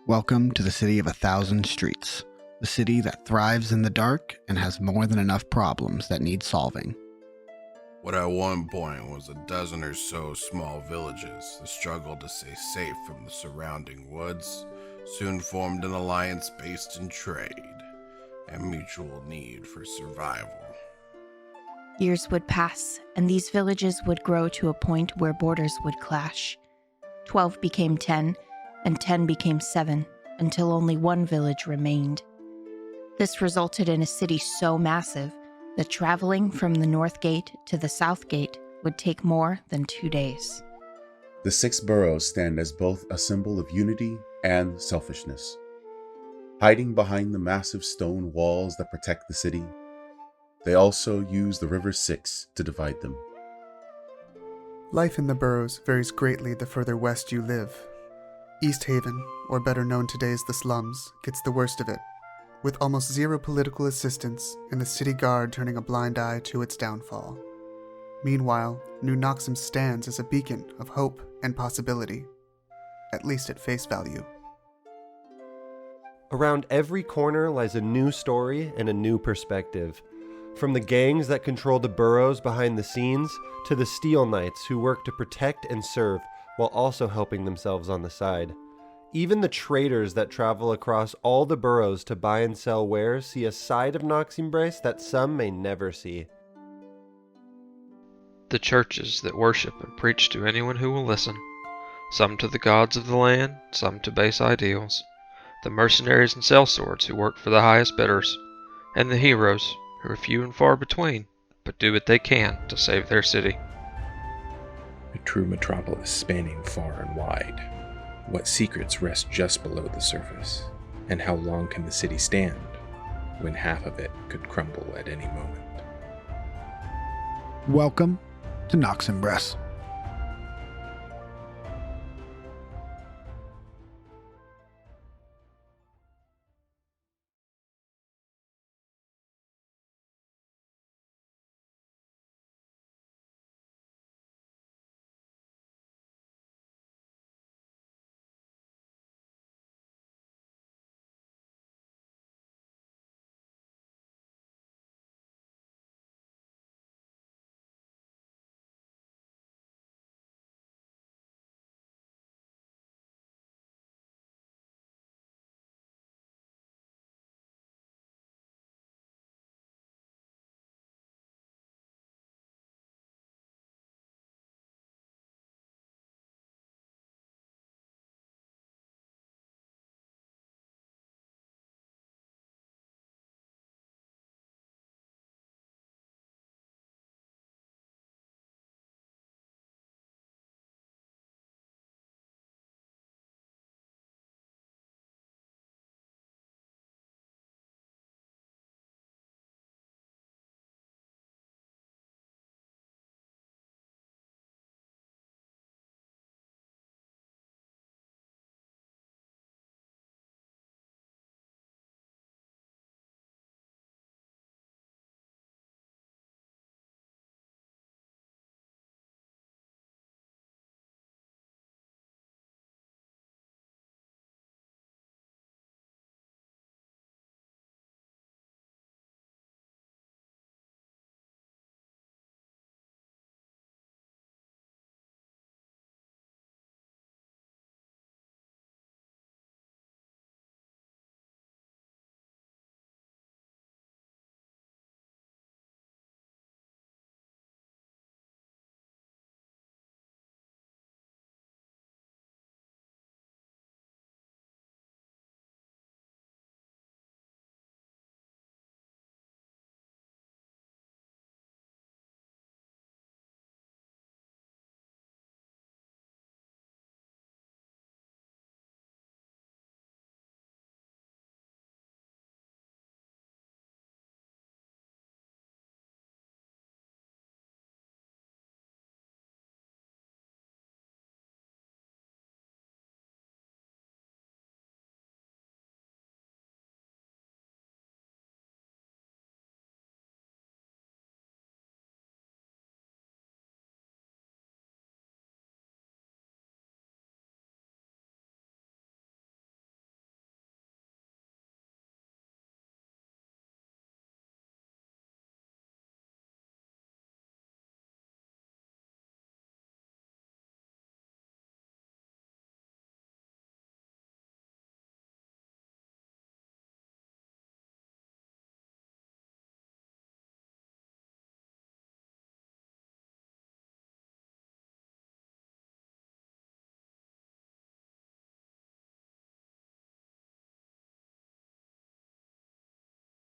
Welcome to the city of 1,000 streets, the city that thrives in the dark and has more than enough problems that need solving. What at one point was a dozen or so small villages that struggled to stay safe from the surrounding woods soon formed an alliance based in trade and mutual need for survival. Years would pass, and these villages would grow to a point where borders would clash. 12 became 10, and 10 became 7, until only one village remained. This resulted in a city so massive that traveling from the North Gate to the South Gate would take more than 2 days. The Six Boroughs stand as both a symbol of unity and selfishness. Hiding behind the massive stone walls that protect the city, they also use the River Styx to divide them. Life in the boroughs varies greatly the further west you live. East Haven, or better known today as the slums, gets the worst of it, with almost zero political assistance and the city guard turning a blind eye to its downfall. Meanwhile, New Noximbres stands as a beacon of hope and possibility, at least at face value. Around every corner lies a new story and a new perspective. From the gangs that control the boroughs behind the scenes, to the Steel Knights who work to protect and serve while also helping themselves on the side. Even the traders that travel across all the boroughs to buy and sell wares see a side of Noximbres that some may never see. The churches that worship and preach to anyone who will listen, some to the gods of the land, some to base ideals, the mercenaries and sellswords who work for the highest bidders, and the heroes who are few and far between, but do what they can to save their city. A true metropolis spanning far and wide. What secrets rest just below the surface? And how long can the city stand when half of it could crumble at any moment? Welcome to Noximbres.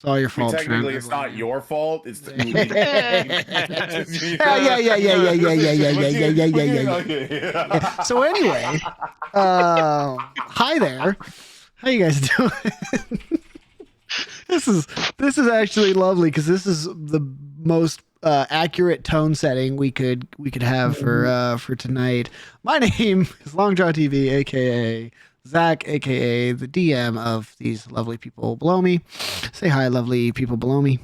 It's all your I mean, fault, Trent. technically, it's not your fault. It's the, yeah. So anyway, hi there. How you guys doing? This is actually lovely because this is the most accurate tone setting we could have for tonight. My name is Longjaw TV, aka Zach, aka the DM of these lovely people below me. Say hi, lovely people below me.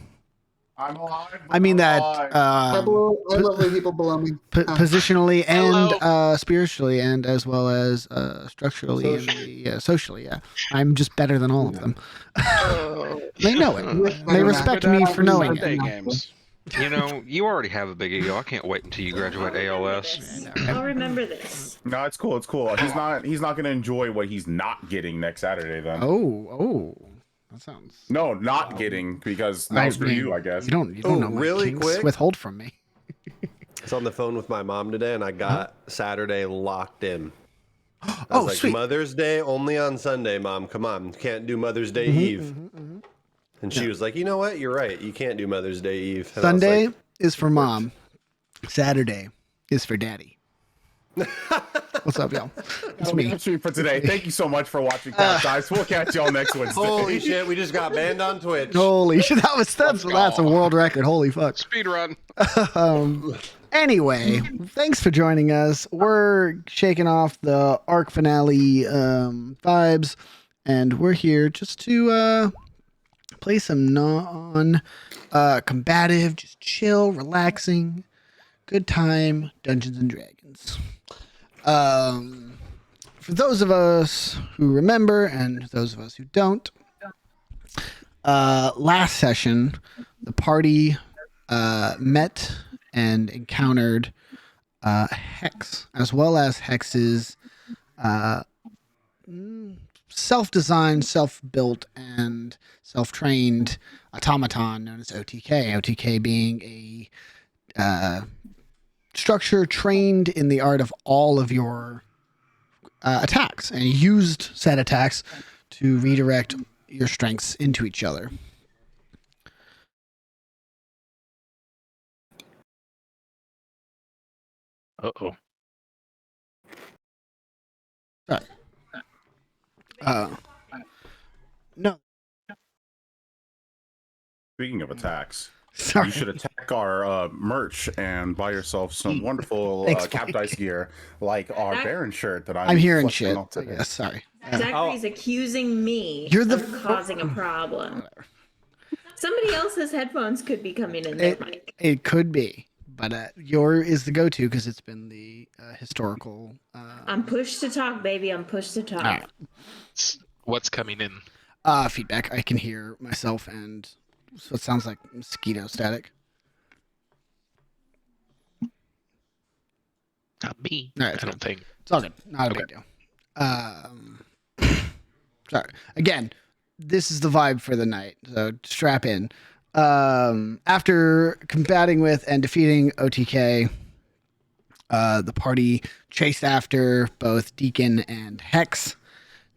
I'm alive. I mean that lovely people below me. positionally and spiritually, and as well as structurally and socially. Yeah, I'm just better than all of them. They know it. They respect me for knowing it. Games. You know, you already have a big ego. I can't wait until you graduate ALS. I'll remember this. No, it's cool. It's cool. He's not going to enjoy what he's not getting next Saturday. Then. Oh, that sounds. No, not getting because no, screw you. I guess you don't know what really kinks quick? withhold from me. I was on the phone with my mom today, and I got Saturday locked in. I Oh, was like, sweet. Mother's Day only on Sunday, Mom. Come on, can't do Mother's Day Eve. And she was like, you know what? You're right. You can't do Mother's Day Eve. And Sunday like, is for mom. Saturday is for daddy. What's up, y'all? It's me. That's me for today. Thank you so much for watching, guys. We'll catch y'all next Wednesday. Holy shit! We just got banned on Twitch. Holy shit! That's a world record. Holy fuck. Speed run. Anyway, thanks for joining us. We're shaking off the arc finale vibes, and we're here just to play some non-combative, just chill, relaxing, good time Dungeons and Dragons. For those of us who remember and those of us who don't, last session, the party met and encountered Hex, as well as Hex's self-designed, self-built, and self-trained automaton known as OTK. OTK being a structure trained in the art of all of your attacks, and used said attacks to redirect your strengths into each other. Uh-oh. Sorry. No. Speaking of attacks, Sorry. you should attack our merch and buy yourself some wonderful Thanks, cap Mike. dice gear, like our Baron shirt that I'm hearing flexing shit. on today. Yes, sorry. Zachary's accusing me You're the of causing a problem. Somebody else's headphones could be coming in their mic. It could be, but your is the go-to because it's been the historical. I'm pushed to talk, baby. I'm pushed to talk. All right. What's coming in? Feedback. I can hear myself, and so it sounds like mosquito static. Not me. All right, I don't think. It's all good. Not a big deal. Sorry. Again, this is the vibe for the night, so strap in. After combating with and defeating OTK, the party chased after both Deacon and Hex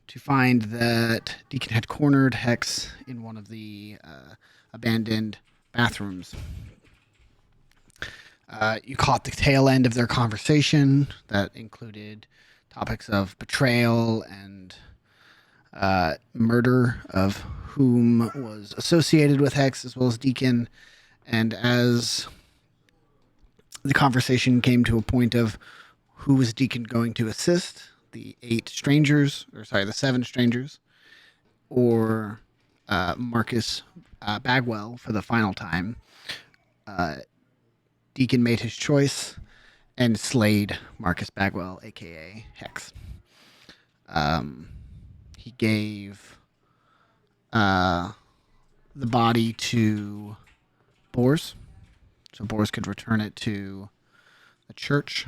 to find that Deacon had cornered Hex in one of the abandoned bathrooms. You caught the tail end of their conversation that included topics of betrayal and murder of whom was associated with Hex as well as Deacon. And as the conversation came to a point of who was Deacon going to assist, the the 7 strangers, or Marcus Bagwell for the final time, Deacon made his choice and slayed Marcus Bagwell, aka Hex. He gave the body to Bors, so Bors could return it to the church.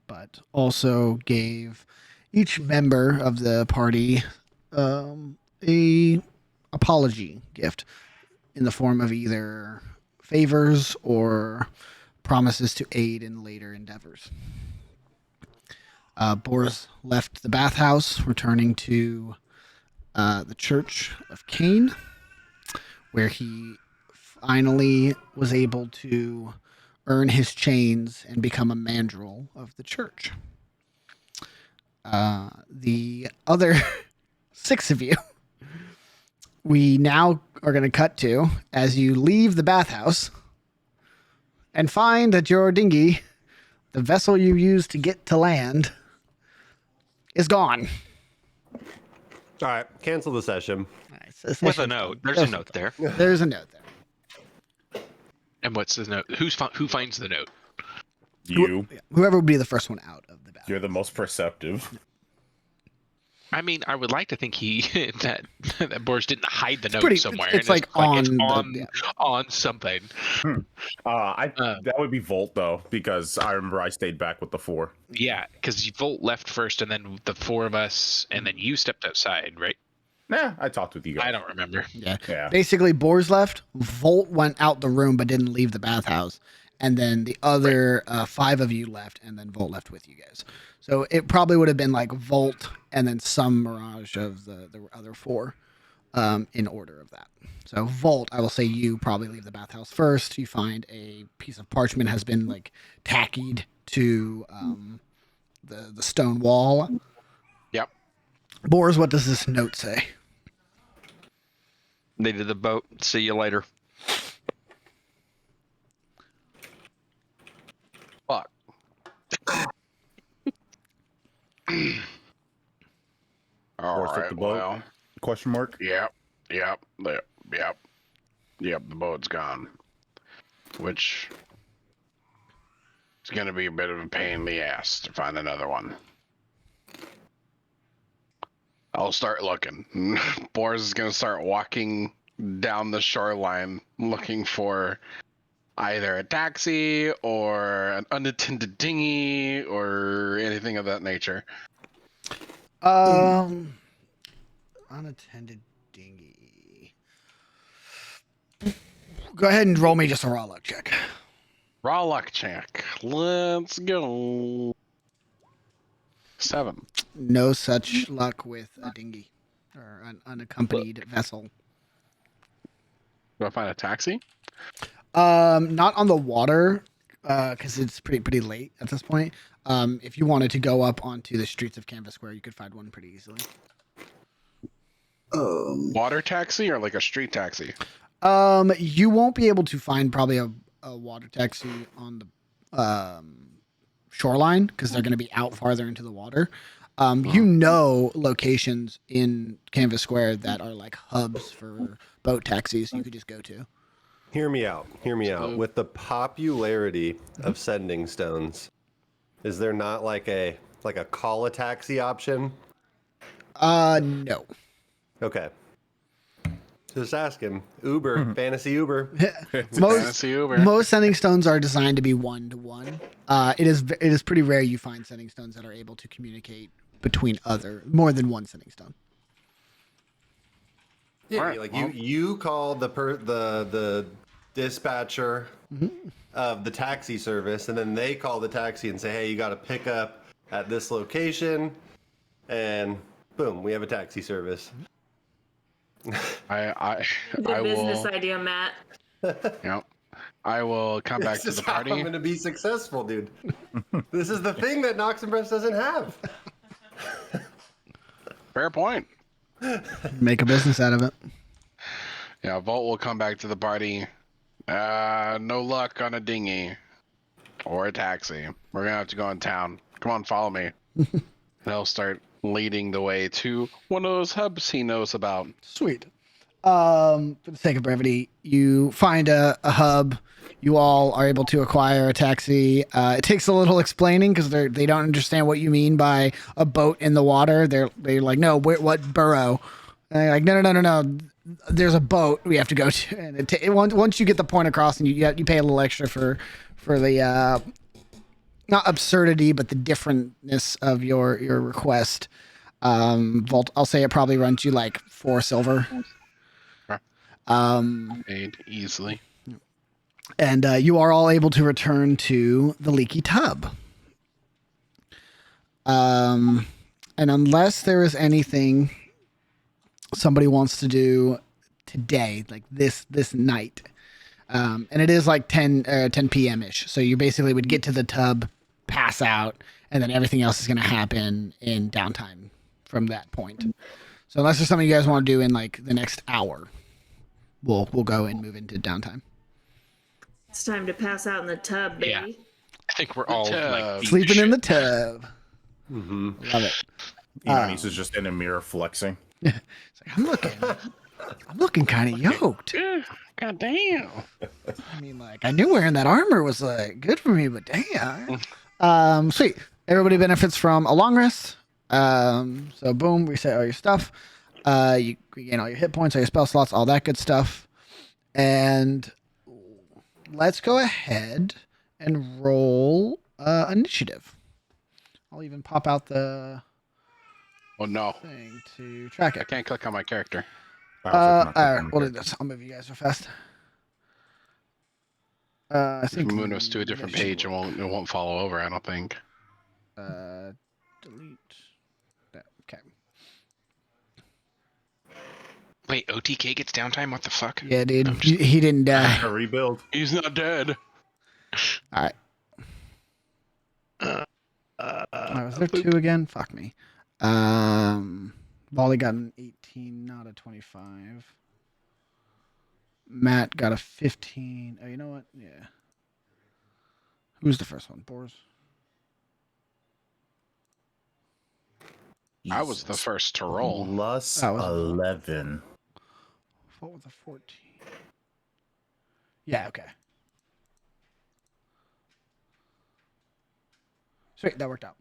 But also gave each member of the party a apology gift in the form of either favors or promises to aid in later endeavors. Boris left the bathhouse, returning to the Church of Cain, where he finally was able to earn his chains and become a mandrill of the church. The other 6 of you, we now are going to cut to as you leave the bathhouse and find that your dinghy, the vessel you used to get to land, is gone. All right, cancel the session. All right, so With a session's note. done. There's a note there. There's a note there. And what's the note? Who finds the note? You. Whoever would be the first one out of the bath. You're the most perceptive. I mean, I would like to think that Boris didn't hide the note pretty- somewhere. it's and like on on something. That would be Volt though, because I remember I stayed back with the 4. Yeah, because Volt left first, and then the 4 of us, and then you stepped outside, right? Nah, I talked with you guys. I don't remember. Yeah. Basically, Boars left. Volt went out the room but didn't leave the bathhouse. And then the other 5 of you left, and then Volt left with you guys. So it probably would have been like Volt and then some mirage of the other 4 in order of that. So Volt, I will say you probably leave the bathhouse first. You find a piece of parchment has been like tackied to the stone wall. Yep. Boars, what does this note say? Needed the boat. See you later. Fuck. All Boris took right, the boat? well, Question mark. yep. The boat's gone. Which is going to be a bit of a pain in the ass to find another one. I'll start looking. Boris is going to start walking down the shoreline looking for either a taxi or an unattended dinghy or anything of that nature. Unattended dinghy. Go ahead and roll me just a raw luck check. Raw luck check. Let's go. 7. No such luck with a dinghy or an unaccompanied vessel. Do I find a taxi? Not on the water, because it's pretty late at this point. If you wanted to go up onto the streets of Canvas Square, you could find one pretty easily. Water taxi or like a street taxi? You won't be able to find probably a water taxi on the shoreline because they're going to be out farther into the water. You know locations in Canvas Square that are like hubs for boat taxis you could just go to. Hear me out. With the popularity of sending stones, is there not like a call a taxi option? No. Okay. Just asking. Uber, fantasy Uber. Most sending stones are designed to be 1-to-1. It is pretty rare you find sending stones that are able to communicate between more than one sending stone. Yeah, Alright, like well. you call the dispatcher of the taxi service, and then they call the taxi and say, "Hey, you got to pick up at this location," and boom, we have a taxi service. I Good business will. idea, Matt. Yep. I will come back to This the is how party. I'm going to be successful, dude. This is the thing that Noximbres doesn't have. Fair point. Make a business out of it. Yeah, Volt will come back to the party. No luck on a dinghy or a taxi. We're gonna have to go in town. Come on, follow me. They'll start leading the way to one of those hubs he knows about. Sweet. For the sake of brevity, you find a hub. You all are able to acquire a taxi. It takes a little explaining because they don't understand what you mean by a boat in the water. They're like, no, what borough? And they're like, no. There's a boat we have to go to. And once you get the point across, and you pay a little extra for the not absurdity, but the differentness of your request. Volt, I'll say it probably runs you like 4 silver. Paid easily. And you are all able to return to the leaky tub. And unless there is anything somebody wants to do today, like this night. And it is like 10 p.m. ish. So you basically would get to the tub, pass out, and then everything else is going to happen in downtime from that point. So unless there's something you guys want to do in like the next hour, we'll go and move into downtime. It's time to pass out in the tub, baby. Yeah. I think we're all like beat Sleeping in the shit. tub. Mm-hmm. Love it. Inanis is just in a mirror flexing. It's like, I'm looking kind of yoked. God damn. I mean, like, I knew wearing that armor was like good for me, but damn. Sweet. Everybody benefits from a long rest. So boom, reset all your stuff. You gain all your hit points, all your spell slots, all that good stuff. And let's go ahead and roll initiative. I'll even pop out the Oh no. thing to track I it. can't click on my character. All right, we'll do this. I'll move you guys real fast. I If think we move us to a different page, it won't follow over, I don't think. Delete that. Okay. Wait, OTK gets downtime? What the fuck? Yeah, dude. I'm just- He didn't die. A rebuild. He's not dead. All right. Was there 2 again? Fuck me. Wally got an 18, not a 25. Matt got a 15. Oh, you know what? Yeah. Who's the first one? Boars? I was the first to roll. Plus Oh, was it? 11. What was the 14? Yeah, okay. Sweet, that worked out.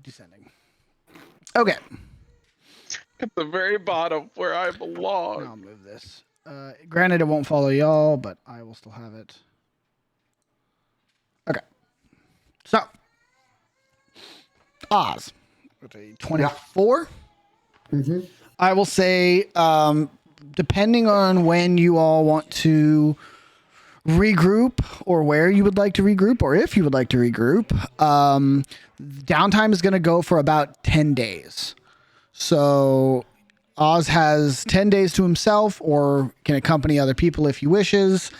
Descending. Okay. At the very bottom where I belong. I'll move this. Granted, it won't follow y'all, but I will still have it. Okay. So, Oz. With a 24. Mm-hmm. I will say, depending on when you all want to regroup or where you would like to regroup or if you would like to regroup, downtime is going to go for about 10 days. So Oz has 10 days to himself or can accompany other people if he wishes.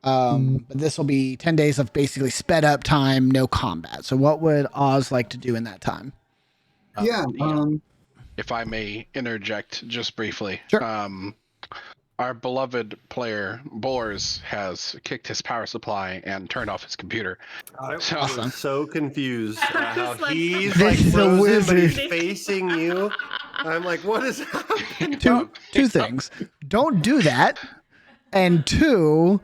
But this will be 10 days of basically sped up time, no combat. So what would Oz like to do in that time? If I may interject just briefly. Sure. Our beloved player, Boars, has kicked his power supply and turned off his computer. I So- was so confused at how It's like- he's This like is a frozen, but he's wizard. facing you. I'm like, what is happening? Two things. Don't do that. And 2,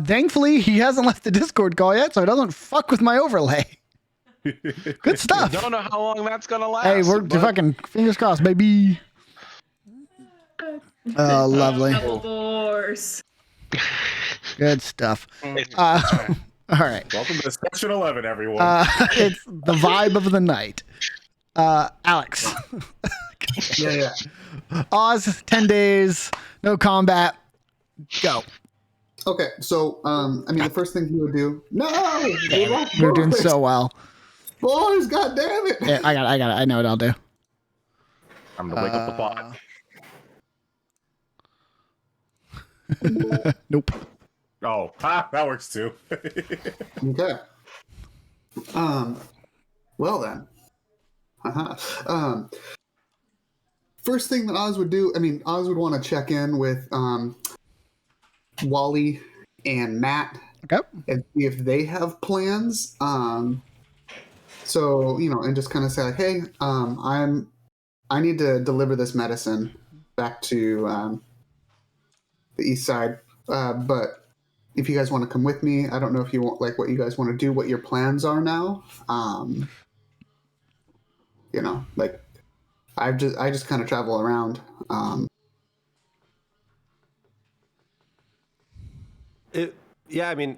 thankfully he hasn't left the Discord call yet, so it doesn't fuck with my overlay. Good stuff. Don't know how long that's gonna last. Hey, we're but- fucking fingers crossed, baby. Oh, lovely. Double doors. Good stuff. It's- All right. Welcome to Section 11, everyone. It's the vibe of the night. Alex. Yeah. Oz, 10 days, no combat. Go. Okay, so I mean, the first thing he would do. No, We're doing so well. boys. God damn it! Yeah, I got it. I know what I'll do. I'm gonna wake up the bot. Nope. Oh, that works too. Okay. Well then. First thing that Oz would do, I mean, Oz would want to check in with Wally and Matt Okay. and see if they have plans. So, you know, and just kind of say like, hey, I need to deliver this medicine back to the east side. But if you guys want to come with me, I don't know if you want like what you guys want to do, what your plans are now. You know, like I just kind of travel around. Yeah, I mean,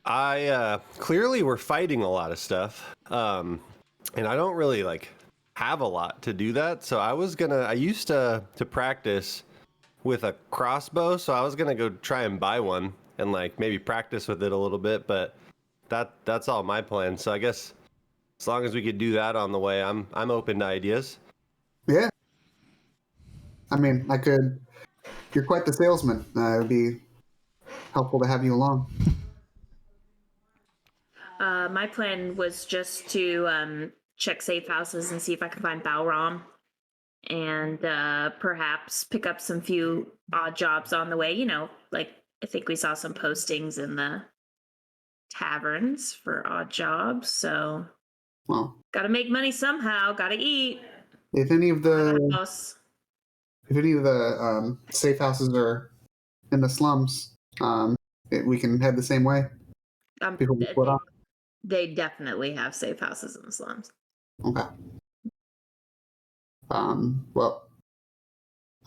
I clearly we're fighting a lot of stuff, and I don't really like have a lot to do that. So I used to practice with a crossbow, so I was gonna go try and buy one and like maybe practice with it a little bit. But that's all my plans. So I guess as long as we could do that on the way, I'm open to ideas. Yeah. I mean, I could. You're quite the salesman. It would be helpful to have you along. My plan was just to check safe houses and see if I can find Balrom, and perhaps pick up some few odd jobs on the way. You know, like I think we saw some postings in the taverns for odd jobs. So, Well, got to make money somehow. Got to eat. if any of the House. safe houses are in the slums, we can head the same way. Before we split off. They definitely have safe houses in the slums. Okay. Well,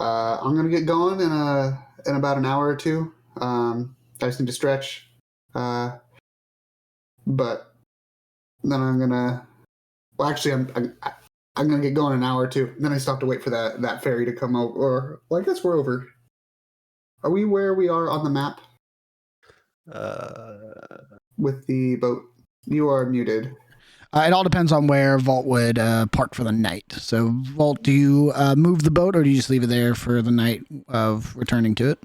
I'm gonna get going in about an hour or two. I just need to stretch. But then I'm gonna. Well, actually, I'm gonna get going in an hour or two. Then I still have to wait for that ferry to come over. Or, well, I guess we're over. Are we where we are on the map with the boat? You are muted. It all depends on where Vault would park for the night. So, Vault, do you move the boat or do you just leave it there for the night of returning to it?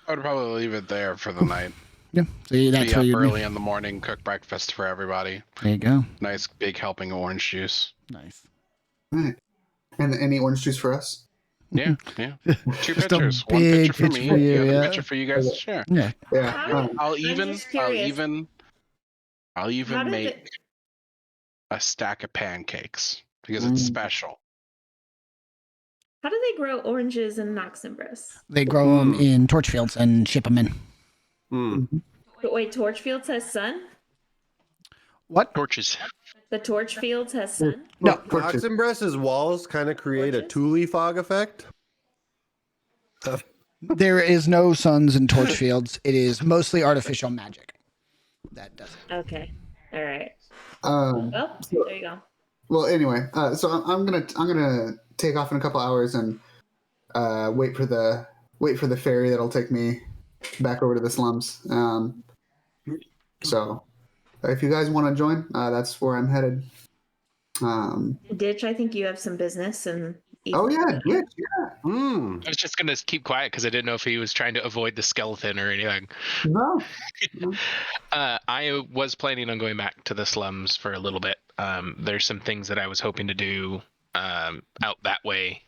I would probably leave it there for the night. Yeah, so that's be where up you'd early in the morning, cook breakfast for everybody. There you go. Nice big helping of orange juice. Nice. All right. And any orange juice for us? Yeah. Two Just a pitchers. One big pitcher for pitcher me, for you, the other yeah. pitcher for you guys to share. Yeah. Yeah. I'll just curious. How even did make a stack of pancakes because it's special. How do they grow oranges in Noximbres? They grow them in torch fields and ship them in. But wait, Torchfields has sun? What? Torches. The Torchfields has sun? No. Noximbres' walls kind of create a Thule fog effect. There is no suns in torch fields. It is mostly artificial magic. That does it. Okay. All right. Well, there you go. Well, anyway, so I'm gonna take off in a couple hours and wait for the ferry that'll take me back over to the slums. So if you guys want to join, that's where I'm headed. Ditch, I think you have some business and. Oh yeah, Ditch, yeah. I was just gonna keep quiet because I didn't know if he was trying to avoid the skeleton or anything. No. I was planning on going back to the slums for a little bit. There's some things that I was hoping to do out that way,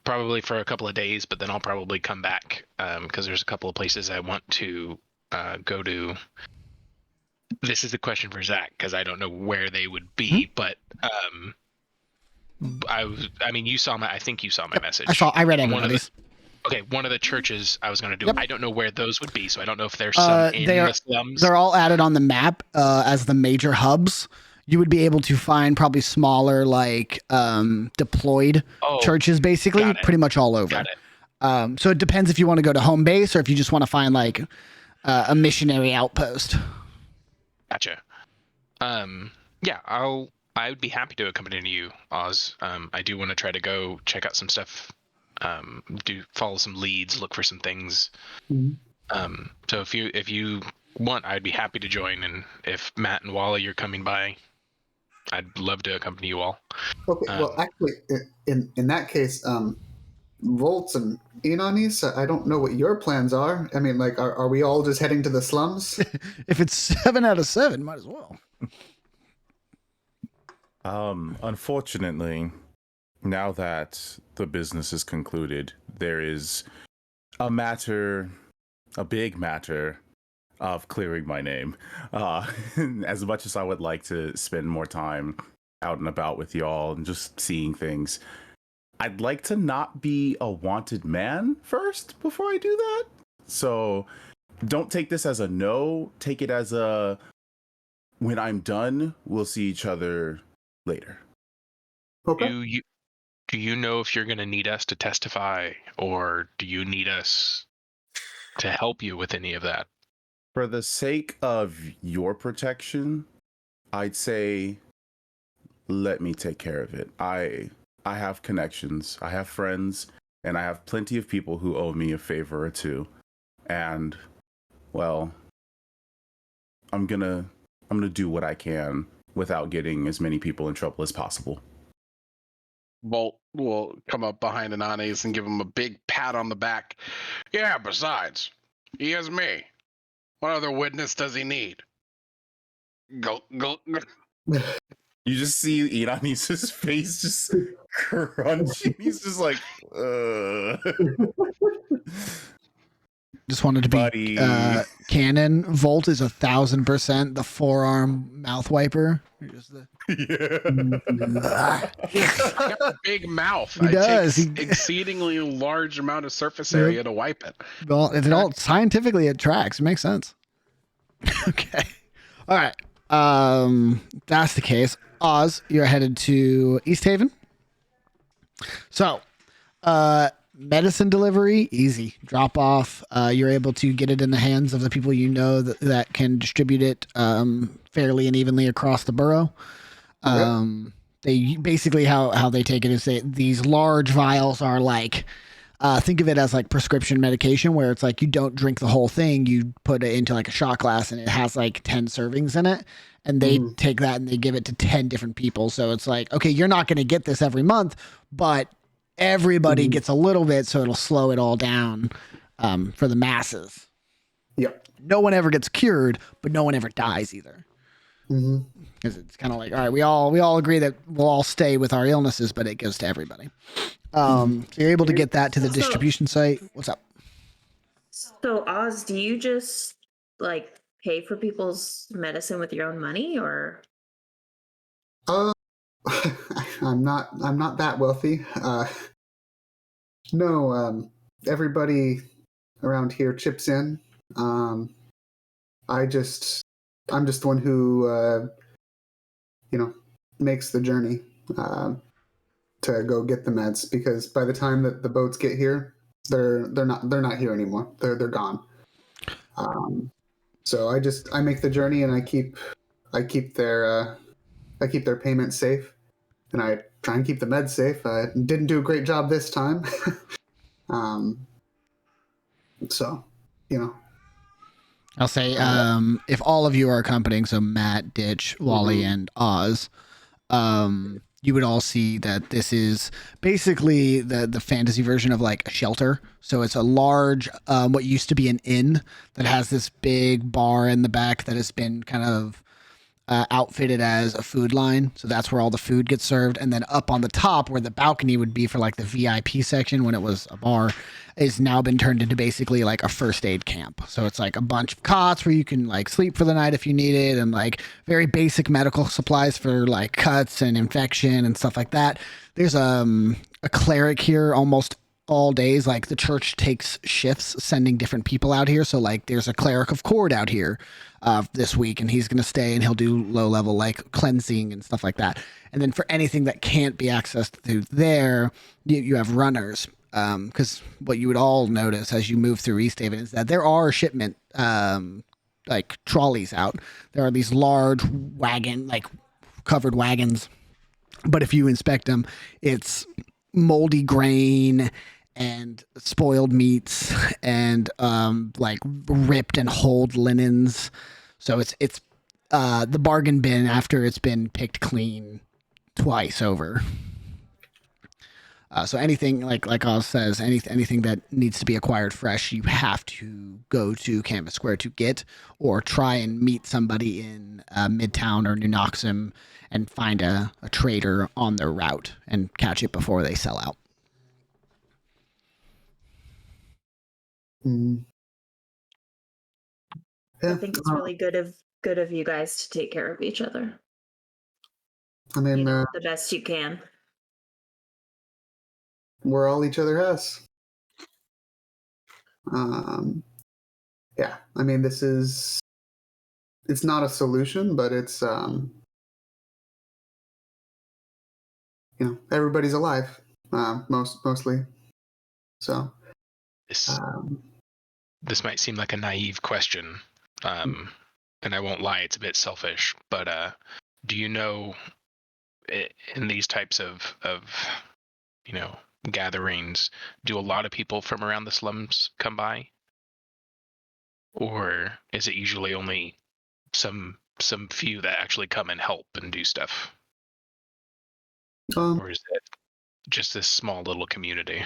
probably for a couple of days, but then I'll probably come back because there's a couple of places I want to go to. This is a question for Zach because I don't know where they would be, but I mean, you saw I think you saw my message. I read everybody's. One of the churches I was going to do. Yep. I don't know where those would be, so I don't know if there's some in the slums. They're all added on the map as the major hubs. You would be able to find probably smaller, like deployed churches, basically, pretty much all over. Got it. So it depends if you want to go to home base or if you just want to find like a missionary outpost. Gotcha. Yeah, I would be happy to accompany you, Oz. I do want to try to go check out some stuff. Follow some leads, look for some things. So if you want, I'd be happy to join. And if Matt and Wally are coming by, I'd love to accompany you all. Okay. Well, actually, in that case, Volts and Inanis, I don't know what your plans are. I mean, like, are we all just heading to the slums? If it's 7 out of 7, might as well. Unfortunately, now that the business is concluded, there is a big matter of clearing my name. As much as I would like to spend more time out and about with y'all and just seeing things, I'd like to not be a wanted man first before I do that. So don't take this as a no. Take it as a, when I'm done, we'll see each other later. Okay. Do you know if you're going to need us to testify, or do you need us to help you with any of that? For the sake of your protection, I'd say let me take care of it. I have connections, I have friends, and I have plenty of people who owe me a favor or two. And, well, I'm gonna do what I can without getting as many people in trouble as possible. Bolt will come up behind Inanis and give him a big pat on the back. Yeah, besides, he has me. What other witness does he need? Go. You just see Inanis' face just crunching. He's just like, Just wanted to be buddy. canon. Volt is 1,000% the forearm mouth wiper. Just the, He's got a big mouth. He does. Takes exceedingly large amount of surface area to wipe it. Well, it all scientifically it tracks. It makes sense. Okay. All right. That's the case. Oz, you're headed to East Haven. So, medicine delivery, easy. Drop off. You're able to get it in the hands of the people you know that can distribute it fairly and evenly across the borough. They basically how they take it is these large vials are like think of it as like prescription medication where it's like you don't drink the whole thing, you put it into like a shot glass and it has like 10 servings in it, and they take that and they give it to 10 different people. So it's like, okay, you're not going to get this every month, but everybody gets a little bit, so it'll slow it all down for the masses. Yep. No one ever gets cured, but no one ever dies either. Because it's kind of like, all right, we all agree that we'll all stay with our illnesses, but it goes to everybody. So you're able to get that to the distribution site. What's up? So Oz, do you just like pay for people's medicine with your own money, or? I'm not that wealthy. No, everybody around here chips in. I'm just the one who makes the journey to go get the meds, because by the time that the boats get here, they're not here anymore. They're gone. So I make the journey and I keep their payment safe, and I try and keep the meds safe. I didn't do a great job this time. So, I'll say if all of you are accompanying, so Matt, Ditch, Wally, and Oz, you would all see that this is basically the fantasy version of like a shelter. So it's a large, what used to be an inn that has this big bar in the back that has been kind of outfitted as a food line. So that's where all the food gets served. And then up on the top where the balcony would be for like the VIP section when it was a bar is now been turned into basically like a first aid camp. So it's like a bunch of cots where you can like sleep for the night if you need it, and like very basic medical supplies for like cuts and infection and stuff like that. There's a cleric here almost all days. Like the church takes shifts sending different people out here. So like there's a cleric of Cord out here this week, and he's going to stay and he'll do low level like cleansing and stuff like that. And then for anything that can't be accessed through there, you have runners. Because what you would all notice as you move through East Haven is that there are shipment like trolleys out. There are these large covered wagons, but if you inspect them, it's moldy grain and spoiled meats and like ripped and holed linens. So it's the bargain bin after it's been picked clean twice over. So anything like Oz says, anything that needs to be acquired fresh, you have to go to Canvas Square to get, or try and meet somebody in Midtown or New Noxim and find a trader on their route and catch it before they sell out. I think it's really good of you guys to take care of each other. I mean, the best you can. We're all each other has. Yeah, I mean, it's not a solution, but it's everybody's alive, mostly. So this might seem like a naive question, and I won't lie, it's a bit selfish, but do you know, in these types of gatherings, do a lot of people from around the slums come by, or is it usually only some few that actually come and help and do stuff, or is it just this small little community?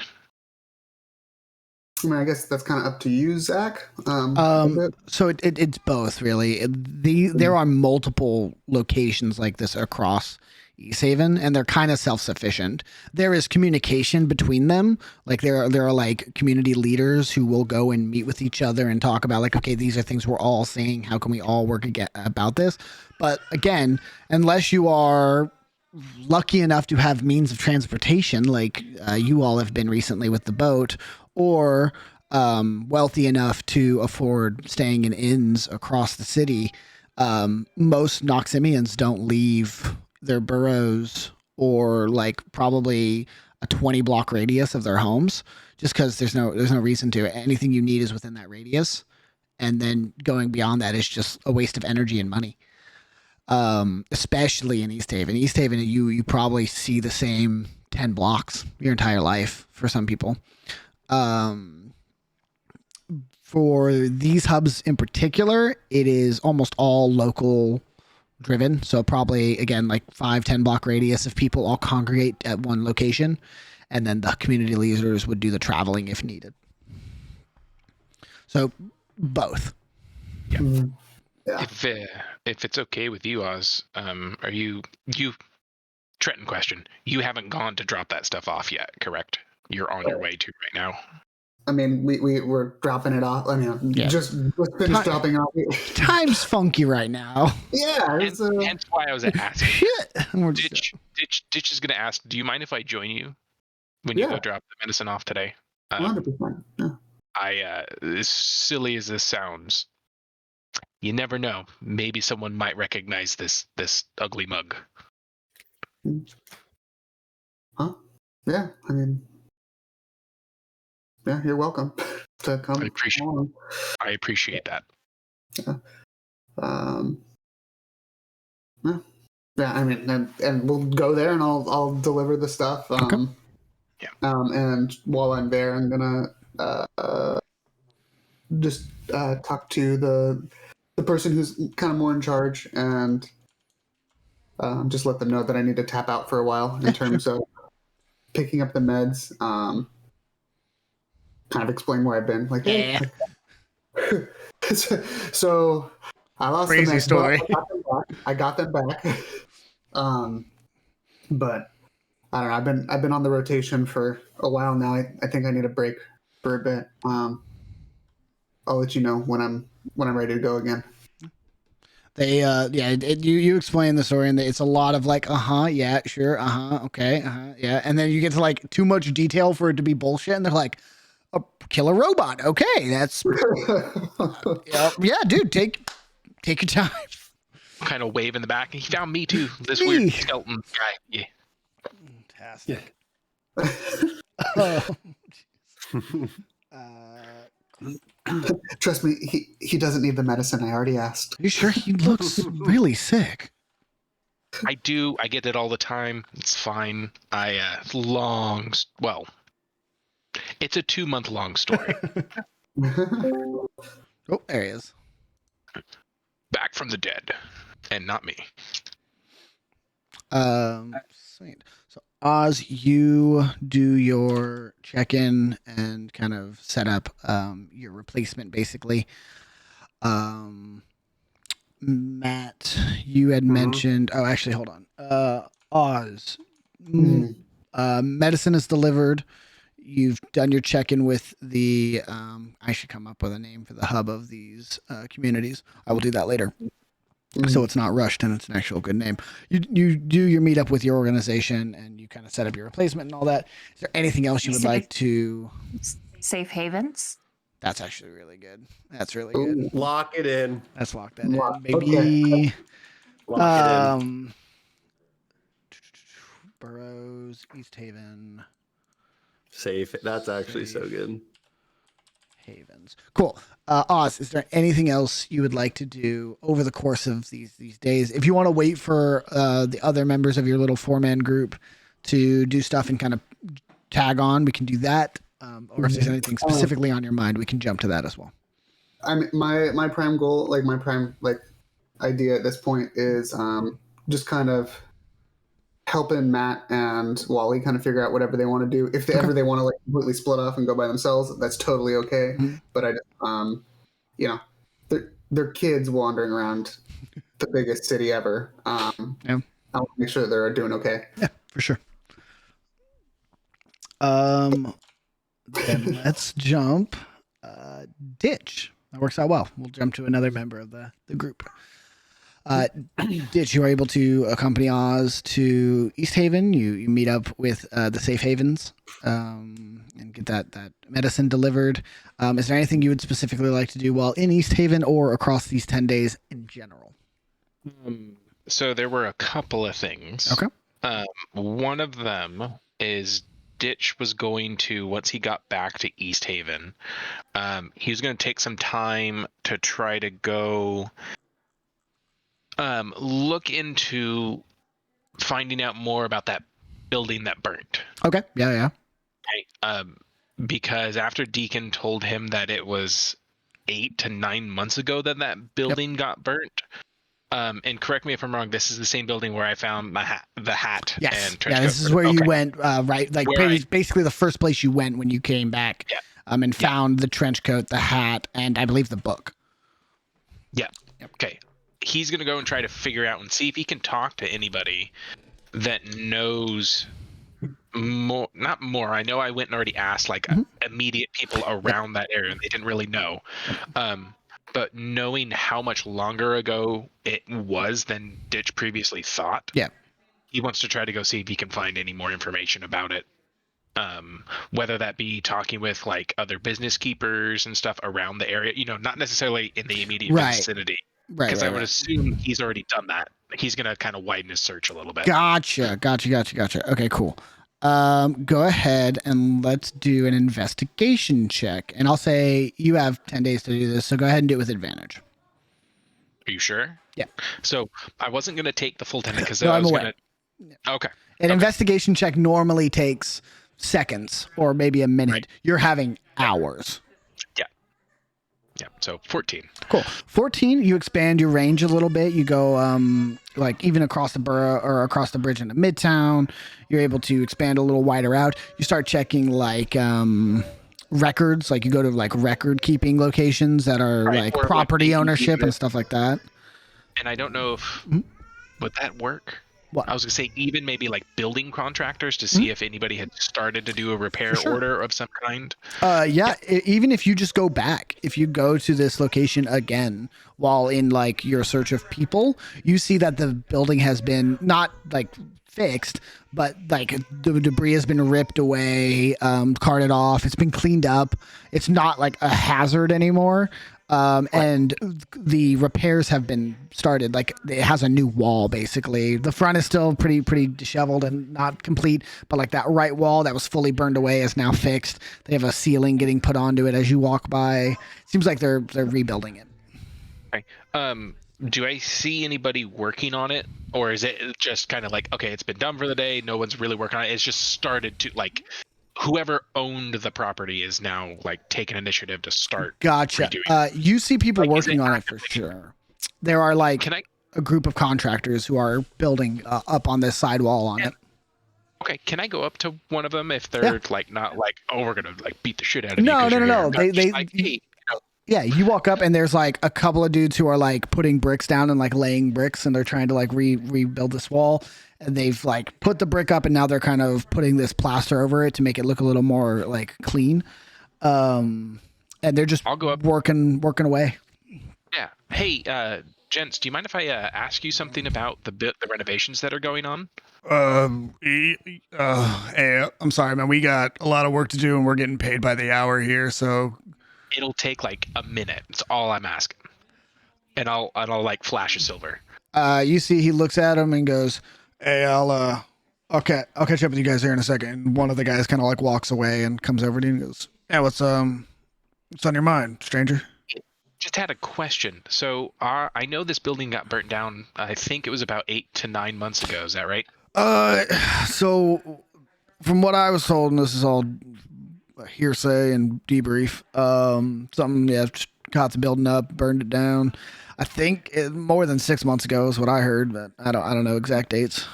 I mean, I guess that's kind of up to you, Zach. A bit. So it's both, really. There are multiple locations like this across East Haven, and they're kind of self-sufficient. There is communication between them. Like there are like community leaders who will go and meet with each other and talk about like, okay, these are things we're all seeing. How can we all work about this? But again, unless you are lucky enough to have means of transportation, like you all have been recently with the boat, or wealthy enough to afford staying in inns across the city, most Noximians don't leave their burrows or like probably a 20 block radius of their homes, just because there's no reason to. Anything you need is within that radius, and then going beyond that is just a waste of energy and money. Especially in East Haven. East Haven, you probably see the same 10 blocks your entire life for some people. For these hubs in particular, it is almost all local driven. So probably again like 5-10 block radius of people all congregate at one location, and then the community leaders would do the traveling if needed. So both. Yeah. Mhm. Yeah. If it's okay with you, Oz, are you Trenton question? You haven't gone to drop that stuff off yet, correct? You're on your way to right now. I mean, we're dropping it off. I mean, Yeah. just finished dropping off. Time's funky right now. Yeah, it's, Hence why I was asking. Shit. We're just- Ditch is gonna ask, do you mind if I join you when you Yeah. go drop the medicine off today? 100%. Yeah. As silly as this sounds, you never know. Maybe someone might recognize this ugly mug. Huh? Yeah. I mean, yeah. You're welcome to come. I appreciate that. Yeah. Yeah. I mean, and we'll go there, and I'll deliver the stuff. Yeah. And while I'm there, I'm gonna just talk to the person who's kind of more in charge, and just let them know that I need to tap out for a while in terms of picking up the meds. Kind of explain where I've been. Like, hey. So I lost Crazy the meds. story. I got them back. But I don't know. I've been on the rotation for a while now. I think I need a break for a bit. I'll let you know when I'm ready to go again. They you explain the story, and it's a lot of like yeah, sure, okay, yeah, and then you get to like too much detail for it to be bullshit, and they're like, kill a robot, okay, that's yeah, dude, take your time. Kind of wave in the back. He found me too. This Me. weird skeleton guy. Yeah. Fantastic. Trust me, he doesn't need the medicine. I already asked. Are you sure? He looks really sick. I get it all the time. It's fine. It's a 2-month long story. Oh, there he is. Back from the dead, and not me. Sweet. So Oz, you do your check-in and kind of set up your replacement, basically. Matt, you had mentioned. Oh, actually, hold on. Oz, medicine is delivered. You've done your check-in with the. I should come up with a name for the hub of these communities. I will do that later. So it's not rushed and it's an actual good name. You do your meetup with your organization and you kind of set up your replacement and all that. Is there anything else you would like to? Safe havens. That's actually really good. That's really good. Lock it in. Let's lock that in, baby. Lock it in. Boroughs, East Haven. Safe. That's actually so good. Havens. Cool. Oz, is there anything else you would like to do over the course of these days? If you want to wait for the other members of your little 4-man group to do stuff and kind of tag on, we can do that. Or if there's anything specifically on your mind, we can jump to that as well. I mean, my prime goal, like my prime idea at this point is just kind of helping Matt and Wally kind of figure out whatever they want to do. If they ever they want to like completely split off and go by themselves, that's totally okay. But I just, you know, they're kids wandering around the biggest city ever. I want to make sure that they're doing okay. Yeah, for sure. Then let's jump. Ditch. That works out well. We'll jump to another member of the group. Ditch, you are able to accompany Oz to East Haven. You meet up with the Safe Havens and get that medicine delivered. Is there anything you would specifically like to do while in East Haven or across these 10 days in general? So there were a couple of things. Okay. One of them is Ditch was going to, once he got back to East Haven, he was going to take some time to try to go look into finding out more about that building that burnt. Okay. Yeah. Okay. Because after Deacon told him that it was 8 to 9 months ago that building got burnt. And correct me if I'm wrong, this is the same building where I found the hat. Yes. And trench Yeah, this coat. is where you went, right? Like Where basically the first place you went when you came back. Yeah. And found the trench coat, the hat, and I believe the book. Yeah. Okay. He's going to go and try to figure out and see if he can talk to anybody that knows more. Not more. I know I went and already asked like immediate people around that area, and they didn't really know. But knowing how much longer ago it was than Ditch previously thought, he wants to try to go see if he can find any more information about it. Whether that be talking with like other business keepers and stuff around the area, not necessarily in the immediate vicinity. Right. Because I would assume he's already done that. He's going to kind of widen his search a little bit. Gotcha. Okay, cool. Go ahead and let's do an investigation check. And I'll say you have 10 days to do this, so go ahead and do it with advantage. Are you sure? Yeah. So I wasn't going to take the full 10 because no, I I'm was aware. going to... Okay. An investigation check normally takes seconds or maybe a minute. Right. You're having hours. Yeah, so 14. Cool. 14, you expand your range a little bit. You go like even across the borough or across the bridge into Midtown. You're able to expand a little wider out. You start checking like records, like you go to like record keeping locations that are like property ownership and stuff like that. And I don't know if would that work? What? I was gonna say even maybe like building contractors to see if anybody had started to do a repair order of some kind. Even if you just go back, if you go to this location again while in like your search of people, you see that the building has been not like fixed, but like the debris has been ripped away, carted off. It's been cleaned up. It's not like a hazard anymore. And the repairs have been started. Like it has a new wall, basically. The front is still pretty disheveled and not complete, but like that right wall that was fully burned away is now fixed. They have a ceiling getting put onto it as you walk by. Seems like they're rebuilding it. Okay. Do I see anybody working on it, or is it just kind of like, okay, it's been done for the day, no one's really working on it, it's just started to like whoever owned the property is now like taking initiative to start. Gotcha. You see people working on it for sure. There are like a group of contractors who are building up on this sidewall on it. Okay, can I go up to one of them if they're like not like, oh, we're gonna like beat the shit out of you? No. They like, hey, yeah, you walk up and there's like a couple of dudes who are like putting bricks down and like laying bricks, and they're trying to like rebuild this wall. And they've like put the brick up, and now they're kind of putting this plaster over it to make it look a little more like clean. And they're just I'll go up. working away. Yeah. Hey, gents, do you mind if I ask you something about the renovations that are going on? Hey, I'm sorry, man. We got a lot of work to do, and we're getting paid by the hour here, so it'll take like a minute. That's all I'm asking. And I'll like flash a silver. You see, he looks at him and goes, "Hey, I'll catch up with you guys here in a second." And one of the guys kind of like walks away and comes over to you and goes, "Yeah, what's on your mind, stranger?" Just had a question. So I know this building got burnt down. I think it was about 8 to 9 months ago. Is that right? So from what I was told, and this is all hearsay and debrief, caught the building up, burned it down. I think more than 6 months ago is what I heard, but I don't know exact dates.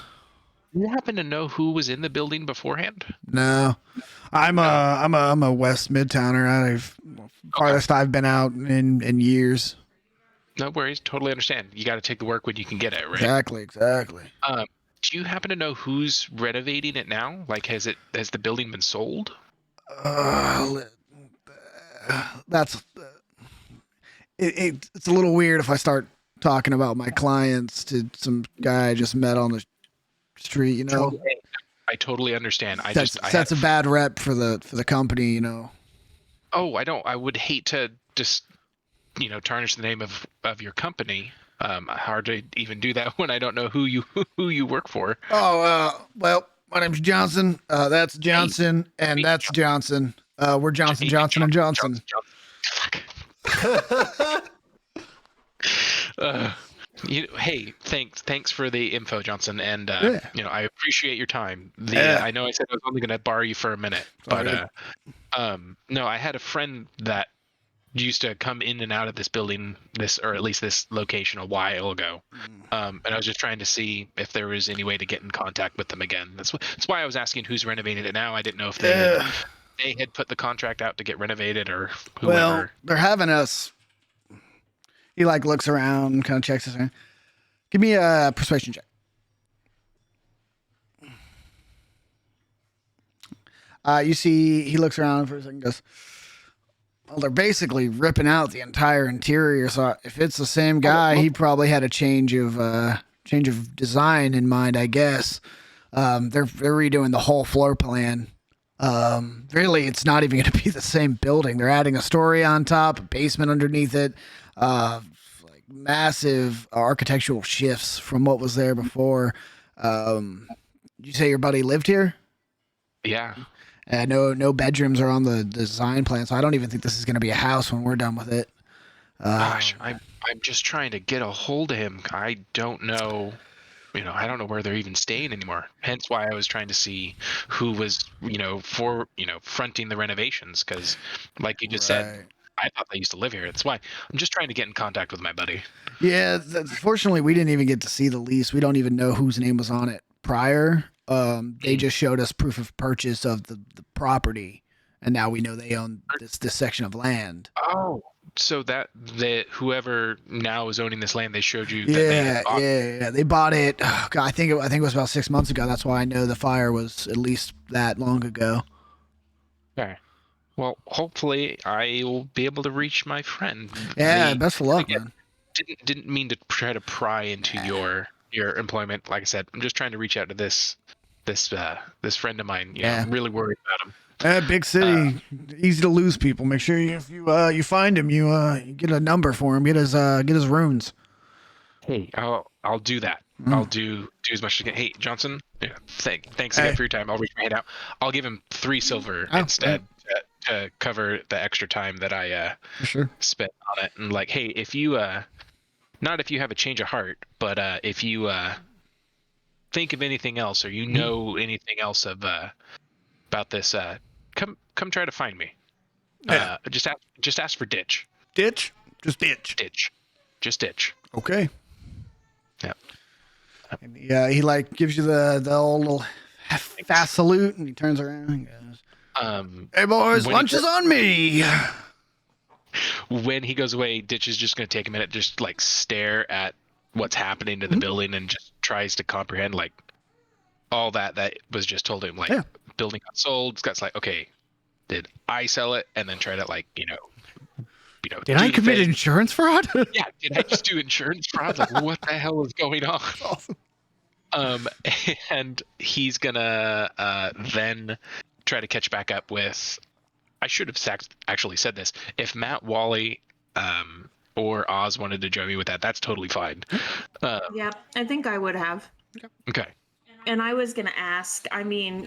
Do you happen to know who was in the building beforehand? No, I'm a West Midtowner. I've farthest I've been out in years. No worries. Totally understand. You got to take the work when you can get it, right? Exactly. Do you happen to know who's renovating it now? Like, has the building been sold? That's it's a little weird if I start talking about my clients to some guy I just met on the street. You know, I totally understand. That's a bad rep for the company. You know. Oh, I don't. I would hate to just tarnish the name of your company. Hard to even do that when I don't know who you work for. Oh, well, my name's Johnson. That's Johnson, and that's Johnson. We're Johnson and Johnson. Hey, thanks for the info, Johnson, and Yeah. I appreciate your time. Yeah. I know I said I was only going to borrow you for a minute, but no, I had a friend that used to come in and out of this building, or at least this location, a while ago, and I was just trying to see if there was any way to get in contact with them again. That's why I was asking who's renovating it now. I didn't know if they had put the contract out to get renovated or whoever. Well, they're having us. He looks around, kind of checks us. Give me a persuasion check. You see, he looks around for a second, and goes, well, they're basically ripping out the entire interior. So if it's the same guy, he probably had a change of design in mind, I guess. They're redoing the whole floor plan. Really, it's not even going to be the same building. They're adding a story on top, a basement underneath it. Massive architectural shifts from what was there before. You say your buddy lived here? Yeah. No bedrooms are on the design plan, so I don't even think this is going to be a house when we're done with it. Gosh, I'm just trying to get a hold of him. I don't know. I don't know where they're even staying anymore. Hence why I was trying to see who was, fronting the renovations. Because, like you just said, I thought they used to live here. That's why I'm just trying to get in contact with my buddy. Yeah, fortunately, we didn't even get to see the lease. We don't even know whose name was on it prior. They just showed us proof of purchase of the property, and now we know they own this section of land. Oh, so that whoever now is owning this land, they showed you. Yeah, they bought it. Oh, God, I think it was about 6 months ago. That's why I know the fire was at least that long ago. Okay. Well, hopefully I will be able to reach my friend. Yeah, best of luck, man. Didn't mean to try to pry into your employment. Like I said, I'm just trying to reach out to this friend of mine. I'm really worried about him. Big city, easy to lose people. Make sure if you find him, you get a number for him. Get his runes. Hey, I'll do that. I'll do as much as I can. Hey, Johnson, thanks again for your time. I'll reach my hand out. I'll give him 3 silver instead to cover the extra time that I spent on it. And hey, if you not if you have a change of heart, but if you think of anything else or know anything else about this, come try to find me. Yeah. Just ask for Ditch. Ditch? Just Ditch. Ditch. Just Ditch. Okay. Yeah. And he gives you the old little fast salute, and he turns around and goes, "Hey boys, lunch is on me." When he goes away, Ditch is just going to take a minute, just stare at what's happening to the building, and just tries to comprehend all that was just told him. Building got sold. Scott's okay, did I sell it? And then try to did I commit insurance fraud? Yeah, did I just do insurance fraud? What the hell is going on? Awesome. And he's gonna then try to catch back up with. I should have actually said this. If Matt, Wally, or Oz wanted to join me with that, that's totally fine. Yeah, I think I would have. Okay. And I was gonna ask. I mean,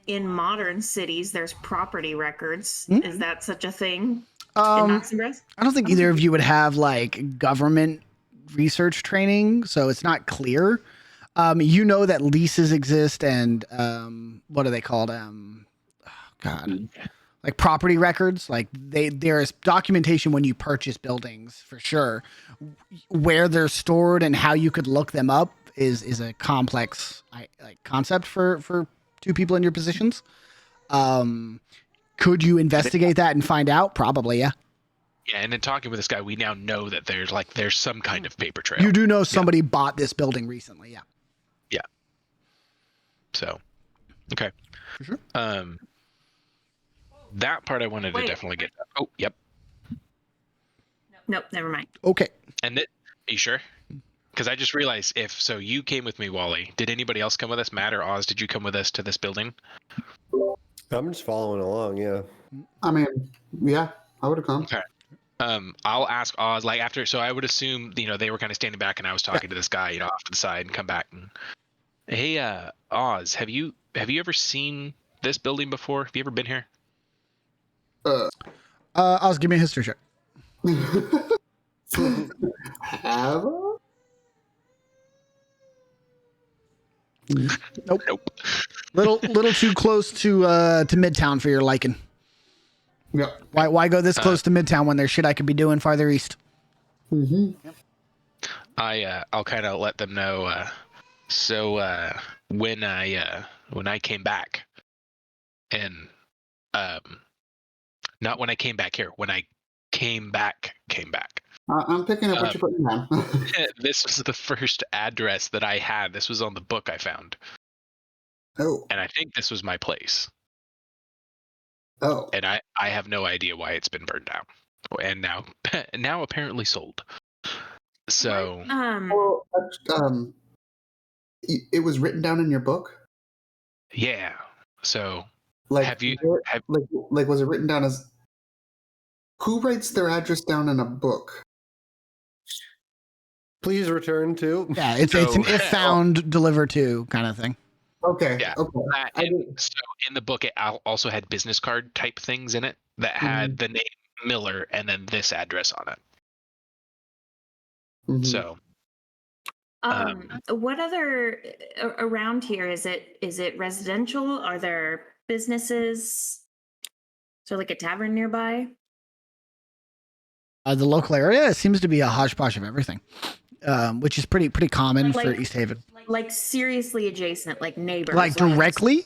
in modern cities, there's property records. Mm-hmm. Is that such a thing? In Noximbres? I don't think either of you would have government research training, so it's not clear. That leases exist and what are they called? Property records. There is documentation when you purchase buildings for sure, where they're stored and how you could look them up. is a complex concept for two people in your positions. Could you investigate that and find out? Probably, yeah. Yeah, and in talking with this guy, we now know that there's some kind of paper trail. You do know somebody bought this building recently, yeah. Yeah. So, okay. For sure. That part I wanted to definitely get. Oh, yep. Nope, never mind. Okay. And are you sure? Because I just realized you came with me, Wally. Did anybody else come with us? Matt or Oz, did you come with us to this building? I'm just following along, yeah. I mean, yeah, I would have come. Okay. I'll ask Oz after. So I would assume they were kind of standing back, and I was talking to this guy, off to the side, and come back. And, hey, Oz, have you ever seen this building before? Have you ever been here? Oz, give me a history check. Have I? Nope. Nope. Little too close to Midtown for your liking. Yeah. Why go this close to Midtown when there's shit I could be doing farther east? Mm-hmm. Yep. I'll kind of let them know. When I came back, and not when I came back here, when I came back. I'm picking up what you're putting down. This was the first address that I had. This was on the book I found. Oh. And I think this was my place. Oh. And I have no idea why it's been burned down. And now apparently sold. So it was written down in your book? yeah. So was it written down as who writes their address down in a book? Please return to. Yeah, it's an if found, deliver to kind of thing. Okay. Yeah. Okay. So in the book, it also had business card type things in it that had the name Miller and then this address on it. Mm-hmm. So. What other around here is it residential? Are there businesses? Is there like a tavern nearby? The local area seems to be a hodgepodge of everything, which is pretty common for East Haven. Like seriously adjacent, like neighbors. Like directly?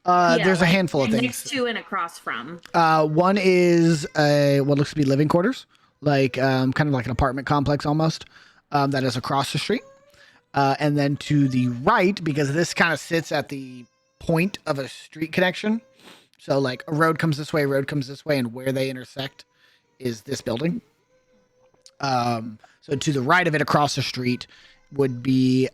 There's a handful of things. Next to and across from. One is what looks to be living quarters, kind of like an apartment complex almost, that is across the street. And then to the right, because this kind of sits at the point of a street connection. So like a road comes this way, and where they intersect is this building. So to the right of it across the street would be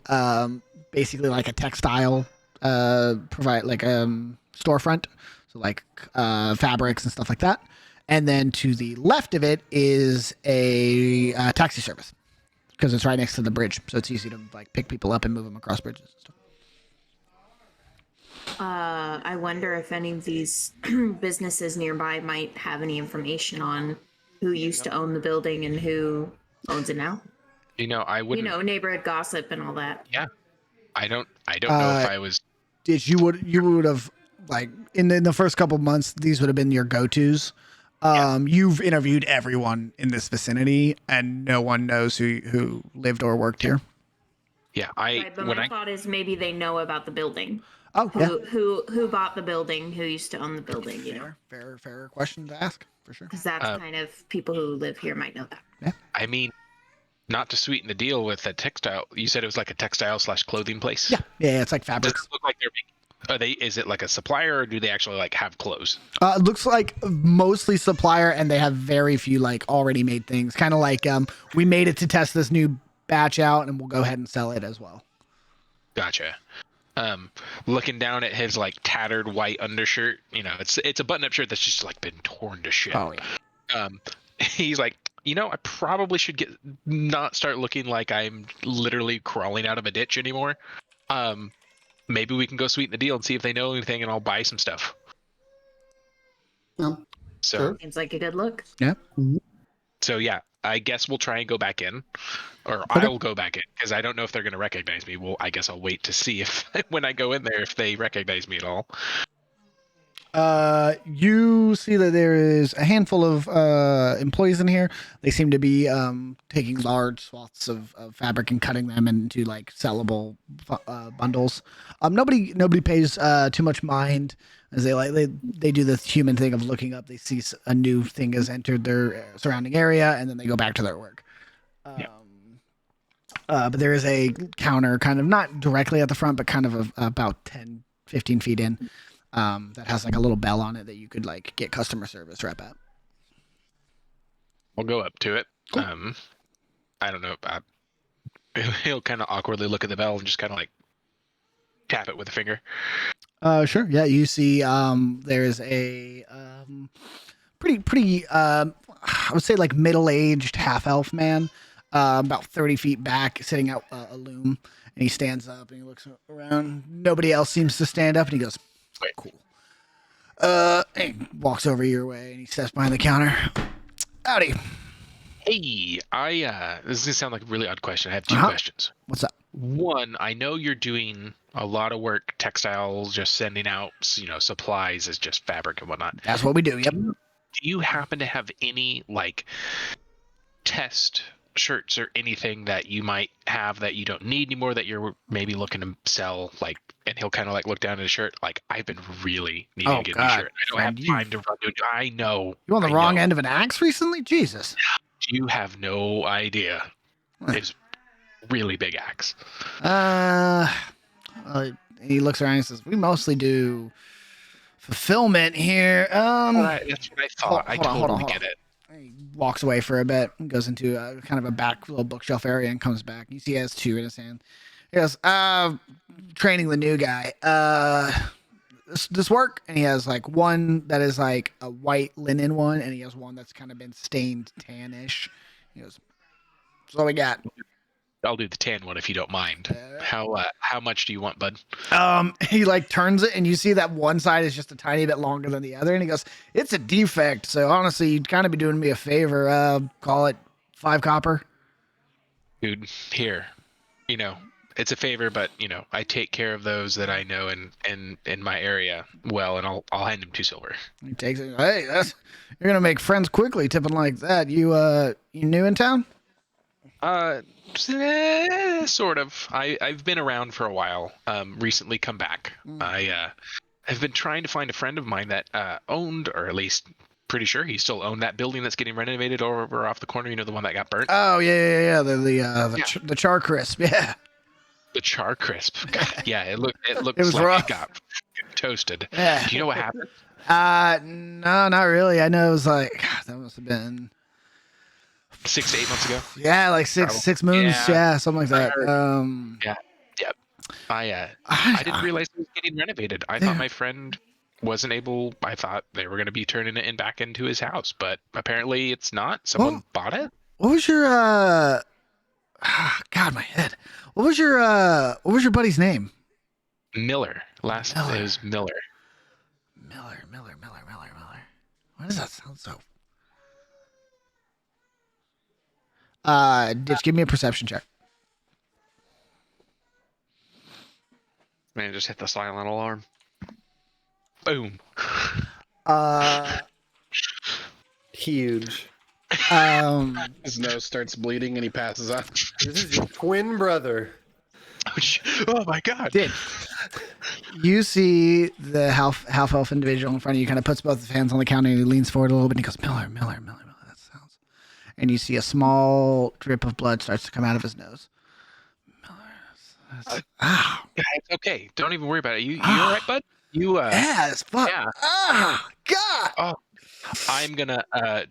basically like a textile storefront. So like fabrics and stuff like that. And then to the left of it is a taxi service. Because it's right next to the bridge, so it's easy to pick people up and move them across bridges and stuff. I wonder if any of these businesses nearby might have any information on who used to own the building and who owns it now. I wouldn't. Neighborhood gossip and all that. Yeah, I don't know if I was. You would have in the first couple of months, these would have been your go-tos. You've interviewed everyone in this vicinity, and no one knows who lived or worked here. Yeah, my thought is maybe they know about the building. Oh, who bought the building? Who used to own the building? Fair question to ask for sure. Because that's kind of people who live here might know that. Yeah. I mean, not to sweeten the deal with a textile. You said it was like a textile / clothing place. Yeah, it's like fabrics. Does it look like they're making? Is it like a supplier, or do they actually have clothes? It looks like mostly supplier, and they have very few already made things. Kind of like we made it to test this new batch out, and we'll go ahead and sell it as well. Gotcha. Looking down at his tattered white undershirt, it's a button-up shirt that's just been torn to shit. Oh yeah. He's like, I probably should not start looking like I'm literally crawling out of a ditch anymore. Maybe we can go sweeten the deal and see if they know anything, and I'll buy some stuff. Yeah. So seems like a good look. Yeah. So yeah, I guess we'll try and go back in, or I'll go back in because I don't know if they're going to recognize me. Well, I guess I'll wait to see if when I go in there if they recognize me at all. You see that there is a handful of employees in here. They seem to be taking large swaths of fabric and cutting them into like sellable bundles. Nobody pays too much mind as they do this human thing of looking up. They see a new thing has entered their surrounding area, and then they go back to their work. But there is a counter kind of not directly at the front, but kind of about 10, 15 feet in. That has like a little bell on it that you could like get customer service rep at. I'll go up to it. Cool. I don't know. He'll kind of awkwardly look at the bell and just kind of like tap it with a finger. Sure. Yeah, you see there is a pretty I would say like middle-aged half-elf man, about 30 feet back, sitting out a loom, and he stands up and he looks around. Nobody else seems to stand up, and he goes, cool. And he walks over your way and he steps behind the counter. Howdy. Hey, this is gonna sound like a really odd question. I have two questions. What's up? One, I know you're doing a lot of work, textiles, just sending out, supplies as just fabric and whatnot. That's what we do. Yep. Do you happen to have any like test shirts or anything that you might have that you don't need anymore that you're maybe looking to sell? Like, and he'll kind of like look down at his shirt. Like, I've been really needing to get a new shirt. I don't have time to run to. I know. You on the wrong end of an axe recently? Jesus. You have no idea. It's really big axe. He looks around and says, "We mostly do fulfillment here." That's what I thought. I totally get it. He walks away for a bit and goes into kind of a back little bookshelf area and comes back. You see he has two in his hand. He goes, training the new guy. This work? And he has like one that is like a white linen one, and he has one that's kind of been stained tannish. He goes, "That's all we got." I'll do the tan one if you don't mind. How much do you want, bud? He like turns it, and you see that one side is just a tiny bit longer than the other, and he goes, "It's a defect. So honestly, you'd kind of be doing me a favor. Call it 5 copper." Dude, here, it's a favor, but I take care of those that I know in my area well, and I'll hand him 2 silver. He takes it. Hey, you're gonna make friends quickly, tipping like that. You new in town? Sort of. I've been around for a while. Recently come back. I've been trying to find a friend of mine that owned, or at least pretty sure he still owned, that building that's getting renovated over off the corner. The one that got burnt. Oh yeah. The char crisp. Yeah. The char crisp. God, yeah, it looked It like was rough. it got toasted. Yeah. Do you know what happened? No, not really. I know it was like, God, that must have been 6 to 8 months ago. Yeah, like six moons. Yeah, something like that. Yeah. I didn't realize it was getting renovated. I thought my friend wasn't able. I thought they were going to be turning it back into his house, but apparently it's not. Someone bought it. What was your God, my head. What was your buddy's name? Miller. Last name is Miller. Miller. Why does that sound so? Ditch, give me a perception check. Man, just hit the silent alarm. Boom. Huge. His nose starts bleeding and he passes out. This is your twin brother. Oh my God. Ditch. You see the half elf individual in front of you kind of puts both his hands on the counter and he leans forward a little bit and he goes, Miller. That sounds. And you see a small drip of blood starts to come out of his nose. Miller. Yeah, it's okay. Don't even worry about it. You all right, bud? Yeah, it's fuck. Yeah. God. Oh, I'm gonna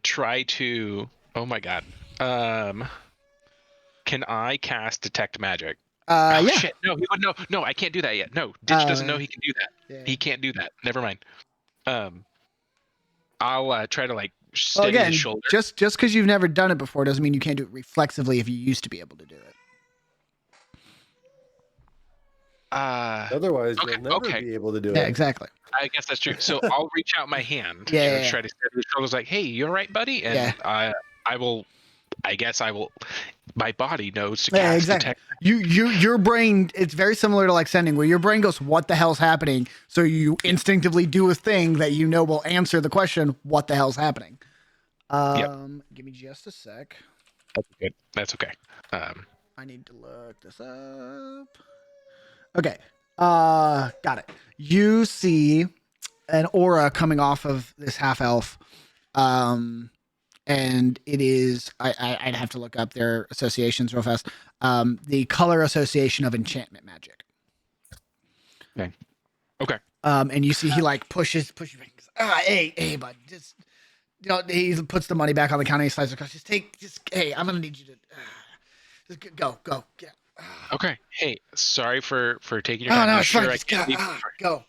try to. Oh my God. Can I cast detect magic? Yeah. Shit. No, I can't do that yet. No, Ditch doesn't know he can do that. Yeah. He can't do that. Never mind. I'll try to like steady his shoulder. Just because you've never done it before doesn't mean you can't do it reflexively if you used to be able to do it. Otherwise, you'll never be able to do it. Yeah, exactly. I guess that's true. So I'll reach out my hand. Yeah. Try to steady his shoulders. Like, hey, you all right, buddy? And I will I guess I will. My body knows to Yeah, cast exactly. detect. Your brain, it's very similar to like sending, where your brain goes, "What the hell's happening?" So you instinctively do a thing that you know will answer the question, "What the hell's happening?" Give me just a sec. That's good. That's okay. I need to look this up. Okay. Got it. You see an aura coming off of this half elf. And it is I'd have to look up their associations real fast. The color association of enchantment magic. Okay. And you see he like pushes hey bud, just he puts the money back on the counter. He slides across. Hey, I'm gonna need you to just go. Yeah. Okay. Hey, sorry for taking your Oh time. no, You it's fine. sure I Just can leave? go.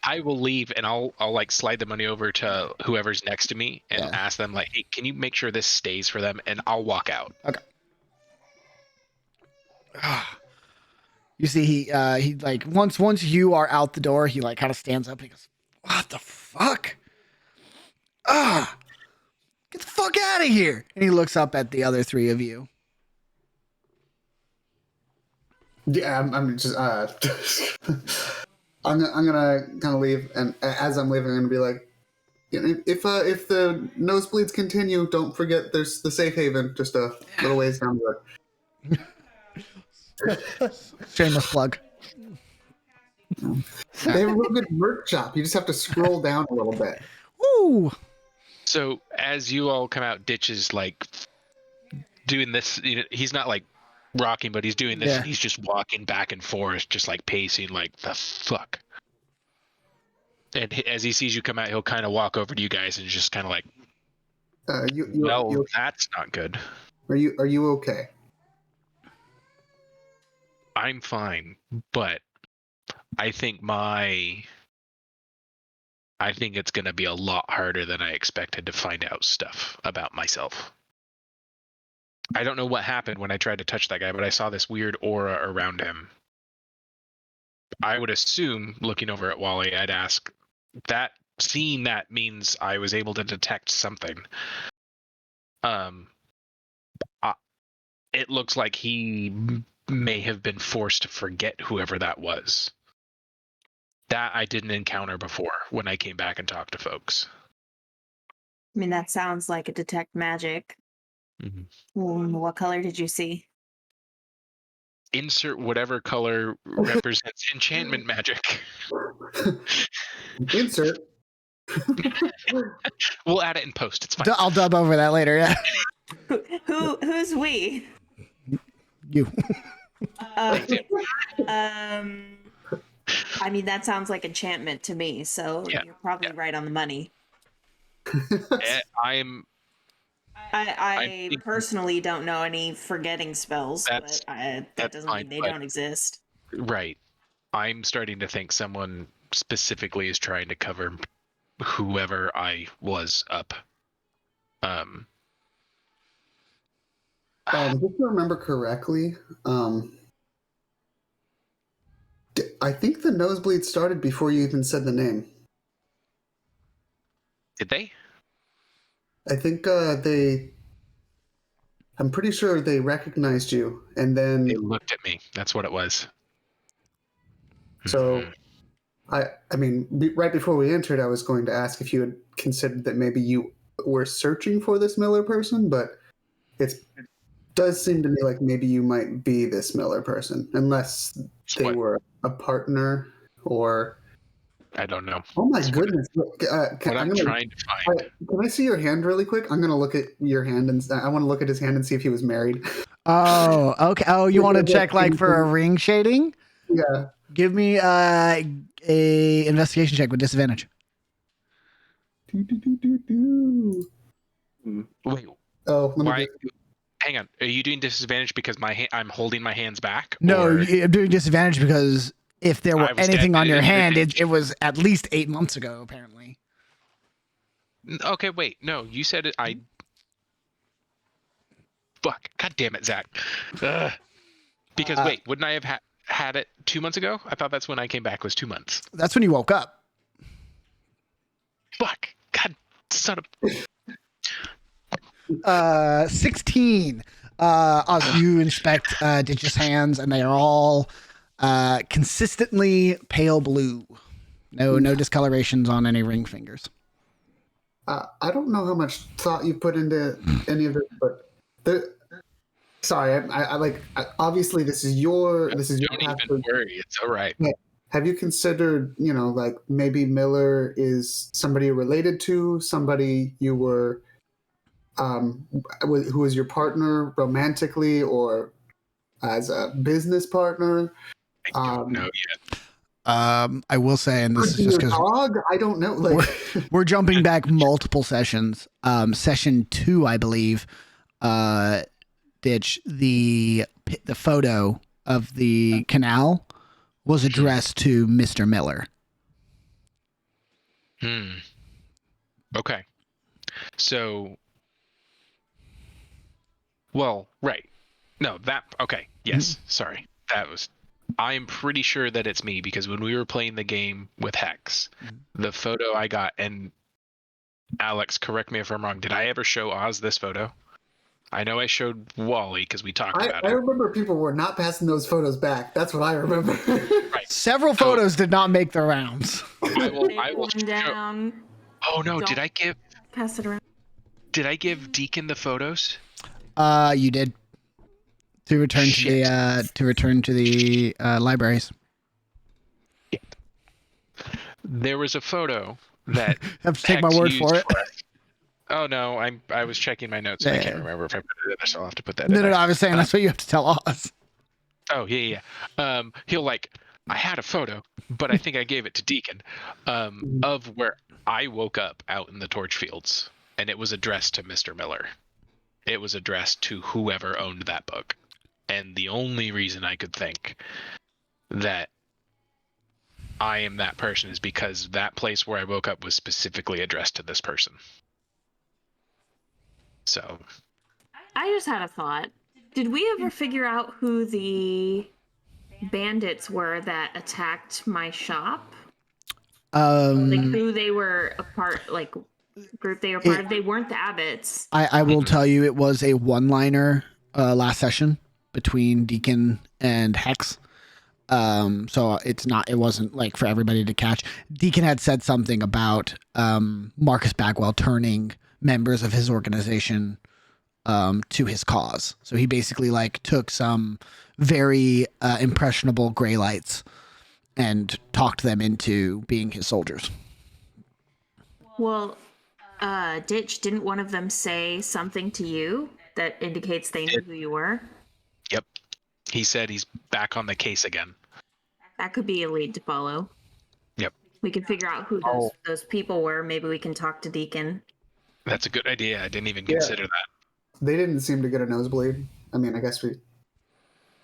I will leave, and I'll like slide the money over to whoever's next to me and Yeah. ask them like, hey, can you make sure this stays for them? And I'll walk out. Okay. You see he like once you are out the door, he like kind of stands up and he goes, "What the fuck? Get the fuck out of here!" And he looks up at the other three of you. Yeah, I'm just I'm gonna kind of leave, and as I'm leaving, I'm gonna be like, if the nosebleeds continue, don't forget there's the safe haven just a little ways down the road. Shameless plug. They have a real good merch shop. You just have to scroll down a little bit. Woo! So as you all come out, Ditch is like doing this. He's not like rocking, but he's doing this. Yeah. He's just walking back and forth, just like pacing, like the fuck. And as he sees you come out, he'll kind of walk over to you guys and just kind of like, that's not good. Are you okay? I'm fine, but I think it's going to be a lot harder than I expected to find out stuff about myself. I don't know what happened when I tried to touch that guy, but I saw this weird aura around him. I would assume, looking over at Wally, I'd ask, seeing that means I was able to detect something. It looks like he may have been forced to forget whoever that was. That I didn't encounter before when I came back and talked to folks. I mean, that sounds like a detect magic. Mm-hmm. What color did you see? Insert whatever color represents enchantment magic. Insert. We'll add it in post. It's fine. I'll dub over that later. Yeah. Who's we? You. I mean, that sounds like enchantment to me, so you're probably right on the money. I personally don't know any forgetting spells, but that doesn't mean they don't exist. Right. I'm starting to think someone specifically is trying to cover whoever I was up. If I remember correctly, I think the nosebleed started before you even said the name. Did they? I think I'm pretty sure they recognized you, and then they looked at me. That's what it was. So, I mean, right before we entered, I was going to ask if you had considered that maybe you were searching for this Miller person, but it does seem to me like maybe you might be this Miller person, unless they were a partner or. I don't know. Oh my goodness! I'm trying to find. Can I see your hand really quick? I'm going to look at your hand, and I want to look at his hand and see if he was married. Oh, okay. Oh, you want to check like for a ring shading? Yeah. Give me a investigation check with disadvantage. Wait. Oh, why? Hang on. Are you doing disadvantage because I'm holding my hands back? No, I'm doing disadvantage because if there were anything on your hand, it was at least 8 months ago, apparently. Okay, wait. No, you said it. Fuck. God damn it, Zach. Because wait, wouldn't I have had it 2 months ago? I thought that's when I came back was 2 months. That's when you woke up. Fuck. God, son of. 16. Oz, you inspect Ditch's hands, and they are all consistently pale blue. No discolorations on any ring fingers. I don't know how much thought you put into any of it, but sorry, obviously this is your Don't path. even worry. It's all right. Have you considered, like maybe Miller is somebody you're related to, somebody you were, who was your partner romantically or as a business partner? I don't know yet. I will say, and this Could is be just your because dog. I don't know. we're jumping back multiple sessions. Session 2, I believe. Ditch, the photo of the canal was addressed to Mr. Miller. Okay. So, well, right. No, okay. Yes. Sorry. I'm pretty sure that it's me because when we were playing the game with Hex, the photo I got, and Alex, correct me if I'm wrong, did I ever show Oz this photo? I know I showed Wally because we talked about it. I remember people were not passing those photos back. That's what I remember. Right. Several photos did not make the rounds. I will One down. Oh no! Don't Did I give? Pass it around. Did I give Deacon the photos? You did. To return to the libraries. Yeah. There was a photo that have to take my word for it. Oh no, I was checking my notes and I can't remember if I put it in there, so I'll have to put that No, in there. I was saying that's what you have to tell us. Oh yeah. He'll I had a photo, but I think I gave it to Deacon, of where I woke up out in the torch fields, and it was addressed to Mr. Miller. It was addressed to whoever owned that book. And the only reason I could think that I am that person is because that place where I woke up was specifically addressed to this person. So, I just had a thought. Did we ever figure out who the bandits were that attacked my shop? Who they were a part, group they were part of? They weren't the Abbots. I will tell you, it was a one-liner last session between Deacon and Hex. So it wasn't for everybody to catch. Deacon had said something about Marcus Bagwell turning members of his organization to his cause. So he basically took some very impressionable gray lights and talked them into being his soldiers. Well, Ditch, didn't one of them say something to you that indicates they knew who you were? Yep. He said he's back on the case again. That could be a lead to follow. Yep. We could figure out who those people were. Maybe we can talk to Deacon. That's a good idea. I didn't even consider that. They didn't seem to get a nosebleed. I mean, I guess we...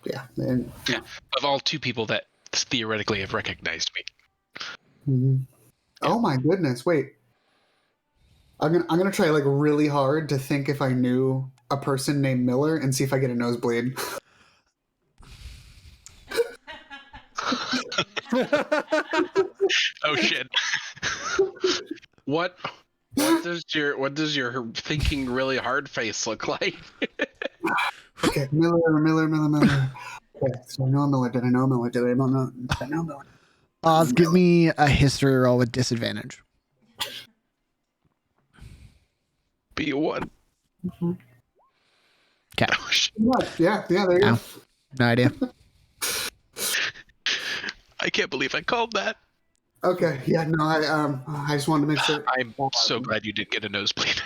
Yeah. Yeah. Of all two people that theoretically have recognized me. Mm-hmm. Yeah. Oh my goodness. Wait. I'm gonna try really hard to think if I knew a person named Miller and see if I get a nosebleed. Oh shit. What does your thinking really hard face look like? Okay, Miller. Okay, so I know Miller. Did I know Miller? Did I know Miller? Oz, give me a history roll with disadvantage. Be one. Mm-hmm. Okay. Oh, yeah, there you go. No idea. I can't believe I called that. Okay, yeah, no, I just wanted to make sure. I'm so glad you did get a nosebleed.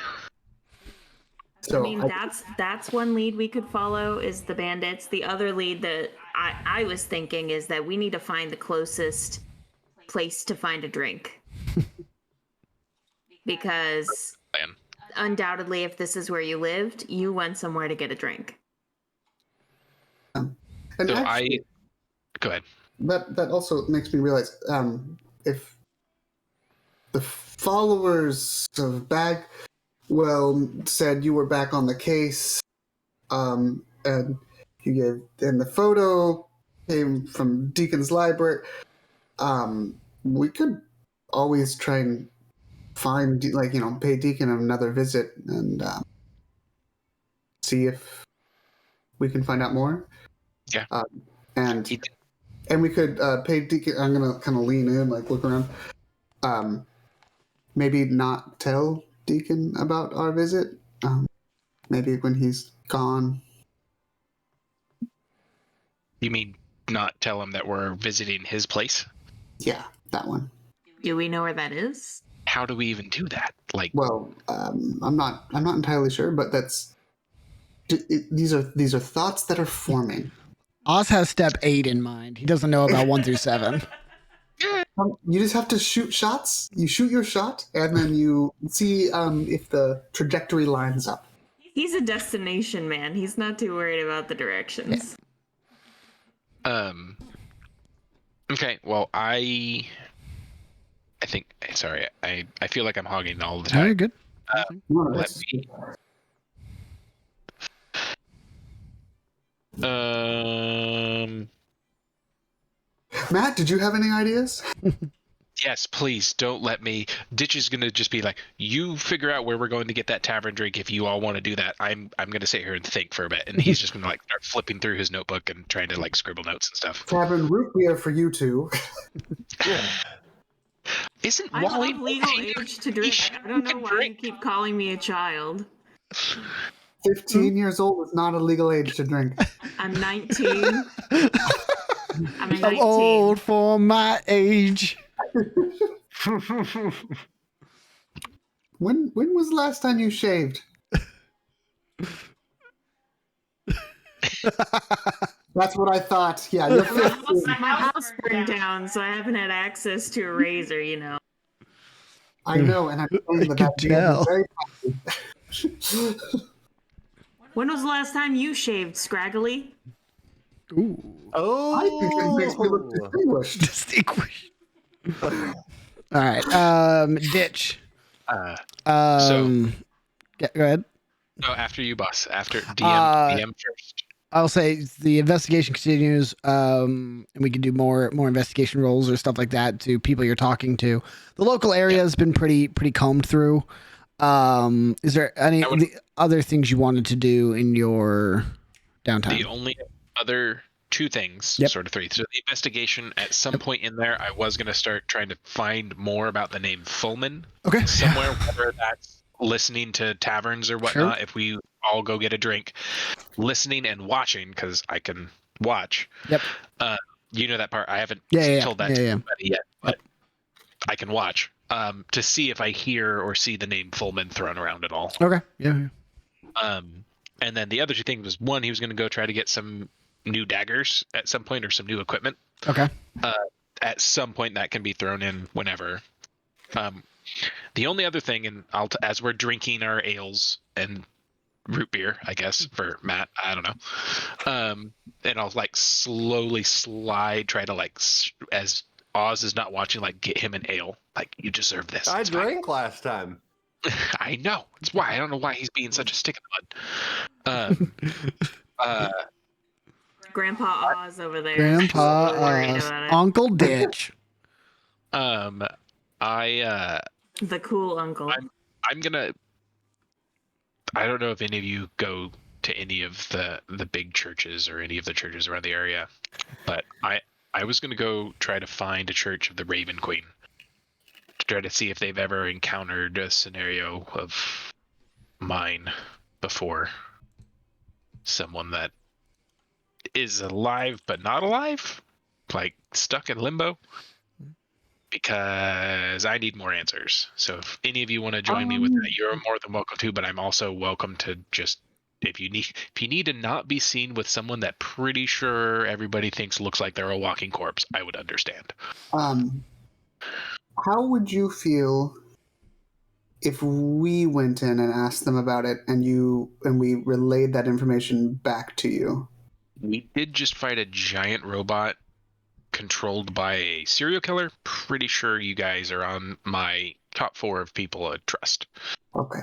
So that's one lead we could follow is the bandits. The other lead that I was thinking is that we need to find the closest place to find a drink. Because undoubtedly, if this is where you lived, you went somewhere to get a drink. And so actually, go ahead. That also makes me realize if the followers of Bagwell said you were back on the case, and the photo came from Deacon's library, we could always try and find pay Deacon another visit and see if we can find out more. Yeah. And we could pay Deacon. I'm gonna kind of lean in, like look around. Maybe not tell Deacon about our visit. Maybe when he's gone. You mean not tell him that we're visiting his place? Yeah, that one. Do we know where that is? How do we even do that? Like, well, I'm not entirely sure, but these are thoughts that are forming. Oz has step 8 in mind. He doesn't know about 1 through 7. You just have to shoot shots. You shoot your shot, and then you see if the trajectory lines up. He's a destination man. He's not too worried about the directions. Okay, well, I think, sorry, I feel like I'm hogging all the time. Very good. Let me. Matt, did you have any ideas? Yes, please don't let me. Ditch is gonna just be like, you figure out where we're going to get that tavern drink if you all want to do that. I'm gonna sit here and think for a bit, and he's just gonna like start flipping through his notebook and trying to like scribble notes and stuff. Tavern root beer for you two. Isn't I'm Wally of legal age to drink. I don't know why you keep calling me a child. 15 years old is not a legal age to drink. I'm 19. I'm 19. I'm old for my age. When was the last time you shaved? That's what I thought. Yeah, you're 15. My house burned down, so I haven't had access to a razor, you know. I know, and I'm saying that beard is very happy. When was the last time you shaved, Scraggly? Ooh. Oh, I think it makes me look distinguished. All right. Ditch. Go ahead. No, after you, boss. After DM first. I'll say the investigation continues, and we can do more investigation rolls or stuff like that to people you're talking to. The local area has been pretty combed through. Is there any other things you wanted to do in your downtime? The only other two things, sort of three. So the investigation, at some point in there, I was going to start trying to find more about the name Fullman. Okay. Somewhere, whether that's listening to taverns or whatnot, if we all go get a drink, listening and watching, because I can watch. Yep. You know that part. I haven't told that to anybody yet, but I can watch to see if I hear or see the name Fullman thrown around at all. Okay. Yeah. And then the other two things was, one, he was going to go try to get some new daggers at some point or some new equipment. Okay. At some point that can be thrown in whenever. The only other thing, and as we're drinking our ales and root beer, I guess, for Matt, I don't know. And I'll like slowly try to like, as Oz is not watching, like get him an ale. Like, you deserve this. I drank last time. I know. It's why. I don't know why he's being such a stick in the mud. Grandpa Oz over there. Grandpa Oz. Uncle Ditch. The cool uncle. I'm gonna. I don't know if any of you go to any of the big churches or any of the churches around the area, but I was gonna go try to find a church of the Raven Queen to try to see if they've ever encountered a scenario of mine before. Someone that is alive but not alive, like stuck in limbo. Because I need more answers. So if any of you want to join me with that, you're more than welcome to. But I'm also welcome to just if you need to not be seen with someone that pretty sure everybody thinks looks like they're a walking corpse, I would understand. How would you feel if we went in and asked them about it, and we relayed that information back to you? We did just fight a giant robot controlled by a serial killer. Pretty sure you guys are on my top 4 of people I trust. Okay.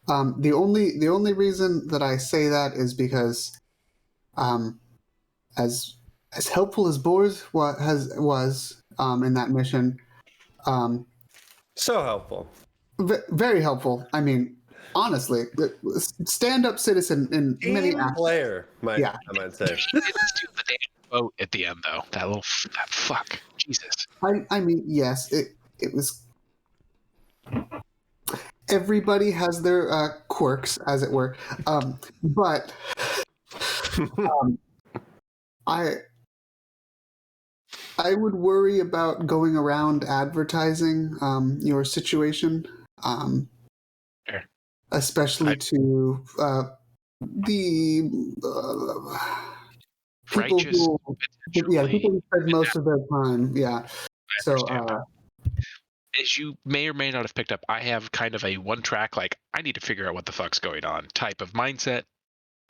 The only reason that I say that is because, as helpful as Boris was in that mission, so helpful, very helpful. I mean, honestly, stand-up citizen in many Team aspects. player, Yeah. I might say. He didn't steal the damn boat at the end, though. That fuck. Jesus. I mean, yes, it was. Everybody has their quirks, as it were, but I would worry about going around advertising your situation, Sure. especially to the people Righteous. who, yeah, the people who spend most of their time, yeah. So, as you may or may not have picked up, I have kind of a one track, like, I need to figure out what the fuck's going on type of mindset.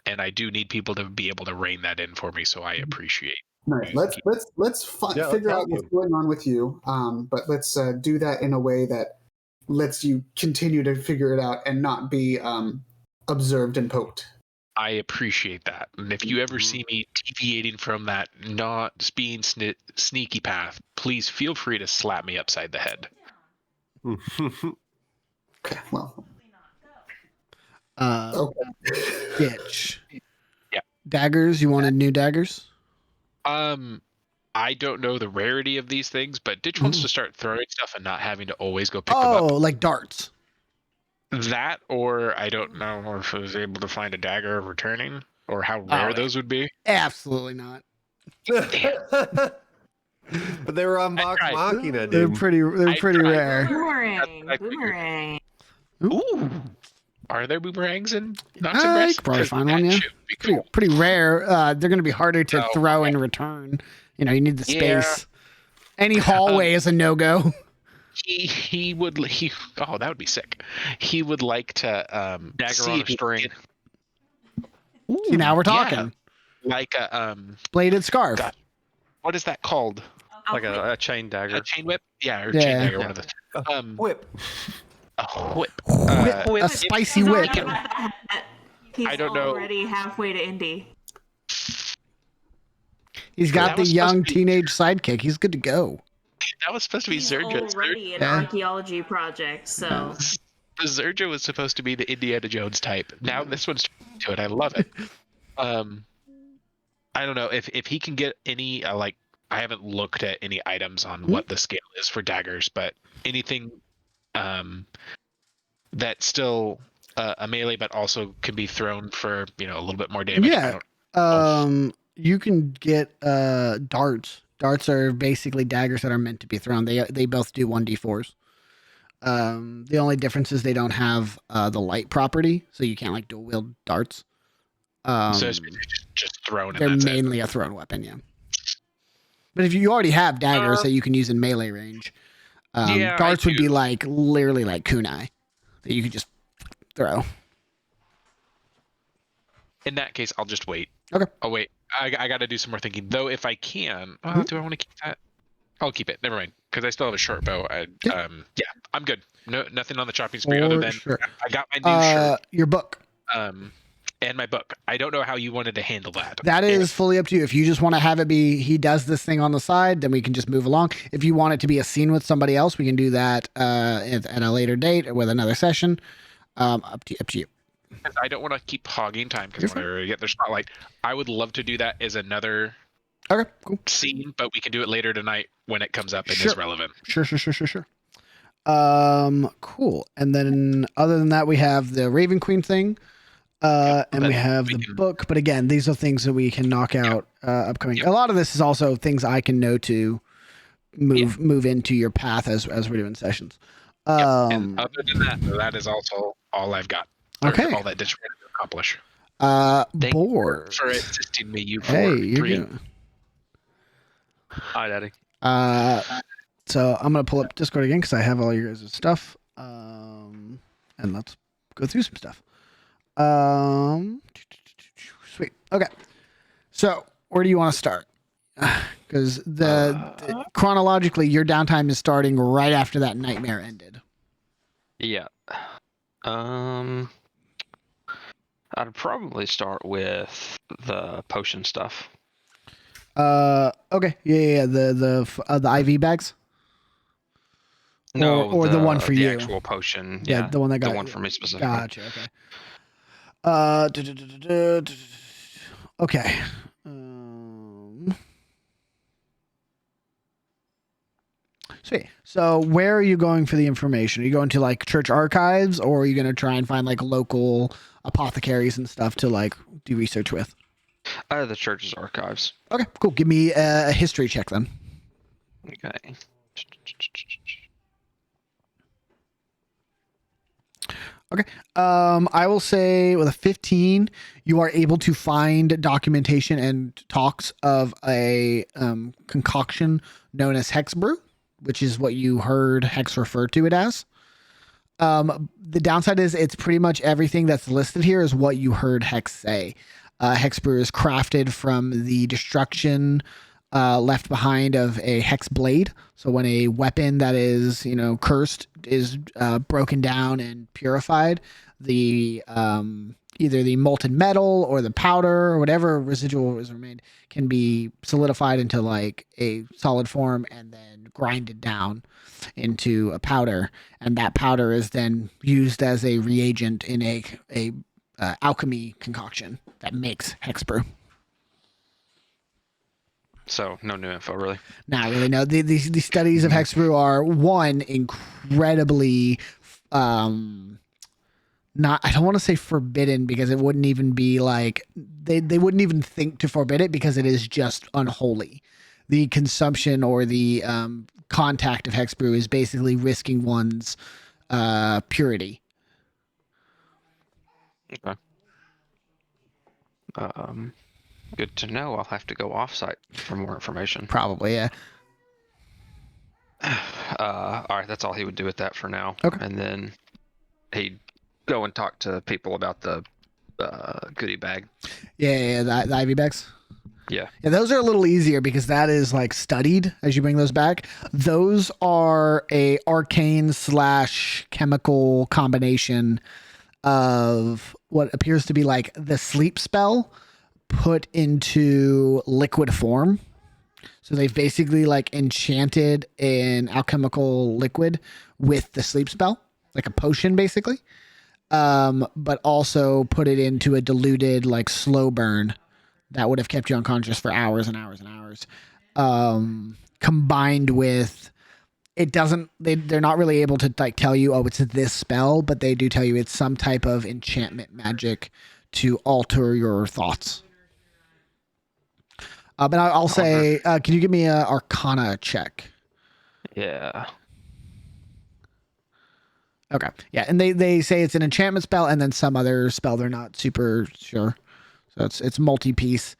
And I do need people to be able to rein that in for me. So I appreciate. nice. Let's figure out what's going on with you. But let's do that in a way that lets you continue to figure it out and not be observed and poked. I appreciate that. And if you ever see me deviating from that not being sneaky path, please feel free to slap me upside the head. Okay, well. Ditch. Yeah. Daggers. You wanted new daggers? I don't know the rarity of these things, but Ditch wants to start throwing stuff and not having to always go pick them up. Oh, like darts. That, or I don't know if I was able to find a dagger returning, or how rare those would be. Absolutely not. But they were on Vox Machina, dude. They're pretty rare. Boomerang. Ooh. Are there boomerangs in You Noximbres? could probably find one, yeah. Pretty rare. They're going to be harder to throw and return. You know, you need the space. Any hallway is a no-go. He would oh, that would be sick. He would like to Dagger on a string. See, now we're talking. Yeah. Like a bladed scarf. God, what is that called? Like a chain dagger. A chain whip? Yeah, or chain dagger, one of the whip. A whip. A spicy whip. He's I don't know. already halfway to Indy. He's got the young teenage sidekick. He's good to go. That was supposed to be Zerja. Already an archaeology project, so. The Zerja was supposed to be the Indiana Jones type. Now this one's to it. I love it. I don't know if he can get any like, I haven't looked at any items on what the scale is for daggers, but anything that's still a melee but also can be thrown for a little bit more damage. Yeah. You can get darts. Darts are basically daggers that are meant to be thrown. They both do 1d4s. The only difference is they don't have the light property, so you can't like dual wield darts. So it's just thrown. They're mainly a thrown weapon, yeah. But if you already have daggers that you can use in melee range, darts would be like literally like kunai that you could just throw. In that case, I'll just wait. Okay. Oh wait, I got to do some more thinking. Though, if I can, do I want to keep that? I'll keep it. Never mind, because I still have a short bow. Yeah, I'm good. No, nothing on the chopping spree other than I got my new shirt. Your book. And my book. I don't know how you wanted to handle that. That is fully up to you. If you just want to have it be he does this thing on the side, then we can just move along. If you want it to be a scene with somebody else, we can do that at a later date or with another session. Up to you. I don't want to keep hogging time because I want to get their spotlight. I would love to do that as another scene, but we can do it later tonight when it comes up and is relevant. Sure. Cool. And then other than that, we have the Raven Queen thing. And we have the book, but again, these are things that we can knock out upcoming. A lot of this is also things I can know to move into your path as we're doing sessions. And other than that is also all I've got. Okay. All that Ditch wanted to accomplish. Thank you for assisting me. You're good. Hi, Daddy. So I'm gonna pull up Discord again because I have all your guys' stuff. And let's go through some stuff. Sweet. Okay. So where do you want to start? Because the chronologically, your downtime is starting right after that nightmare ended. Yeah. I'd probably start with the potion stuff. Okay. Yeah. The IV bags. No, or the one for the you. actual potion. Yeah, Yeah, the one that got the one for me specifically. Gotcha. Okay. Okay. Sweet. So where are you going for the information? Are you going to like church archives, or are you going to try and find like local apothecaries and stuff to like do research with? The church's archives. Okay, cool. Give me a history check then. Okay. Okay. I will say with a 15, you are able to find documentation and talks of a concoction known as Hex Brew, which is what you heard Hex refer to it as. The downside is it's pretty much everything that's listed here is what you heard Hex say. Hex Brew is crafted from the destruction left behind of a hex blade. So when a weapon that is, cursed is broken down and purified, the either the molten metal or the powder or whatever residual is remained can be solidified into like a solid form and then grinded down into a powder, and that powder is then used as a reagent in a alchemy concoction that makes hex brew. So no new info, really. Not really. No, the studies of hex brew are one incredibly, not. I don't want to say forbidden because it wouldn't even be like they wouldn't even think to forbid it because it is just unholy. The consumption or the contact of hex brew is basically risking one's purity. Okay. Good to know. I'll have to go offsite for more information. Probably, yeah. All right, that's all he would do with that for now. Okay. And then he'd go and talk to people about the goodie bag. Yeah, the Ivy bags. Yeah. Yeah, those are a little easier because that is like studied as you bring those back. Those are a arcane / chemical combination of what appears to be like the sleep spell put into liquid form. So they've basically like enchanted an alchemical liquid with the sleep spell, like a potion basically. But also put it into a diluted like slow burn that would have kept you unconscious for hours and hours and hours. Combined with they're not really able to like tell you, oh, it's this spell, but they do tell you it's some type of enchantment magic to alter your thoughts. But I'll say, can you give me a Arcana check? Yeah. Okay. Yeah, and they say it's an enchantment spell and then some other spell they're not super sure. So it's multi-piece.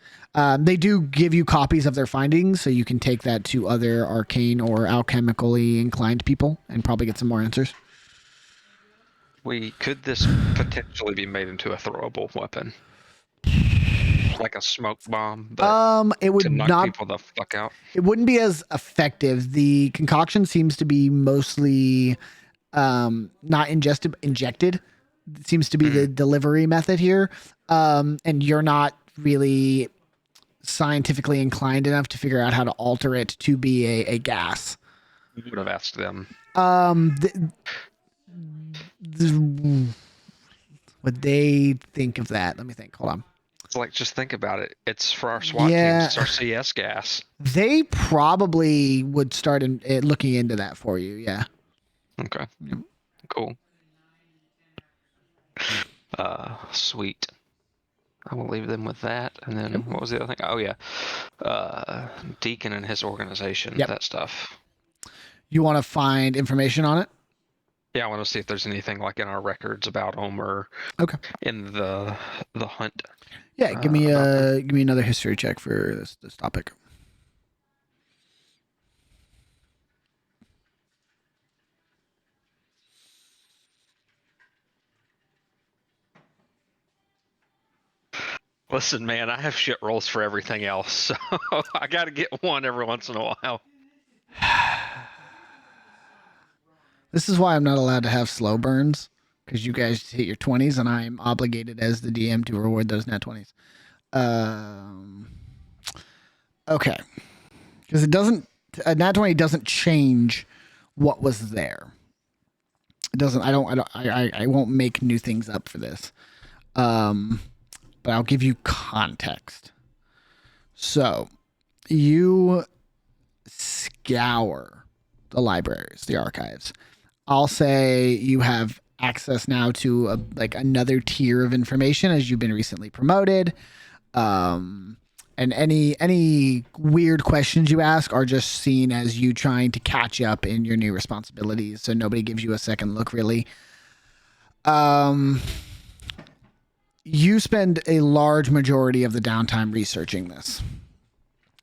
They do give you copies of their findings, so you can take that to other arcane or alchemically inclined people and probably get some more answers. Could this potentially be made into a throwable weapon? Like a smoke bomb, but it would to knock not people the fuck out. It wouldn't be as effective. The concoction seems to be mostly not injected. It seems to be the delivery method here. And you're not really scientifically inclined enough to figure out how to alter it to be a gas. You would have asked them. What they think of that. Let me think. Hold on. It's like, just think about it. It's for our SWAT teams. It's our CS gas. They probably would start looking into that for you. Yeah. Okay. Yep. Cool. Sweet. I will leave them with that. And then what was the other thing? Oh yeah. Deacon and his organization. Yep. That stuff. You want to find information on it? Yeah, I want to see if there's anything like in our records about them or in the hunt. Yeah, give me another history check for this topic. Listen, man, I have shit rolls for everything else, so I got to get one every once in a while. This is why I'm not allowed to have slow burns, because you guys hit your 20s and I'm obligated as the DM to reward those nat 20s. Okay. Because a nat 20 doesn't change what was there. It doesn't. I won't make new things up for this. But I'll give you context. So, you scour the libraries, the archives. I'll say you have access now to another tier of information as you've been recently promoted. And any weird questions you ask are just seen as you trying to catch up in your new responsibilities. So nobody gives you a second look, really. You spend a large majority of the downtime researching this.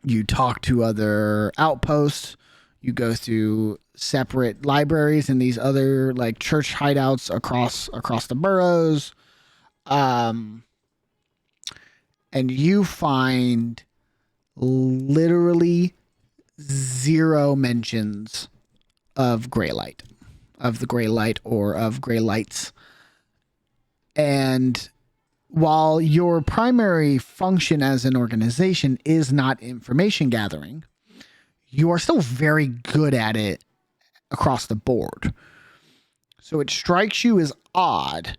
You talk to other outposts. You go through separate libraries and these other church hideouts across the boroughs. And you find literally zero mentions of gray light, of the gray light or of gray lights. And while your primary function as an organization is not information gathering, you are still very good at it across the board. So it strikes you as odd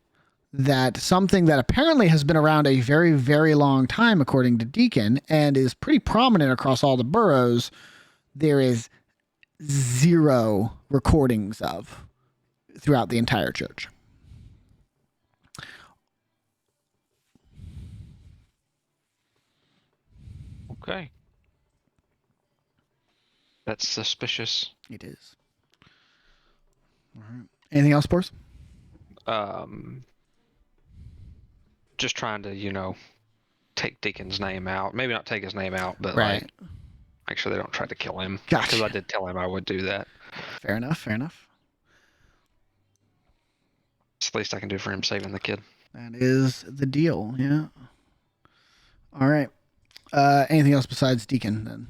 that something that apparently has been around a very, very long time, according to Deacon, and is pretty prominent across all the boroughs, there is zero recordings of throughout the entire church. Okay. That's suspicious. It is. All right. Anything else, Boris? Just trying to, take Deacon's name out. Maybe not take his name out, but Right. make sure they don't try to kill him. Gotcha. Because I did tell him I would do that. Fair enough. It's the least I can do for him saving the kid. That is the deal, yeah. All right. Anything else besides Deacon, then?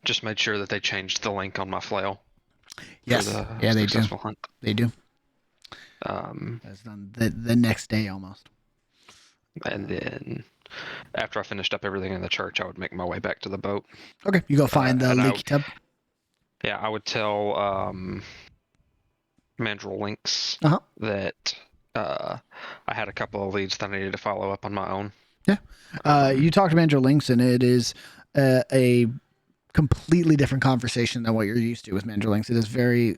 Just made sure that they changed the link on my flail. Yes. Yeah, they do. Successful hunt. They do. That's done the next day almost. And then after I finished up everything in the church, I would make my way back to the boat. Okay, you go find the leaky tub. Yeah, I would tell Mandrill Lynx that I had a couple of leads that I needed to follow up on my own. Yeah. You talk to Mandrill Lynx, and it is a completely different conversation than what you're used to with Mandrill Lynx. It is very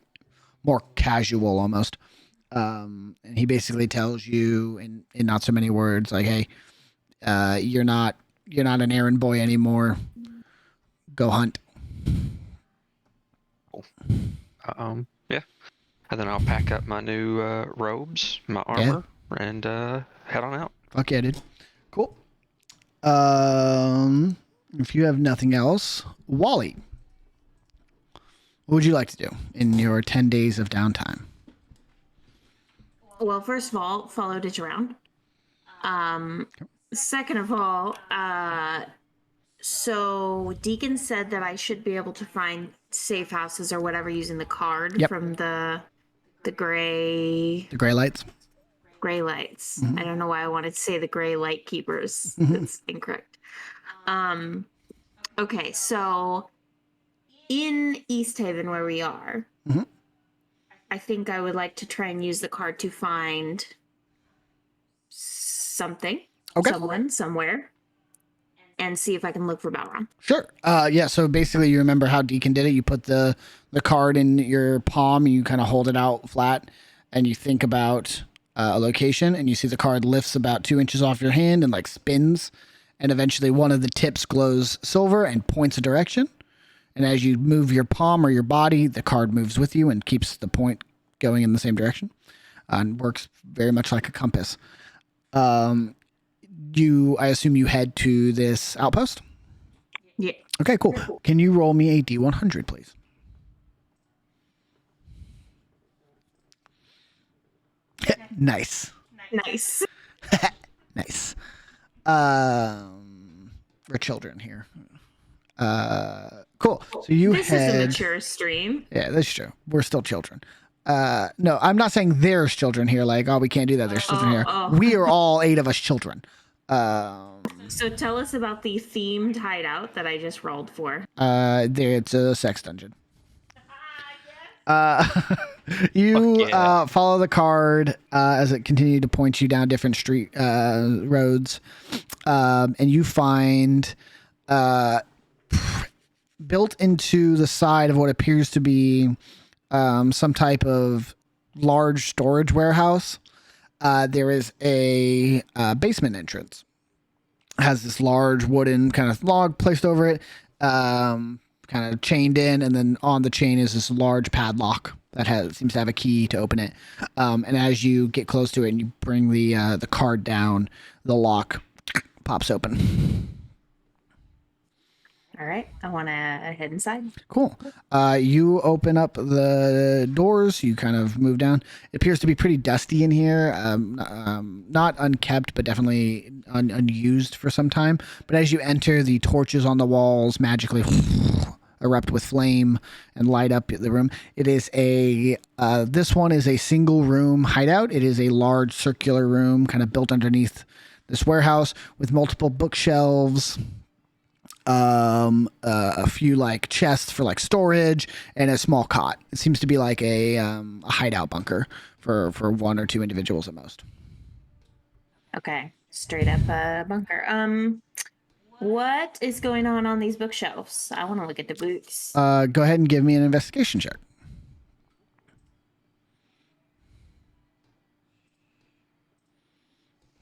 more casual almost. And he basically tells you in not so many words, like, hey, you're not an errand boy anymore. Go hunt. Yeah. And then I'll pack up my new robes, my armor, and head on out. Fuck yeah, dude. Cool. If you have nothing else, Wally, what would you like to do in your 10 days of downtime? Well, first of all, follow Ditch around. Second of all, so Deacon said that I should be able to find safe houses or whatever using the card from the gray lights. Gray lights. Mm-hmm. I don't know why I wanted to say the gray light keepers. That's incorrect. Okay, so in East Haven where we are, I think I would like to try and use the card to find something, someone, somewhere, and see if I can look for Balron. Sure. Yeah, so basically you remember how Deacon did it. You put the card in your palm and you kind of hold it out flat and you think about a location and you see the card lifts about 2 inches off your hand and spins, and eventually one of the tips glows silver and points a direction. And as you move your palm or your body, the card moves with you and keeps the point going in the same direction, and works very much like a compass. I assume you head to this outpost? Yeah. Okay, cool. Can you roll me a D100, please? Nice. Nice. Nice. We're children here. Cool. So this is a mature stream. Yeah, that's true. We're still children. No, I'm not saying there's children here. We can't do that. There's children here. We are all 8 of us children. So tell us about the themed hideout that I just rolled for. There, it's a sex dungeon. Uh, you yeah. follow the card as it continued to point you down different street roads, and you find built into the side of what appears to be some type of large storage warehouse. There is a basement entrance. It has this large wooden kind of log placed over it, kind of chained in, and then on the chain is this large padlock that seems to have a key to open it. And as you get close to it and you bring the card down, the lock pops open. All right, I want to head inside. Cool. You open up the doors. You kind of move down. It appears to be pretty dusty in here. Not unkept, but definitely unused for some time. But as you enter, the torches on the walls magically erupt with flame and light up the room. It is this one is a single room hideout. It is a large circular room kind of built underneath this warehouse with multiple bookshelves, a few like chests for like storage, and a small cot. It seems to be like a hideout bunker for one or two individuals at most. Okay, straight up bunker. What is going on these bookshelves? I want to look at the books. Go ahead and give me an investigation check.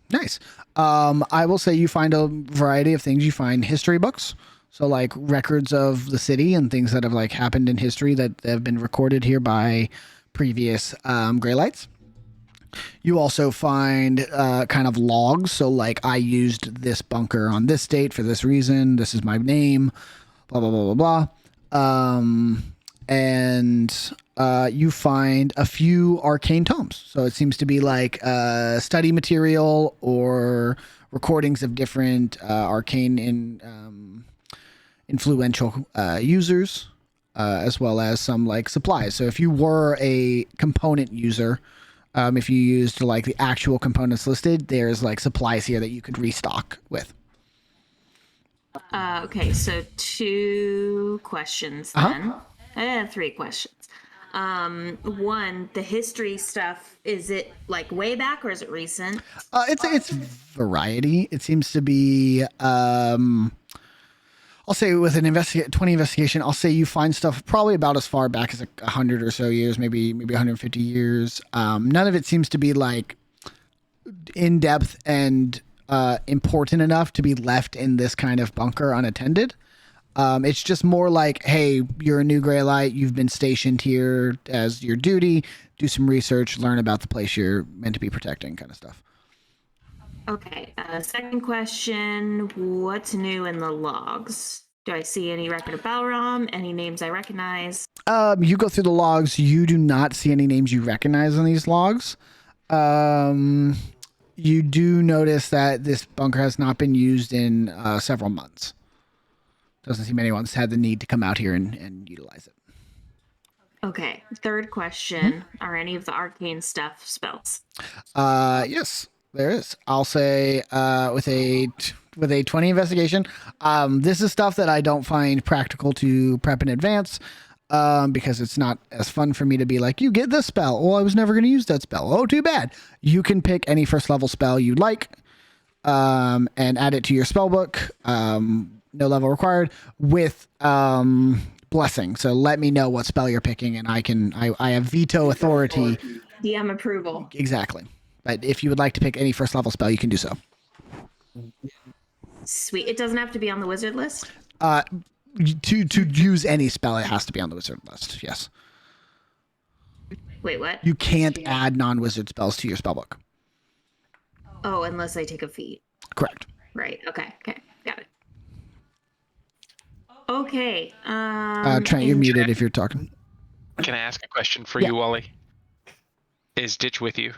Nice. I will say you find a variety of things. You find history books, so like records of the city and things that have like happened in history that have been recorded here by previous Greylights. You also find kind of logs, so like I used this bunker on this date for this reason. This is my name. Blah blah blah blah blah. And you find a few arcane tomes. So it seems to be like study material or recordings of different arcane influential users, as well as some like supplies. So if you were a component user, if you used like the actual components listed, there's like supplies here that you could restock with. Okay, so 2 questions then. Three questions. One, the history stuff, is it like way back or is it recent? It's variety. It seems to be I'll say with an 20 investigation, I'll say you find stuff probably about as far back as 100 or so years, maybe 150 years. None of it seems to be like in depth and important enough to be left in this kind of bunker unattended. It's just more like, hey, you're a new Greylight. You've been stationed here as your duty. Do some research, learn about the place you're meant to be protecting, kind of stuff. Okay. Second question, what's new in the logs? Do I see any record of Balram? Any names I recognize? You go through the logs. You do not see any names you recognize on these logs. You do notice that this bunker has not been used in several months. Doesn't seem anyone's had the need to come out here and utilize it. Okay. Third question, are any of the arcane stuff spells? Yes, there is. I'll say with a 20 investigation, this is stuff that I don't find practical to prep in advance, because it's not as fun for me to be like, you get this spell. Oh, I was never going to use that spell. Oh, too bad. You can pick any first level spell you'd like, and add it to your spell book. No level required, with blessing. So let me know what spell you're picking, and I have veto authority. DM approval. Exactly. But if you would like to pick any first level spell, you can do so. Sweet. It doesn't have to be on the wizard list? To use any spell, it has to be on the wizard list. Yes. Wait, what? You can't add non-wizard spells to your spellbook. Oh, unless I take a feat. Correct. Right. Okay. Got it. Okay. Trent, you're muted if you're talking. Can I ask a question for you, Wally? Is Ditch with you?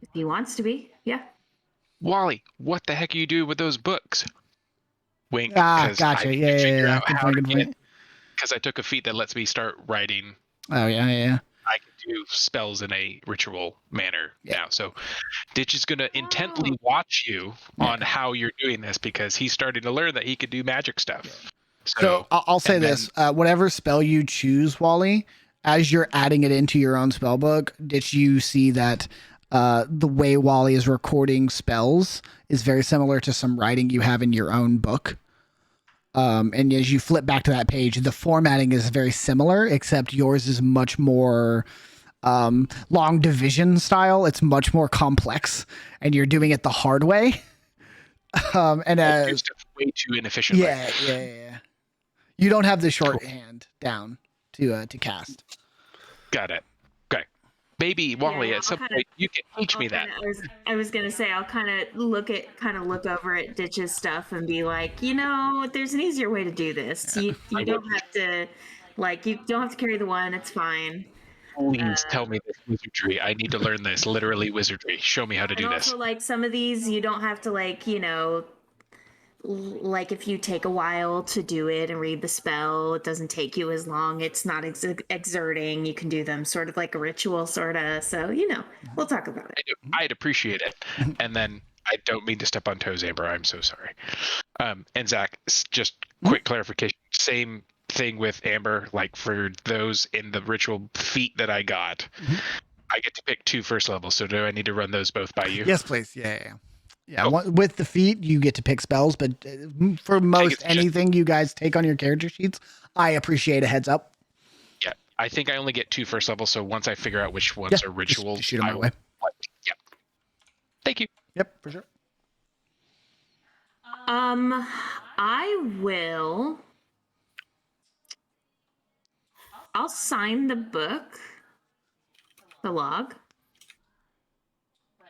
If he wants to be, yeah. Wally, what the heck are you doing with those books? Wink. Gotcha. Yeah. Because I took a feat that lets me start writing. Oh, yeah. I can do spells in a ritual manner now. So Ditch is going to intently watch you on how you're doing this because he's starting to learn that he could do magic stuff. So I'll say this: whatever spell you choose, Wally, as you're adding it into your own spell book, did you see that the way Wally is recording spells is very similar to some writing you have in your own book? And as you flip back to that page, the formatting is very similar, except yours is much more long division style. It's much more complex, and you're doing it the hard way. And do stuff way too inefficiently. Yeah. You don't have the shorthand down to cast. Got it. Okay. Maybe Wally, at some point you can teach me that. I was gonna say I'll kind of look over at Ditch's stuff and be like, there's an easier way to do this. You don't have to, you don't have to carry the one. It's fine. Please tell me this wizardry. I need to learn this literally wizardry. Show me how to do this. Also, some of these you don't have to if you take a while to do it and read the spell, it doesn't take you as long. It's not exerting. You can do them sort of like a ritual, sort of. So, we'll talk about it. I'd appreciate it. And then I don't mean to step on toes, Amber. I'm so sorry. And Zach, just quick clarification. Same thing with Amber. For those in the ritual feat that I got, I get to pick 2 first levels. So do I need to run those both by you? Yes, please. Yeah. With the feat, you get to pick spells, but for most anything you guys take on your character sheets, I appreciate a heads up. Yeah, I think I only get 2 first levels, so once I figure out which ones are rituals, just shoot them my way. Yeah. Thank you. Yep, for sure. I'll sign the book, the log,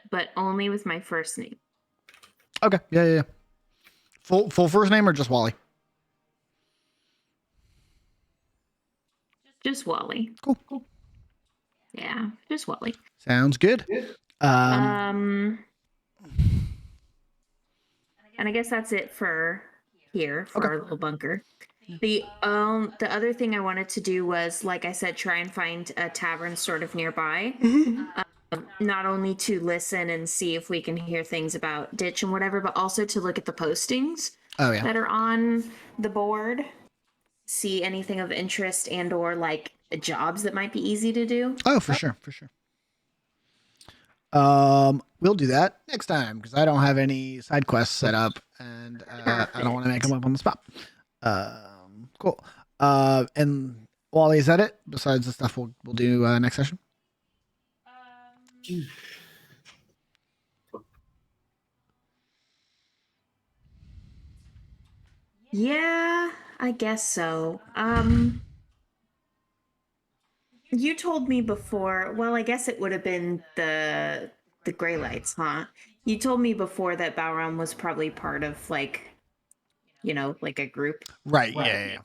but only with my first name. Okay. Yeah. Full first name or just Wally? Just Wally. Cool. Yeah, just Wally. Sounds good. And I guess that's it for here for our little bunker. The other thing I wanted to do was, like I said, try and find a tavern sort of nearby. Not only to listen and see if we can hear things about Ditch and whatever, but also to look at the postings that are on the board, see anything of interest and or jobs that might be easy to do. Oh, for sure. We'll do that next time because I don't have any side quests set up and I don't want to make them up on the spot. Cool. And Wally, is that it? Besides the stuff we'll do next session? Yeah, I guess so. You told me before, well, I guess it would have been the Grey Lights, huh? You told me before that Balram was probably part of a group. Right, yeah.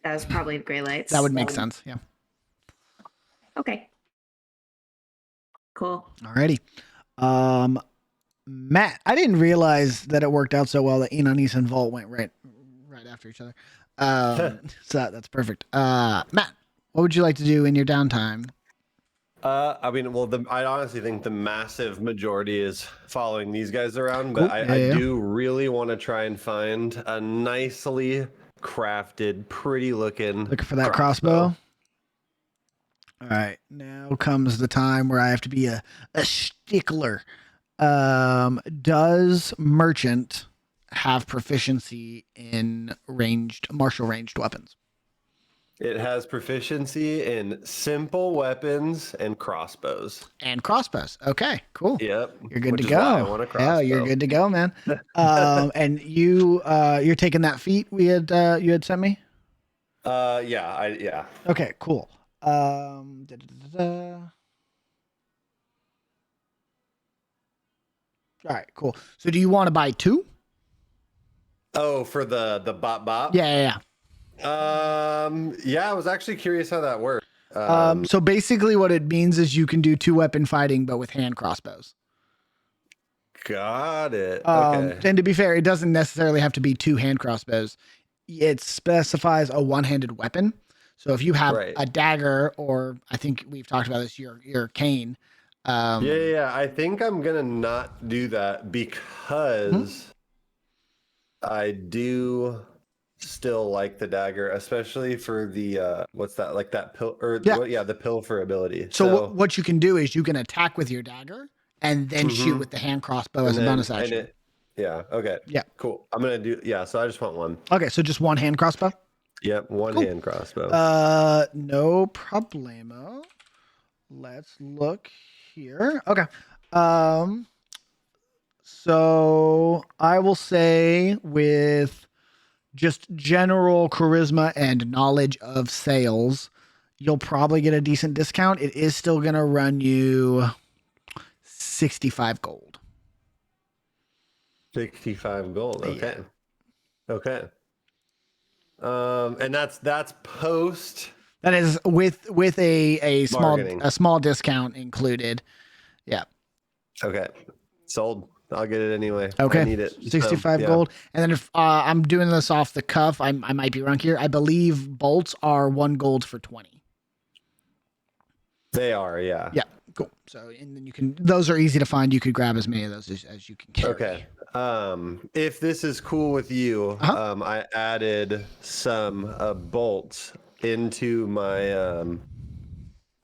That was probably the Grey Lights. That would make sense, yeah. Okay. Cool. Alrighty. Matt, I didn't realize that it worked out so well that Inanis and Vault went right after each other. So that's perfect. Matt, what would you like to do in your downtime? I honestly think the massive majority is following these guys around, but I do really want to try and find a nicely crafted, pretty looking. Looking for that crossbow. All right, now comes the time where I have to be a stickler. Does merchant have proficiency in martial ranged weapons? It has proficiency in simple weapons and crossbows. Okay, cool. Yep. You're good to go. I want a crossbow. Yeah, you're good to go, man. And you're taking that feat you had sent me? Yeah. Okay, cool. All right, cool. So do you want to buy 2? Oh, for the bop? Yeah. I was actually curious how that works. So basically what it means is you can do 2-weapon fighting, but with hand crossbows. Got it. Okay. And to be fair, it doesn't necessarily have to be 2 hand crossbows. It specifies a one-handed weapon. So if you have Right. a dagger, or I think we've talked about this, your cane. Yeah. I think I'm gonna not do that because I do still like the dagger, especially for the what's that, like that pill or Yeah. the pilfer ability. So what you can do is you can attack with your dagger and then shoot Mhm. with the hand crossbow and as a then bonus and action. it okay. Yeah. Cool. I'm gonna do so I just want one. Okay, so just one hand crossbow. Yep, one Cool. hand crossbow. No problemo. Let's look here. Okay. So I will say with just general charisma and knowledge of sales, you'll probably get a decent discount. It is still going to run you 65 gold. 65 gold. Okay. Yeah. Okay. And that's post. That is with a Bargaining. small discount included. Yeah. Okay. Sold. I'll get it anyway. Okay. I need it. 65 So, gold. And then if I'm doing this off the cuff, I might be wrong here. I believe bolts are 1 gold for 20. They are, yeah. Yeah. Cool. So, and then you can, those are easy to find. You could grab as many of those as you can carry. Okay. If this is cool with you, I added some bolts into my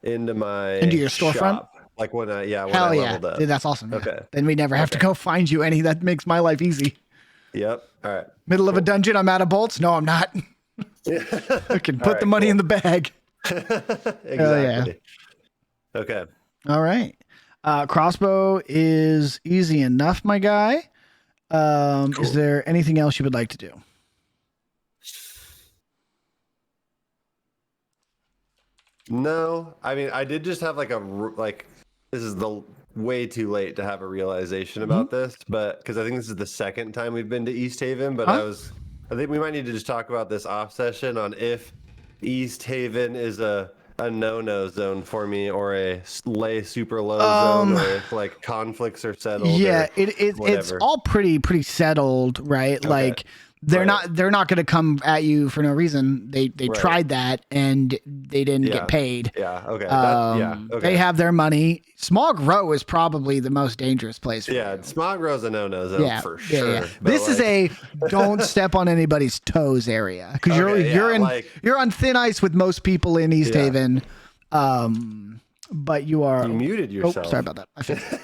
Into your storefront? shop. Like when I Hell yeah. leveled up. Dude, that's awesome. Yeah. Okay. Then we never have to go find you any. That makes my life easy. Yep. All right. Middle of a dungeon, I'm out of bolts. No, I'm not. I can put the money in the bag. Exactly. Yeah. Okay. All right. Crossbow is easy enough, my guy. Cool. Is there anything else you would like to do? No, I mean, I did just have this is the way too late to have a realization about this, but because I think this is the second time we've been to East Haven, but I think we might need to just talk about this off session on if East Haven is a no-no zone for me or a lay super low zone, or if like conflicts are settled. Yeah, or it's all pretty settled, right? Okay. Like they're not going to come at you for no reason. They tried that and they didn't get paid. Yeah. Okay. Okay. They have their money. Smog Row is probably the most dangerous place. For you. Smog Row's a no-no zone for sure. Yeah. This is a don't step on anybody's toes area because you're on thin ice with most people in East Haven. But you muted yourself. Oh, sorry about that.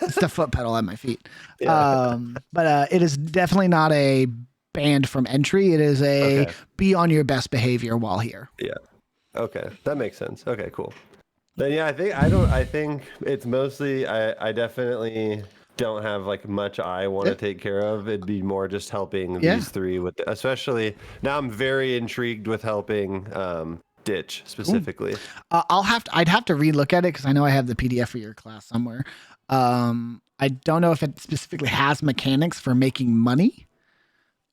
It's the foot pedal at my feet. But it is definitely not a banned from entry. It is a be on your best behavior while here. Yeah. Okay. That makes sense. Okay, cool. Then I think it's mostly I definitely don't have like much I want to take care of. It'd be more just helping these three with especially now I'm very intrigued with helping Ditch specifically. I'd have to relook at it because I know I have the PDF for your class somewhere. I don't know if it specifically has mechanics for making money.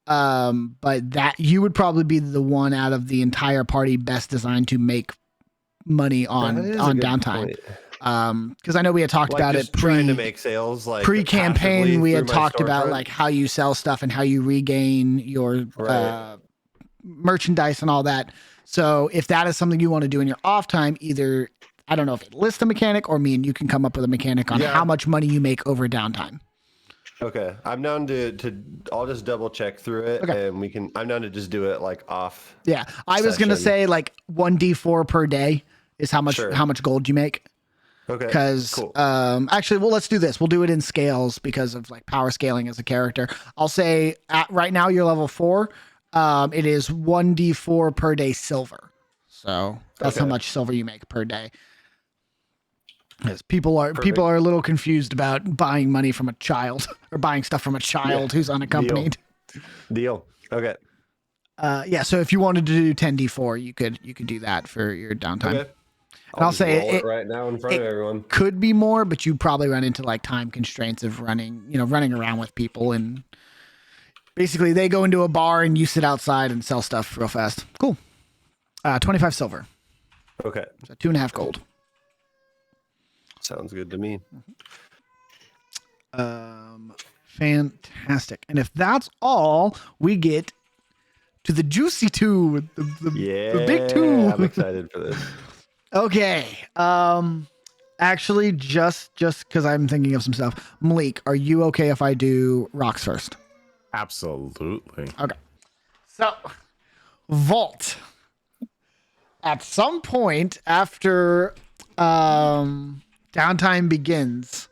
But that you would probably be the one out of the entire party best designed to make money on downtime. Because I know we had talked about it trying to make sales like pre-campaign. We had talked about like how you sell stuff and how you regain your merchandise and all that. So if that is something you want to do in your off time, either I don't know if it lists a mechanic or me and you can come up with a mechanic on how much money you make over downtime. Okay, I'm down to I'll just double check through it and I'm down to just do it like off. Yeah, I was gonna say like 1d4 per day is how much gold you make. Okay. Because actually, well, let's do this. We'll do it in scales because of like power scaling as a character. I'll say right now you're level 4. It is 1d4 per day silver. So that's how much silver you make per day. Yes, people are a little confused about buying money from a child or buying stuff from a child who's unaccompanied. Deal. Okay. So if you wanted to do 10d4, you could do that for your downtime. Okay. And I'll say it right now in front of everyone. Could be more, but you'd probably run into like time constraints of running around with people, and basically they go into a bar and you sit outside and sell stuff real fast. Cool. 25 silver. Okay. So 2.5 gold. Sounds good to me. Fantastic. And if that's all, we get to the juicy two, the big two. I'm excited for this. Okay. Actually, just because I'm thinking of some stuff. Malik, are you okay if I do rocks first? Absolutely. Okay. So, Vault. At some point after downtime begins,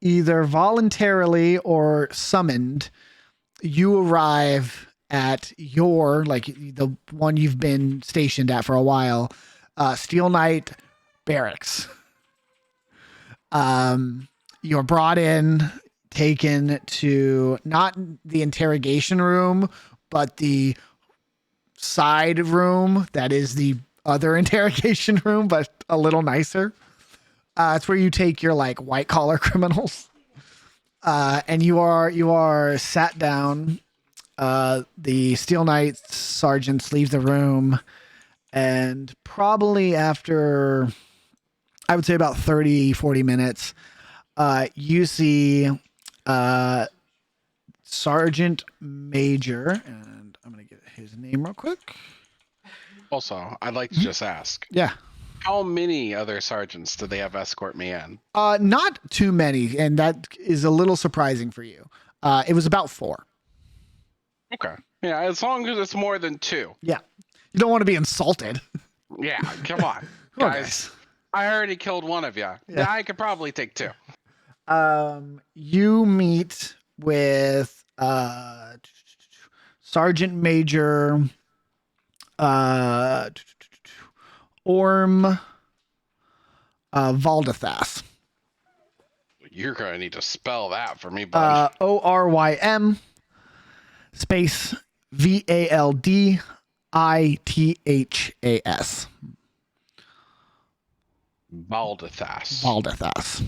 either voluntarily or summoned, you arrive at your, like the one you've been stationed at for a while, Steel Knight Barracks. You're brought in, taken to not the interrogation room, but the side room that is the other interrogation room, but a little nicer. It's where you take your like white collar criminals. And you are sat down. The Steel Knight sergeants leave the room, and probably after, I would say about 30-40 minutes, you see Sergeant Major, and I'm going to get his name real quick. Also, I'd like to just ask. Yeah. How many other sergeants did they have escort me in? Not too many, and that is a little surprising for you. It was about 4. Okay. Yeah, as long as it's more than 2. Yeah. You don't want to be insulted. Yeah, come on. Guys, I already killed one of you. Yeah. I could probably take 2. You meet with Sergeant Major Orm Valdathas. You're going to need to spell that for me, bud. ORYM space VALDITHAS. Valdathas.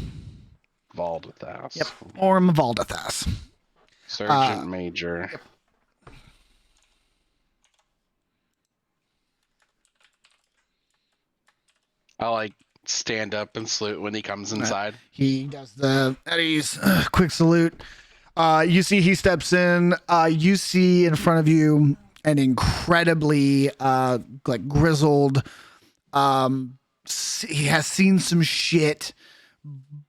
Valdathas. Yep. Orm Valdathas. Sergeant Major. Yep. I like stand up and salute when he comes inside. He does the Eddie's quick salute. You see he steps in. You see in front of you an incredibly like grizzled. He has seen some shit.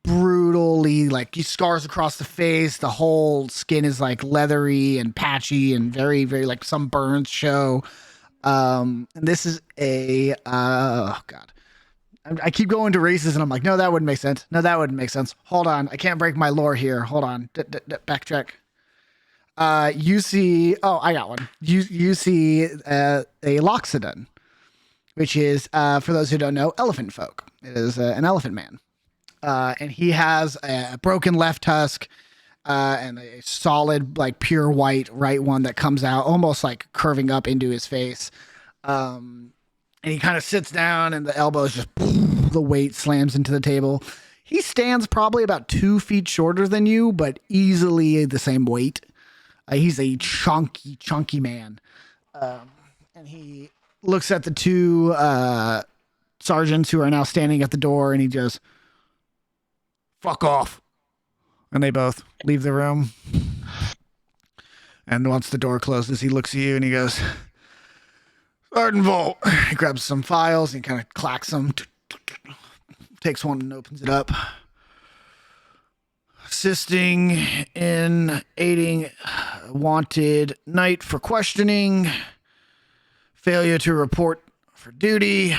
Brutally, like he scars across the face. The whole skin is like leathery and patchy and very, very like some burns show. And this is a oh god. I keep going to races and I'm like, no, that wouldn't make sense. No, that wouldn't make sense. Hold on. I can't break my lore here. Hold on. Backtrack. You see, oh, I got one. You see a Loxodon, which is, for those who don't know, elephant folk. It is an elephant man. And he has a broken left tusk, and a solid, like pure white right one that comes out almost like curving up into his face. And he kind of sits down and the elbows just, the weight slams into the table. He stands probably about 2 feet shorter than you, but easily the same weight. He's a chunky man. And he looks at the 2 sergeants who are now standing at the door and he just, fuck off. And they both leave the room. And once the door closes, he looks at you and he goes, Sergeant Volt. He grabs some files and kind of clacks them. Takes one and opens it up. Assisting in aiding wanted knight for questioning. Failure to report for duty.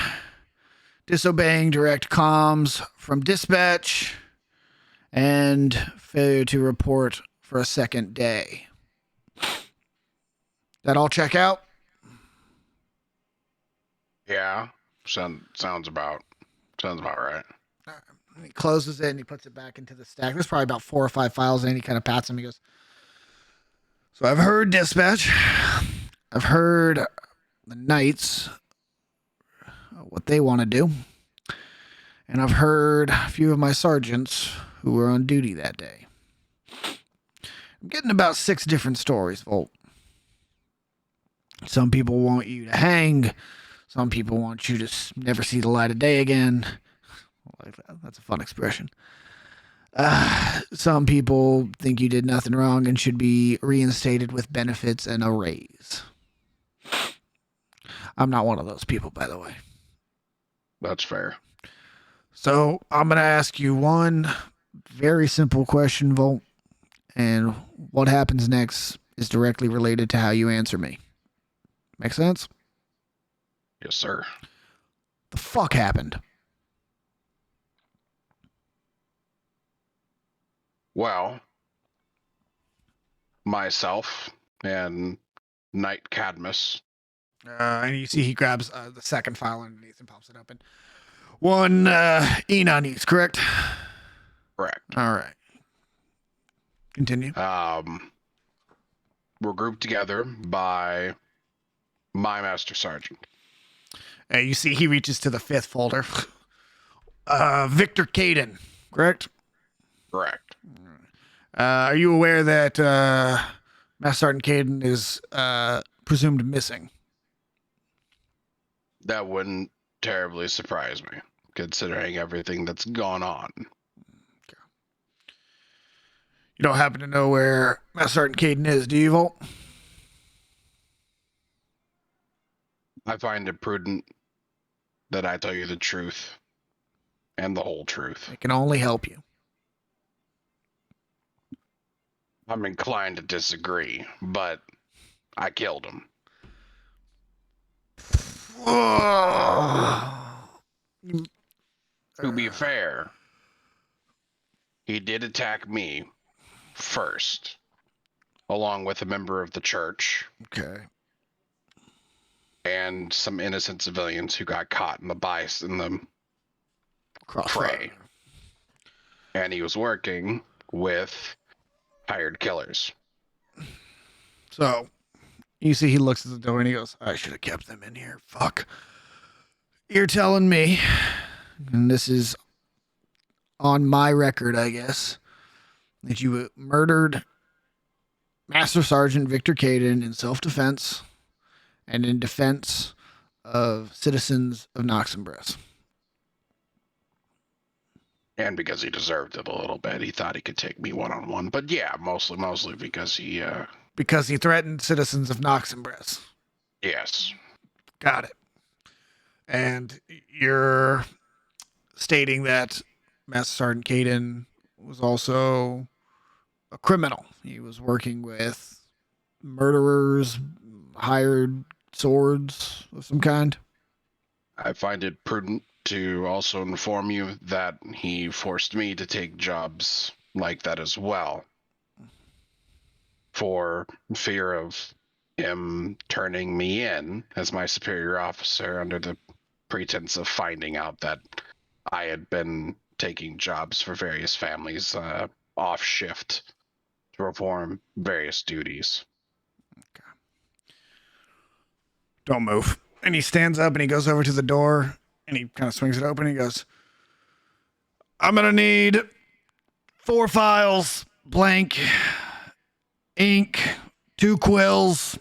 Disobeying direct comms from dispatch. And failure to report for a second day. That all check out? Yeah, sounds about right. He closes it and he puts it back into the stack. There's probably about 4 or 5 files in. He kind of pats them. He goes, so I've heard dispatch. I've heard the knights, what they want to do. And I've heard a few of my sergeants who were on duty that day. I'm getting about 6 different stories, Volt. Some people want you to hang. Some people want you to never see the light of day again. Like that. That's a fun expression. Some people think you did nothing wrong and should be reinstated with benefits and a raise. I'm not one of those people, by the way. That's fair. So I'm going to ask you one very simple question, Volt. And what happens next is directly related to how you answer me. Make sense? Yes, sir. The fuck happened? Well, myself and Knight Cadmus. And you see he grabs the second file underneath and pops it open. One Inanis, correct? Correct. All right. Continue. We're grouped together by my Master Sergeant. And you see he reaches to the fifth folder. Victor Caden, correct? Correct. Are you aware that Master Sergeant Caden is presumed missing? That wouldn't terribly surprise me, considering everything that's gone on. You don't happen to know where Master Sergeant Caden is, do you, Volt? I find it prudent that I tell you the truth and the whole truth. It can only help you. I'm inclined to disagree, but I killed him. To be fair, he did attack me first, along with a member of the church. Okay. And some innocent civilians who got caught in the fray. And he was working with hired killers. So, you see he looks at the door and he goes, I should have kept them in here. Fuck. You're telling me, and this is on my record, I guess, that you murdered Master Sergeant Victor Caden in self-defense and in defense of citizens of Noximbres. And because he deserved it a little bit, he thought he could take me one-on-one. But yeah, mostly because he... Because he threatened citizens of Noximbres. Yes. Got it. And you're stating that Master Sergeant Caden was also a criminal. He was working with murderers, hired swords of some kind. I find it prudent to also inform you that he forced me to take jobs like that as well, for fear of him turning me in as my superior officer under the pretense of finding out that I had been taking jobs for various families off shift to perform various duties. Okay. Don't move. And he stands up and he goes over to the door and he kind of swings it open. And he goes, I'm going to need 4 files, blank, ink, 2 quills,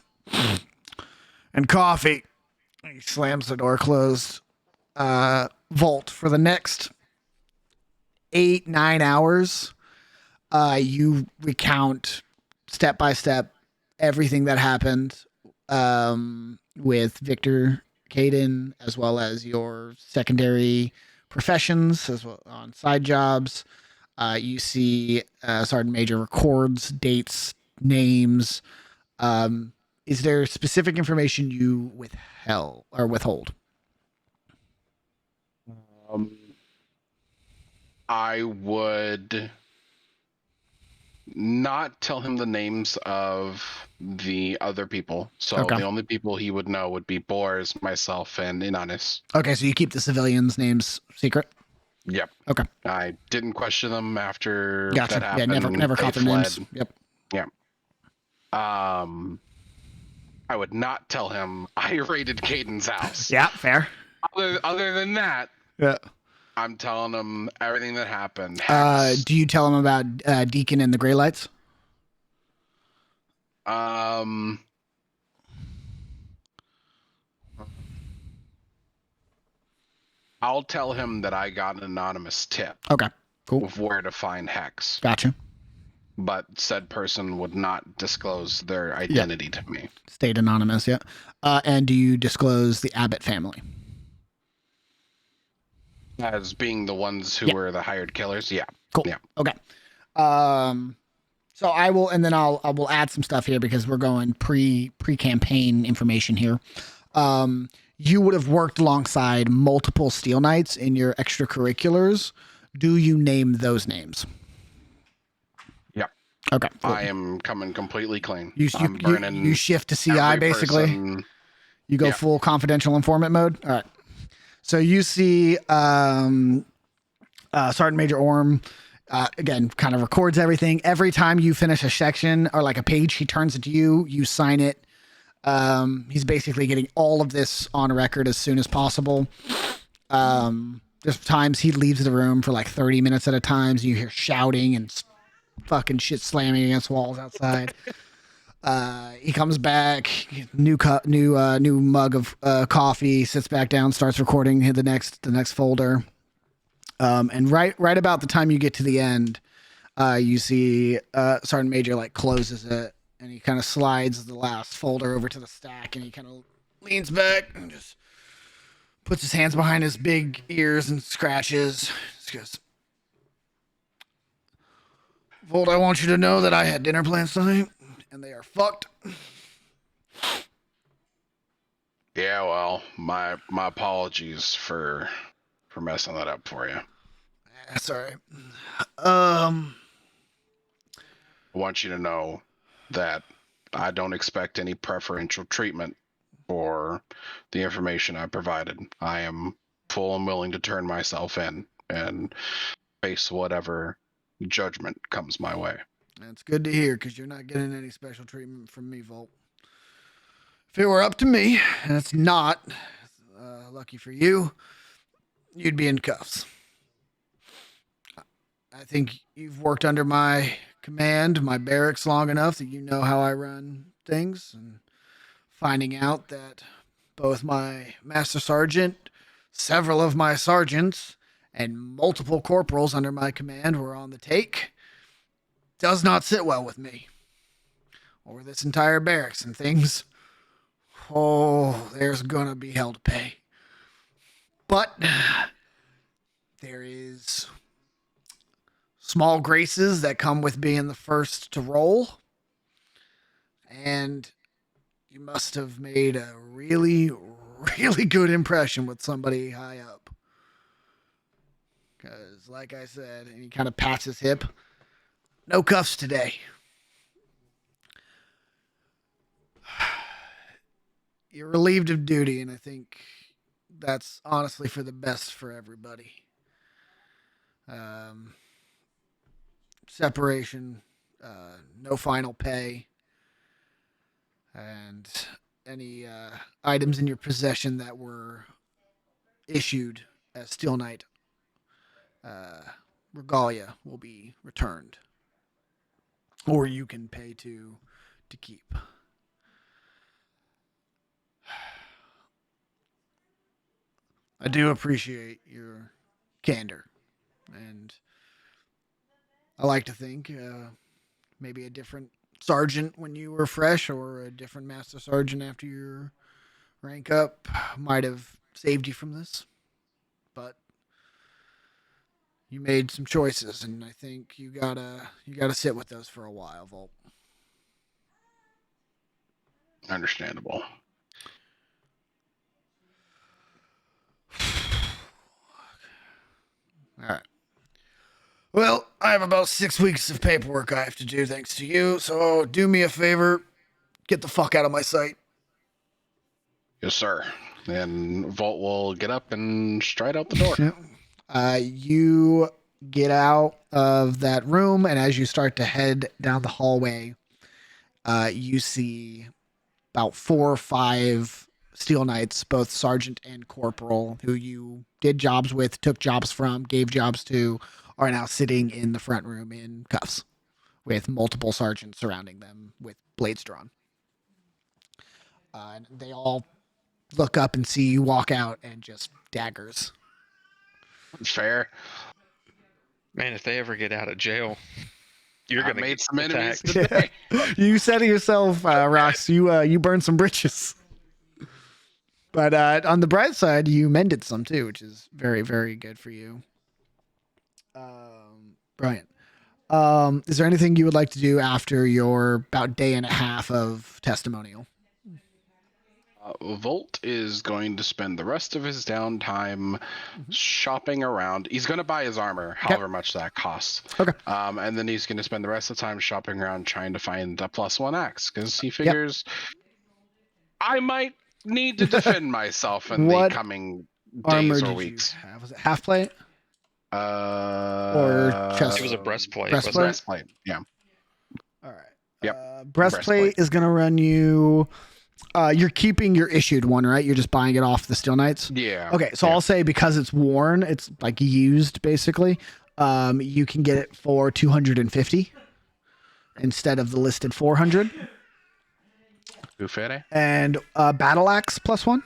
and coffee. He slams the door closed. Volt, for the next 8-9 hours, you recount step by step everything that happened with Victor Caden, as well as your secondary professions, as well on side jobs. You see Sergeant Major records dates, names. Is there specific information you withhold? I would not tell him the names of the other people. So Okay. the only people he would know would be Boars, myself, and Inanis. Okay, so you keep the cilians' names secret? Yep. Okay. I didn't question them after Gotcha. that happened. Yeah, never caught their names. Yep. Yeah. I would not tell him I raided Caden's house. Yeah, fair. Other than that, Yeah. I'm telling him everything that happened. Do you tell him about Deacon and the Grey Lights? I'll tell him that I got an anonymous tip. Okay, cool. Of where to find Hex. Gotcha. but said person would not disclose their identity to me. Stayed anonymous, yeah. And do you disclose the Abbott family? As being the ones who were the hired killers, yeah. Cool. Yeah. Okay. So I will, and then I will add some stuff here because we're going pre-campaign information here. You would have worked alongside multiple Steel Knights in your extracurriculars. Do you name those names? Yep. Okay. Cool. I am coming completely clean. You shift to CI basically. You go full confidential informant mode. All right. So you see Sergeant Major Orm, again, kind of records everything. Every time you finish a section or like a page, he turns it to you. You sign it. He's basically getting all of this on record as soon as possible. There's times he leaves the room for like 30 minutes at a time. So you hear shouting and fucking shit slamming against walls outside. He comes back, new mug of coffee, sits back down, starts recording the next folder. And right about the time you get to the end, you see Sergeant Major like closes it and he kind of slides the last folder over to the stack and he kind of leans back and just puts his hands behind his big ears and scratches. Just goes, Volt, I want you to know that I had dinner plans tonight and they are fucked. Yeah, well, my apologies for messing that up for you. That's all right. I want you to know that I don't expect any preferential treatment for the information I provided. I am full and willing to turn myself in and face whatever judgment comes my way. That's good to hear because you're not getting any special treatment from me, Volt. If it were up to me, and it's not, lucky for you, you'd be in cuffs. I think you've worked under my command, my barracks long enough that you know how I run things, and finding out that both my master sergeant, several of my sergeants, and multiple corporals under my command were on the take does not sit well with me or this entire barracks and things. Oh, there's gonna be hell to pay. But there is small graces that come with being the first to roll. And you must have made a really, really good impression with somebody high up. Because, like I said, and he kind of pats his hip, no cuffs today. You're relieved of duty, and I think that's honestly for the best for everybody. Separation, no final pay, and any items in your possession that were issued as Steel Knight regalia will be returned, or you can pay to keep. I do appreciate your candor, and I like to think maybe a different sergeant when you were fresh or a different master sergeant after your rank up might have saved you from this. But you made some choices, and I think you gotta sit with those for a while, Volt. Understandable. All right. Well, I have about 6 weeks of paperwork I have to do thanks to you, so do me a favor. Get the fuck out of my sight. Yes, sir. And Volt will get up and stride out the door. You get out of that room, and as you start to head down the hallway, you see about 4 or 5 Steel Knights, both sergeant and corporal, who you did jobs with, took jobs from, gave jobs to, are now sitting in the front room in cuffs with multiple sergeants surrounding them with blades drawn. And they all look up and see you walk out and just daggers. Fair. Man, if they ever get out of jail, You're I gonna made get some enemies attacked. today. You said it yourself, Rox. You burned some bridges. But on the bright side, you mended some too, which is very, very good for you. Brilliant. Is there anything you would like to do after your about day and a half of testimonial? Volt is going to spend the rest of his downtime shopping around. He's going to buy his armor, however much that costs. Okay. And then he's going to spend the rest of the time shopping around trying to find the +1 axe because he figures I might need to defend myself in the What coming armor days or did weeks. you have? Was it half plate Or chest? It was a breastplate. Breastplate? breastplate. Yeah. All right. Yep. Breastplate is going to run you. You're keeping your issued one, right? You're just buying it off the Steel Knights. Yeah. Okay, so I'll say because it's worn, it's like used basically. You can get it for 250 instead of the listed 400. Buffere? And battle axe +1.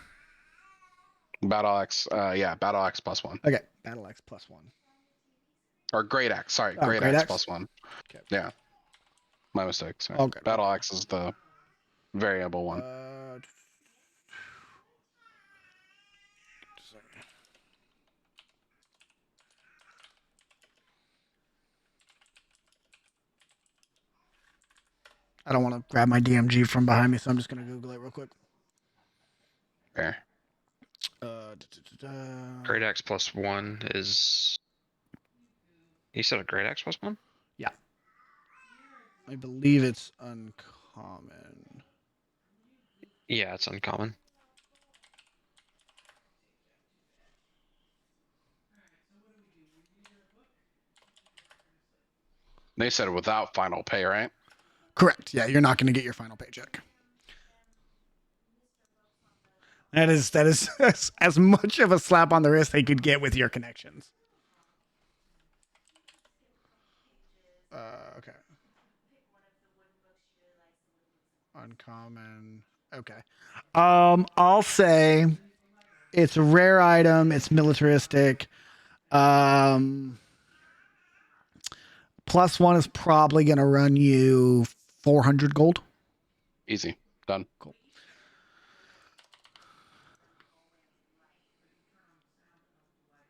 Battle axe. Battle axe +1. Okay, battle axe +1. Or great axe. Sorry, great great axe axe? +1. Okay. Yeah. My mistake. Sorry. Okay. Battle axe is the variable one. I don't want to grab my DMG from behind me, so I'm just going to Google it real quick. Fair. Great Axe +1 is. You said a Great Axe +1? Yeah. I believe it's uncommon. Yeah, it's uncommon. They said without final pay, right? Correct. Yeah, you're not going to get your final paycheck. That is as much of a slap on the wrist they could get with your connections. Okay. Uncommon. Okay. I'll say it's a rare item. It's militaristic. +1 is probably going to run you 400 gold. Easy. Done. Cool.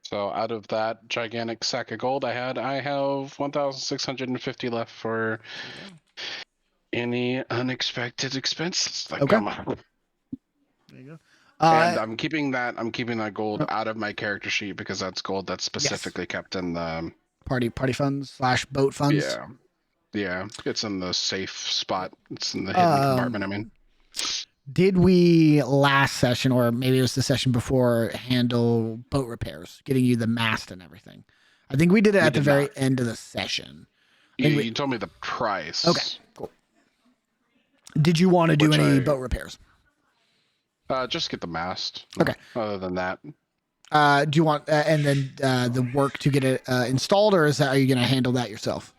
So out of that gigantic sack of gold I have 1,650 left for any unexpected expenses that come up. There you go. And I'm keeping that gold out of my character sheet because that's gold that's specifically kept in the party funds / boat funds. Yeah. Yeah. It's in the safe spot. It's in the hidden compartment, I mean. Did we last session, or maybe it was the session before, handle boat repairs, getting you the mast and everything? I think we did it at the very end of the session. You told me the price. Okay, cool. Did you want to do any boat repairs? Just get the mast. Okay. Other than that. Do you want and then the work to get it installed, or are you going to handle that yourself?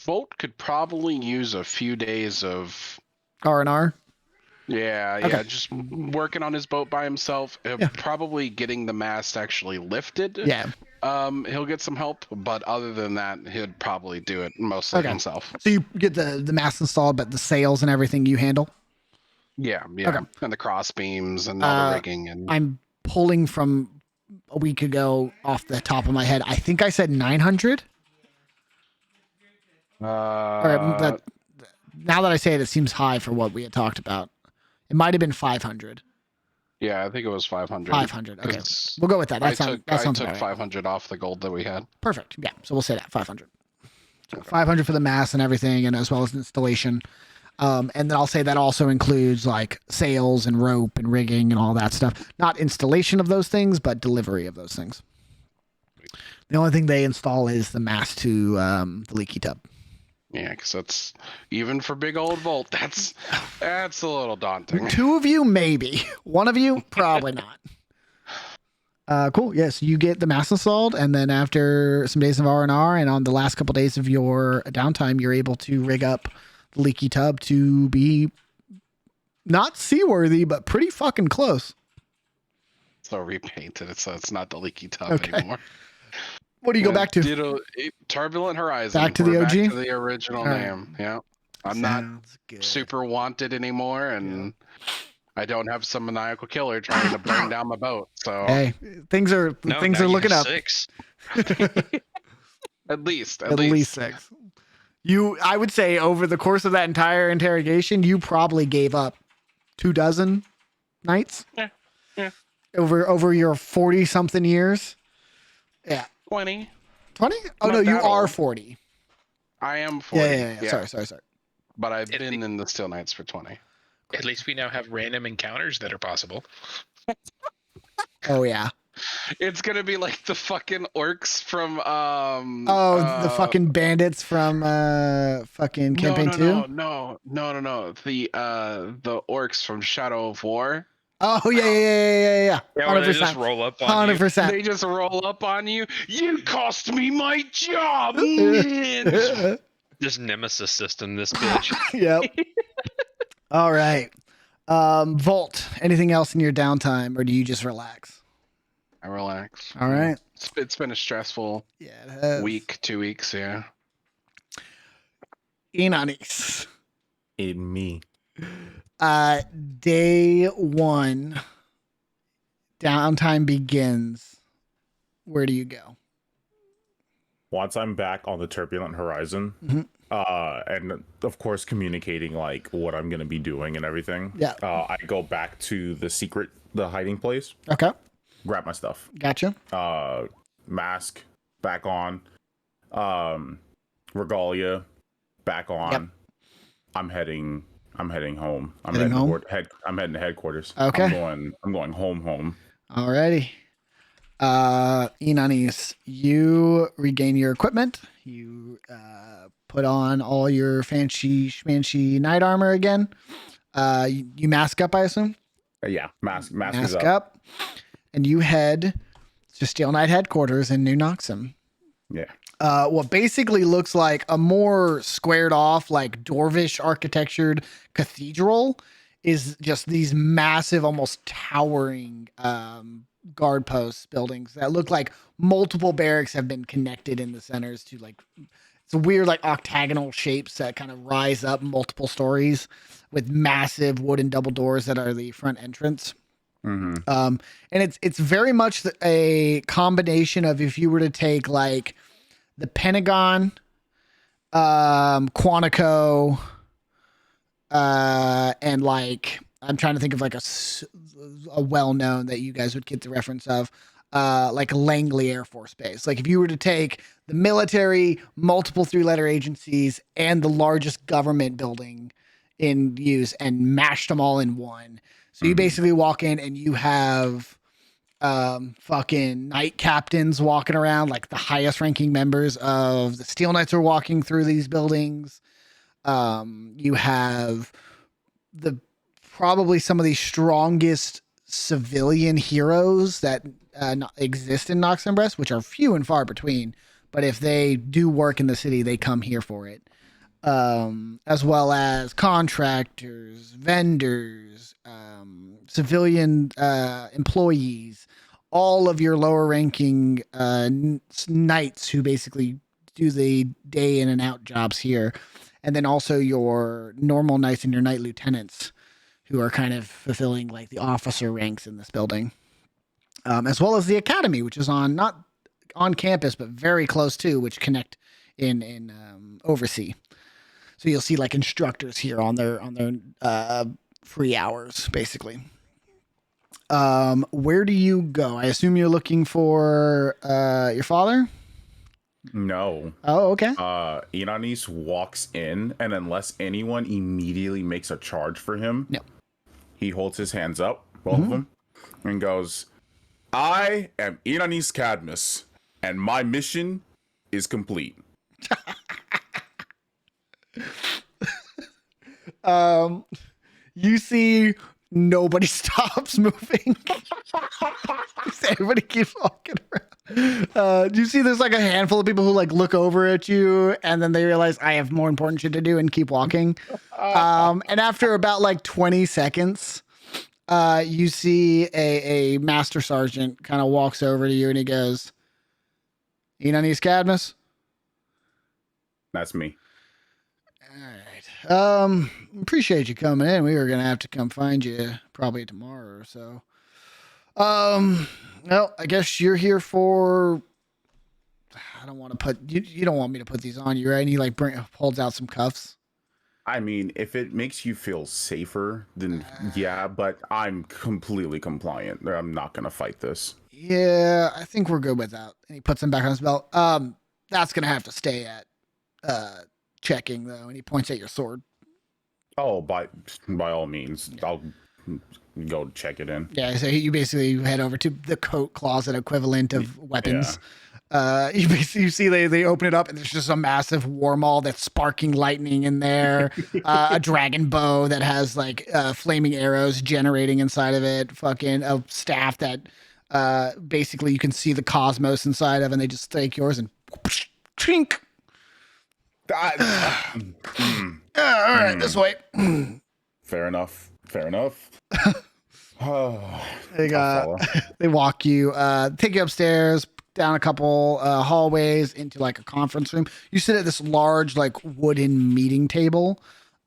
Volt could probably use a few days of R&R. Yeah, just working on his boat by himself. Probably getting the mast actually lifted. Yeah. He'll get some help, but other than that, he'd probably do it mostly himself. So you get the mast installed, but the sails and everything you handle? Yeah. Okay. And the cross beams and all the rigging. And I'm pulling from a week ago off the top of my head. I think I said 900. Now that I say it, it seems high for what we had talked about. It might have been 500. Yeah, I think it was 500. 500. Okay, we'll go with that. That sounds I took right. 500 off the gold that we had. Perfect. Yeah, so we'll say that 500. So 500 for the mass and everything, and as well as installation. And then I'll say that also includes like sails and rope and rigging and all that stuff. Not installation of those things, but delivery of those things. The only thing they install is the mast to the leaky tub. Yeah, because that's even for big old Volt. That's a little daunting. 2 of you, maybe. 1 of you, probably not. Cool. Yes, you get the mast installed, and then after some days of R&R, and on the last couple days of your downtime, you're able to rig up the leaky tub to be not seaworthy, but pretty fucking close. So repainted it so it's not the leaky tub anymore. What do you go back to? Turbulent Horizon. Back to the We're OG? Back to the original All right. name. Yeah. I'm not Sounds good. super wanted anymore, and I don't have some maniacal killer trying to burn down my boat. So Hey, things are No, things now are you looking have up. 6. at least. At least 6. I would say over the course of that entire interrogation, you probably gave up 24 nights. Yeah. Over your 40 something years. Yeah. 20. 20? Oh Not no, you that are old. 40. I am 40. Yeah. Sorry. But I've been in the Steel Knights for 20. At least we now have random encounters that are possible. Oh yeah. It's gonna be like the fucking orcs from the fucking bandits from fucking campaign 2. No. The orcs from Shadow of War. Oh yeah. Yeah, where they just roll up on you. 100%. They just roll up on you. You cost me my job. This nemesis system, this bitch. Yep. All right. Volt, anything else in your downtime, or do you just relax? I relax. All right. It's been a stressful week, 2 weeks, yeah. Inanis. In me. Day 1, downtime begins. Where do you go? Once I'm back on the Turbulent Horizon, and of course communicating like what I'm gonna be doing and everything. Yeah. I go back to the hiding place. Okay. Grab my stuff. Gotcha. Mask back on. Regalia back on. Yep. I'm heading home. I'm Heading home? I'm heading to headquarters. Okay. I'm going home. Alrighty. Inanis, you regain your equipment. You put on all your fancy schmancy knight armor again. You mask up, I assume? Yeah, mask is Mask up. up. And you head to Steel Knight headquarters in New Noximbres. Yeah. What basically looks like a more squared off, like dwarvish architectured cathedral is just these massive, almost towering guard posts buildings that look like multiple barracks have been connected in the centers to like it's weird like octagonal shapes that kind of rise up multiple stories with massive wooden double doors that are the front entrance. Mm-hmm. And it's very much a combination of if you were to take like the Pentagon, Quantico, and like I'm trying to think of like a well-known that you guys would get the reference of, like Langley Air Force Base. Like if you were to take the military, multiple 3-letter agencies, and the largest government building in use and mashed them all in one. So you basically walk in and you have fucking knight captains walking around, like the highest ranking members of the Steel Knights are walking through these buildings. You have probably some of the strongest civilian heroes that exist in Noximbres, which are few and far between. But if they do work in the city, they come here for it. As well as contractors, vendors, civilian employees, all of your lower ranking knights who basically do the day in and out jobs here. And then also your normal knights and your knight lieutenants who are kind of fulfilling like the officer ranks in this building. As well as the academy, which is not on campus, but very close to, which connect in Oversea. So you'll see like instructors here on their free hours, basically. Where do you go? I assume you're looking for your father? No. Oh, okay. Inanis walks in, and unless anyone immediately makes a charge for him, no. He holds his hands up, both of them, and goes, I am Inanis Cadmus, and my mission is complete. You see nobody stops moving. Everybody keeps walking around. You see there's like a handful of people who like look over at you and then they realize I have more important shit to do and keep walking. And after about like 20 seconds, you see a master sergeant kind of walks over to you and he goes, Inanis Cadmus? That's me. All right. Appreciate you coming in. We were gonna have to come find you probably tomorrow or so. Well, I guess you're here for. I don't want to put you. You don't want me to put these on you, right? And he like holds out some cuffs. I mean, if it makes you feel safer, then yeah, but I'm completely compliant. I'm not gonna fight this. Yeah, I think we're good with that. And he puts them back on his belt. That's gonna have to stay at checking though. And he points at your sword. Oh, by all means, I'll go check it in. Yeah, so you basically head over to the coat closet equivalent of weapons. You see they open it up and there's just a massive war maul that's sparking lightning in there. A dragon bow that has like flaming arrows generating inside of it. Fucking a staff that basically you can see the cosmos inside of, and they just take yours and trink. All right, this way. Fair enough. They walk you, take you upstairs, down a couple hallways into like a conference room. You sit at this large like wooden meeting table,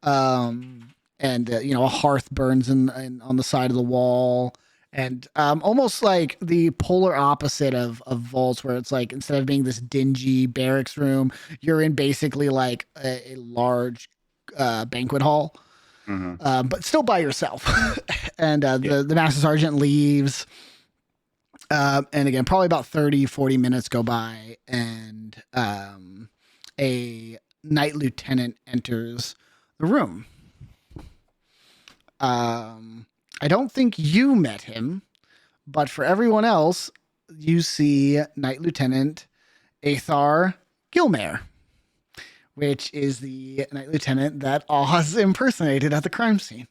and a hearth burns on the side of the wall, and almost like the polar opposite of vaults, where it's like instead of being this dingy barracks room, you're in basically like a large banquet hall. But still by yourself. And the master sergeant leaves. And again, probably about 30-40 minutes go by, and a night lieutenant enters the room. I don't think you met him, but for everyone else, you see Night Lieutenant Athar Gilmare, which is the night lieutenant that Oz impersonated at the crime scene.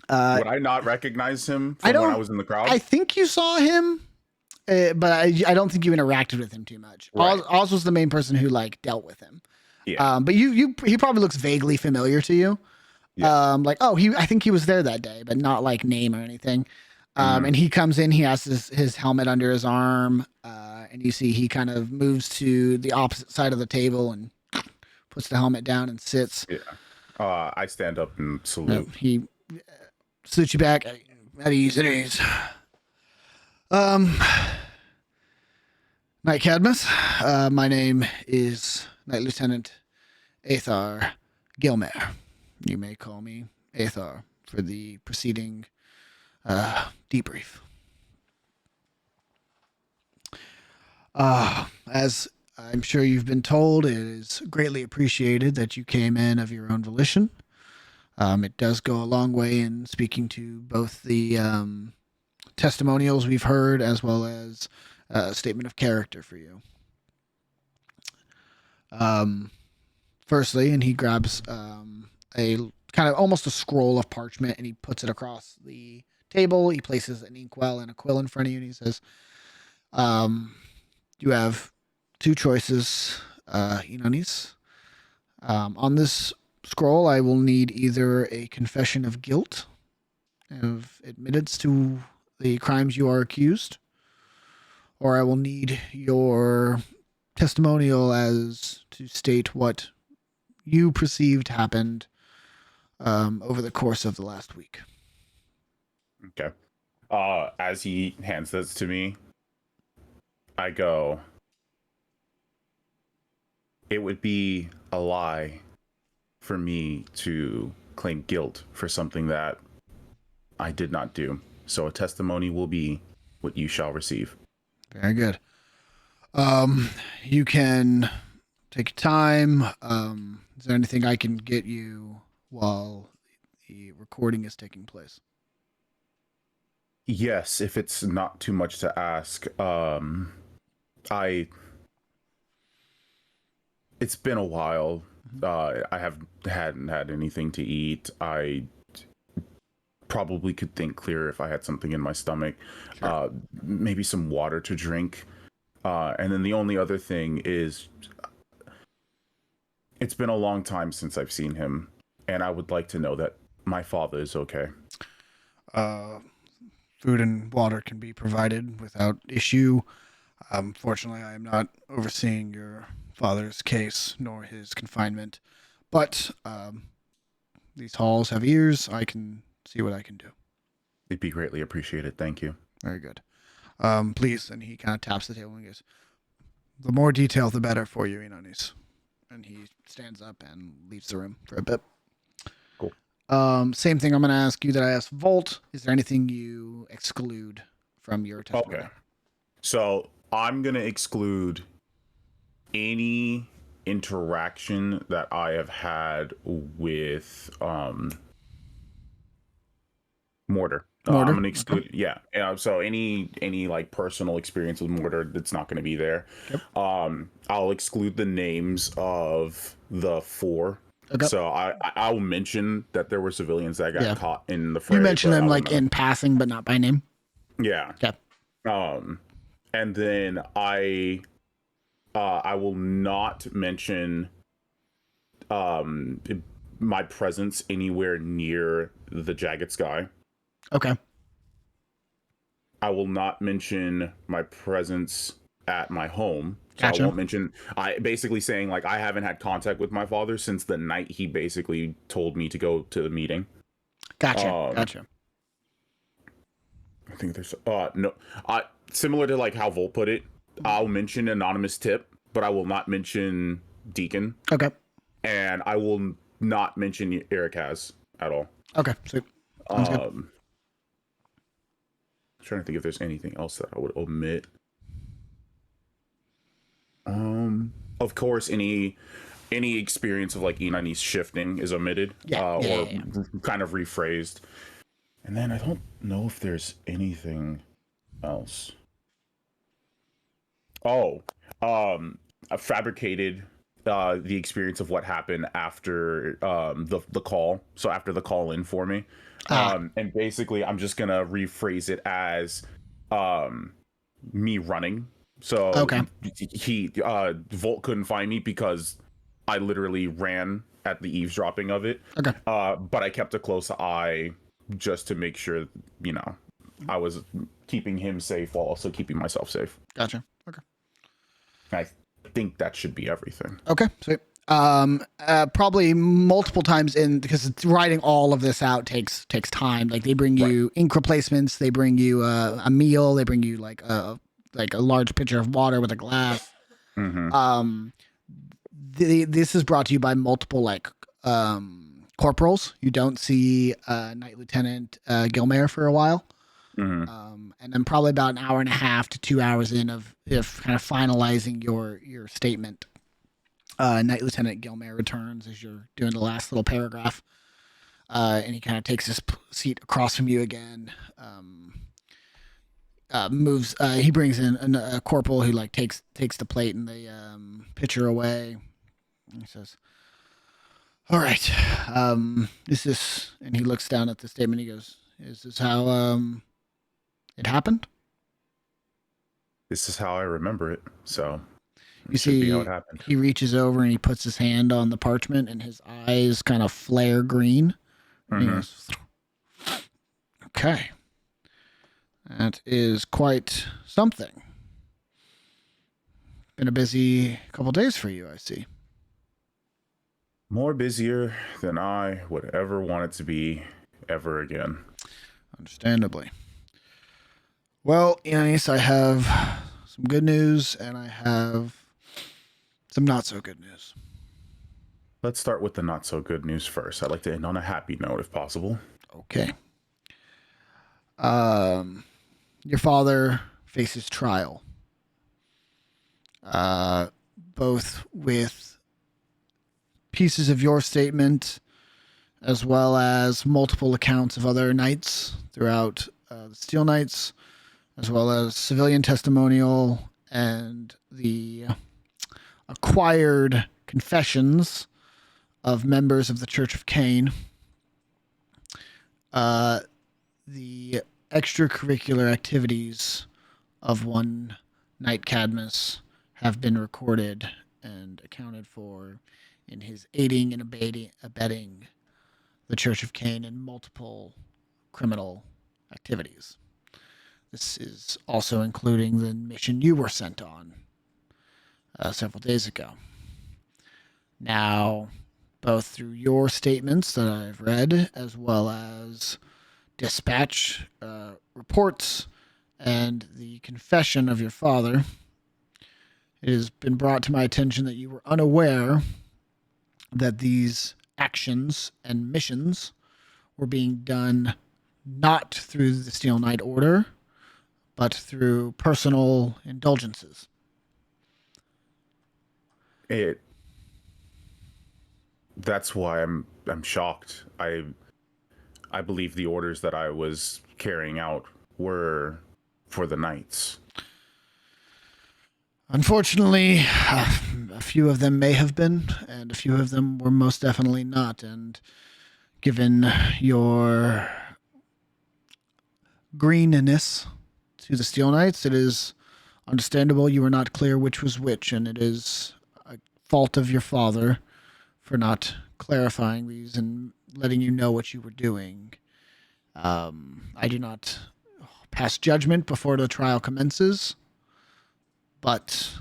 Would I not recognize him from when I was in the crowd? I think you saw him, but I don't think you interacted with him too much. Right. Oz was the main person who like dealt with him. Yeah. But he probably looks vaguely familiar to you. Yeah. I think he was there that day, but not like name or anything. And he comes in, he has his helmet under his arm, and you see he kind of moves to the opposite side of the table and puts the helmet down and sits. Yeah. I stand up and salute. He salutes you back. At ease, at ease. Night Cadmus, my name is Night Lieutenant Athar Gilmare. You may call me Athar for the preceding debrief. As I'm sure you've been told, it is greatly appreciated that you came in of your own volition. It does go a long way in speaking to both the testimonials we've heard as well as a statement of character for you. Firstly, and he grabs a kind of almost a scroll of parchment and he puts it across the table. He places an inkwell and a quill in front of you and he says, you have two choices, Inanis. On this scroll, I will need either a confession of guilt, of admittance to the crimes you are accused, or I will need your testimonial as to state what you perceived happened over the course of the last week. Okay. As he hands this to me, I go, it would be a lie for me to claim guilt for something that I did not do. So a testimony will be what you shall receive. Very good. You can take your time. Is there anything I can get you while the recording is taking place? Yes, if it's not too much to ask. It's been a while. I hadn't had anything to eat. I probably could think clearer if I had something in my stomach. Sure. Maybe some water to drink. And then the only other thing is, it's been a long time since I've seen him, and I would like to know that my father is okay. food and water can be provided without issue. Fortunately, I am not overseeing your father's case nor his confinement, but these halls have ears. I can see what I can do. It'd be greatly appreciated. Thank you. Very good. Please. And he kind of taps the table and goes, the more detail, the better for you, Inanis. And he stands up and leaves the room for a bit. Cool. Same thing I'm going to ask you that I asked Volt. Is there anything you exclude from your testimony? Okay. So I'm going to exclude any interaction that I have had with Mortar. Mortar? I'm gonna exclude, yeah. So any like personal experience with Mortar, that's not gonna be there. Yep. I'll exclude the names of the 4. Okay. So I'll mention that there were civilians that got caught in the fray. You mentioned but them I will like not- in passing, but not by name. Yeah. Okay. And then I will not mention my presence anywhere near the Jagged Sky. Okay. I will not mention my presence at my home. So Gotcha. I won't mention. I basically saying like I haven't had contact with my father since the night he basically told me to go to the meeting. Gotcha. Gotcha. I think there's no. Similar to like how Volt put it, I'll mention anonymous tip, but I will not mention Deacon. Okay. And I will not mention Ericaz at all. Okay. Sweet. Sounds good. Trying to think if there's anything else that I would omit. Of course, any experience of like Inanis shifting is omitted, or kind of rephrased. And then I don't know if there's anything else. I fabricated the experience of what happened after the call. So after the call in for me. And basically I'm just gonna rephrase it as me running. So okay. Volt couldn't find me because I literally ran at the eavesdropping of it. Okay. But I kept a close eye just to make sure, I was keeping him safe while also keeping myself safe. Gotcha. Okay. I think that should be everything. Okay. Sweet. Probably multiple times because writing all of this out takes time. Like they bring you ink replacements, they bring you a meal, they bring you like a large pitcher of water with a glass. Mm-hmm. This is brought to you by multiple corporals. You don't see Night Lieutenant Gilmare for a while. Mm-hmm. And then probably about an hour and a half to 2 hours in of kind of finalizing your statement. Night Lieutenant Gilmare returns as you're doing the last little paragraph. And he kind of takes his seat across from you again. Moves. He brings in a corporal who takes the plate and the pitcher away. And he says, "All right, is this?" And he looks down at the statement. He goes, "Is this how it happened?" This is how I remember it. So you see, how it happened. He reaches over and he puts his hand on the parchment, and his eyes kind of flare green. And he goes, "Okay. That is quite something. Been a busy couple days for you, I see." More busier than I would ever want it to be ever again. Understandably. Well, Inanis, I have some good news and I have some not so good news. Let's start with the not so good news first. I'd like to end on a happy note if possible. Okay. Your father faces trial. Both with pieces of your statement as well as multiple accounts of other knights throughout the Steel Knights, as well as civilian testimonial and the acquired confessions of members of the Church of Cain. The extracurricular activities of one Knight Cadmus have been recorded and accounted for in his aiding and abetting the Church of Cain in multiple criminal activities. This is also including the mission you were sent on several days ago. Now, both through your statements that I've read, as well as dispatch reports and the confession of your father, it has been brought to my attention that you were unaware that these actions and missions were being done not through the Steel Knight Order, but through personal indulgences. That's why I'm shocked. I believe the orders that I was carrying out were for the knights. Unfortunately, a few of them may have been, and a few of them were most definitely not. And given your greenness to the Steel Knights, it is understandable you were not clear which was which, and it is a fault of your father for not clarifying these and letting you know what you were doing. I do not pass judgment before the trial commences, but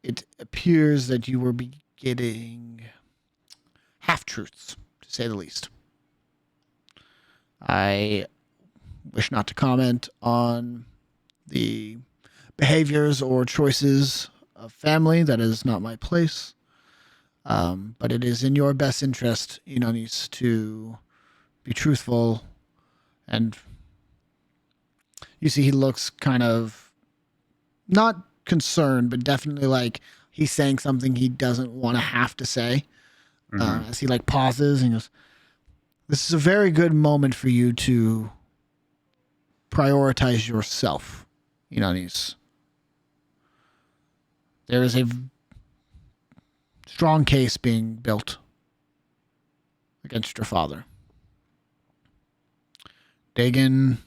it appears that you were getting half-truths, to say the least. I wish not to comment on the behaviors or choices of family. That is not my place. But it is in your best interest, Inanis, to be truthful. And you see he looks kind of not concerned, but definitely like he's saying something he doesn't want to have to say. As he like pauses and goes, "This is a very good moment for you to prioritize yourself, Inanis. There is a strong case being built against your father. Dagon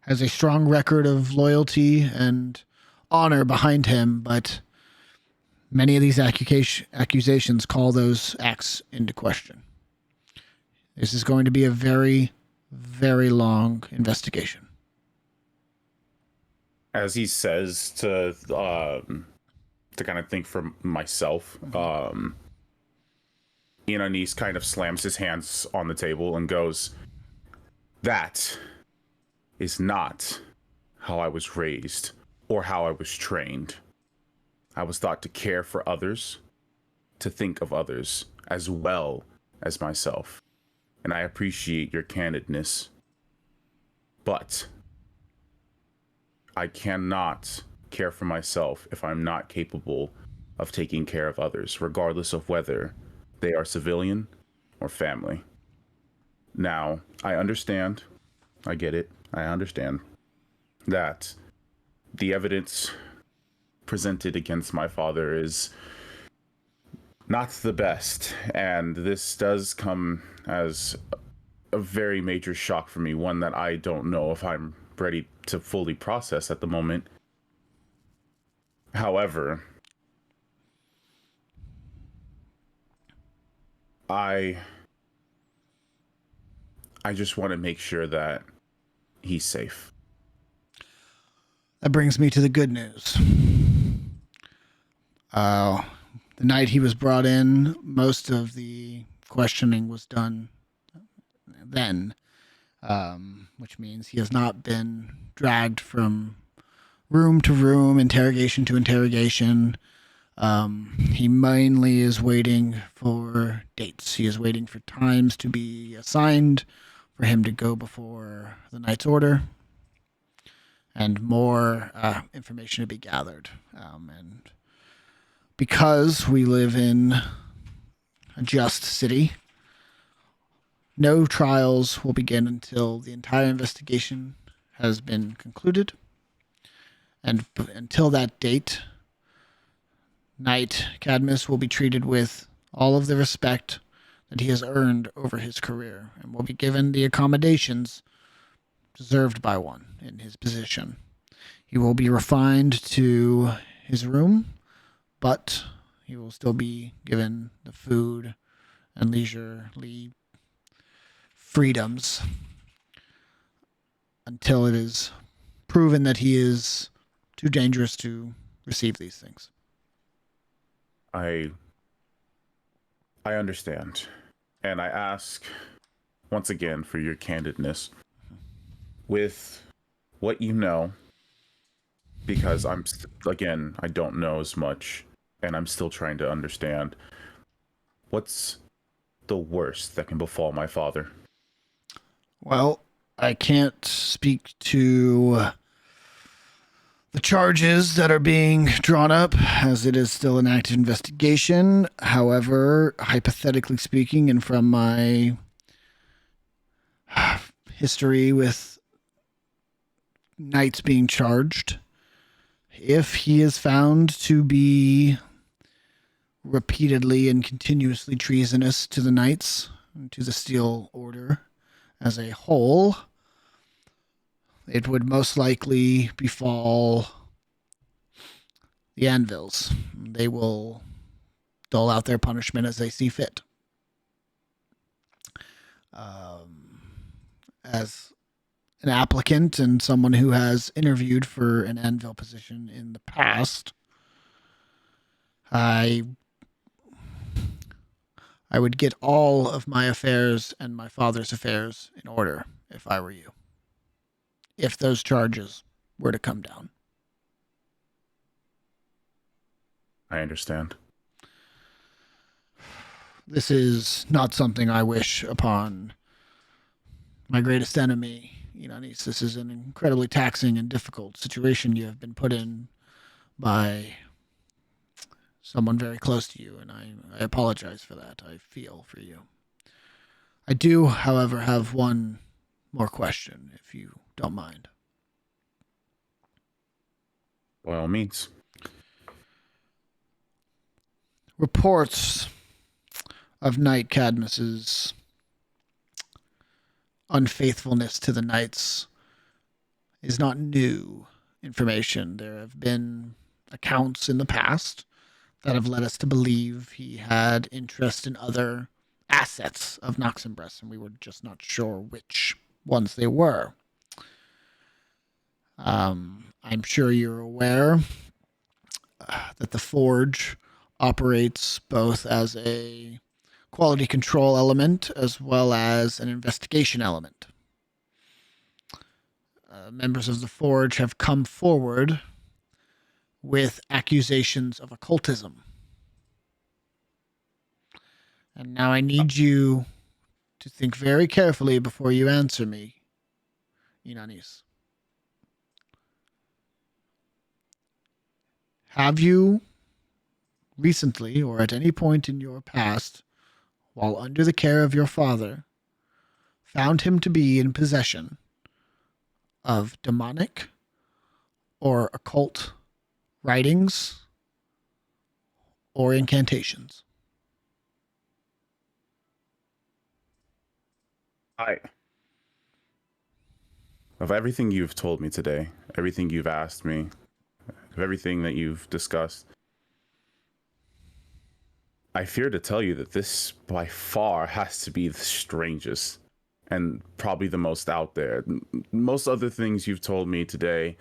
has a strong record of loyalty and honor behind him, but many of these accusations call those acts into question. This is going to be a very, very long investigation." As he says to kind of think for myself, Inanis kind of slams his hands on the table and goes, "That is not how I was raised or how I was trained. I was taught to care for others, to think of others as well as myself. And I appreciate your candidness. But I cannot care for myself if I'm not capable of taking care of others, regardless of whether they are civilian or family. Now, I understand. I get it. I understand that the evidence presented against my father is not the best, and this does come as a very major shock for me, one that I don't know if I'm ready to fully process at the moment. However, I just want to make sure that he's safe. That brings me to the good news. The night he was brought in, most of the questioning was done then, which means he has not been dragged from room to room, interrogation to interrogation. He mainly is waiting for dates. He is waiting for times to be assigned for him to go before the Knight's Order, and more information to be gathered. And because we live in a just city, no trials will begin until the entire investigation has been concluded. And until that date, Knight Cadmus will be treated with all of the respect that he has earned over his career, and will be given the accommodations deserved by one in his position. He will be refined to his room, but he will still be given the food and leisurely freedoms until it is proven that he is too dangerous to receive these things. I understand. And I ask once again for your candidness with what you know, because again, I don't know as much and I'm still trying to understand. What's the worst that can befall my father? Well, I can't speak to the charges that are being drawn up, as it is still an active investigation. However, hypothetically speaking, and from my history with knights being charged, if he is found to be repeatedly and continuously treasonous to the knights, to the Steel Order as a whole, it would most likely befall the Anvils. They will dole out their punishment as they see fit. As an applicant and someone who has interviewed for an Anvil position in the past, I would get all of my affairs and my father's affairs in order if I were you, if those charges were to come down. I understand. This is not something I wish upon my greatest enemy, Inanis. This is an incredibly taxing and difficult situation you have been put in by someone very close to you, and I apologize for that. I feel for you. I do, however, have one more question, if you don't mind. By all means. Reports of Knight Cadmus's unfaithfulness to the knights is not new information. There have been accounts in the past that have led us to believe he had interest in other assets of Noximbres, and we were just not sure which ones they were. I'm sure you're aware that the Forge operates both as a quality control element as well as an investigation element. Members of the Forge have come forward with accusations of occultism. And now I need you to think very carefully before you answer me, Inanis. Have you recently, or at any point in your past, while under the care of your father, found him to be in possession of demonic or occult writings or incantations? Of everything you've told me today, everything you've asked me, of everything that you've discussed, I fear to tell you that this by far has to be the strangest and probably the most out there. Most other things you've told me today,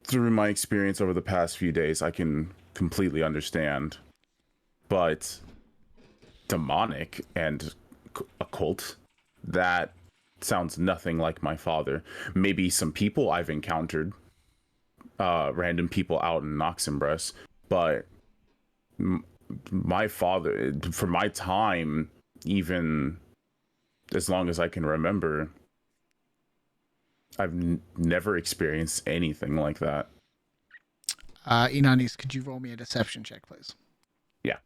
through my experience over the past few days, I can completely understand. But demonic and occult, that sounds nothing like my father. Maybe some people I've encountered, random people out in Noximbres, but my father, for my time, even as long as I can remember, I've never experienced anything like that. Inanis, could you roll me a deception check, please? Yeah.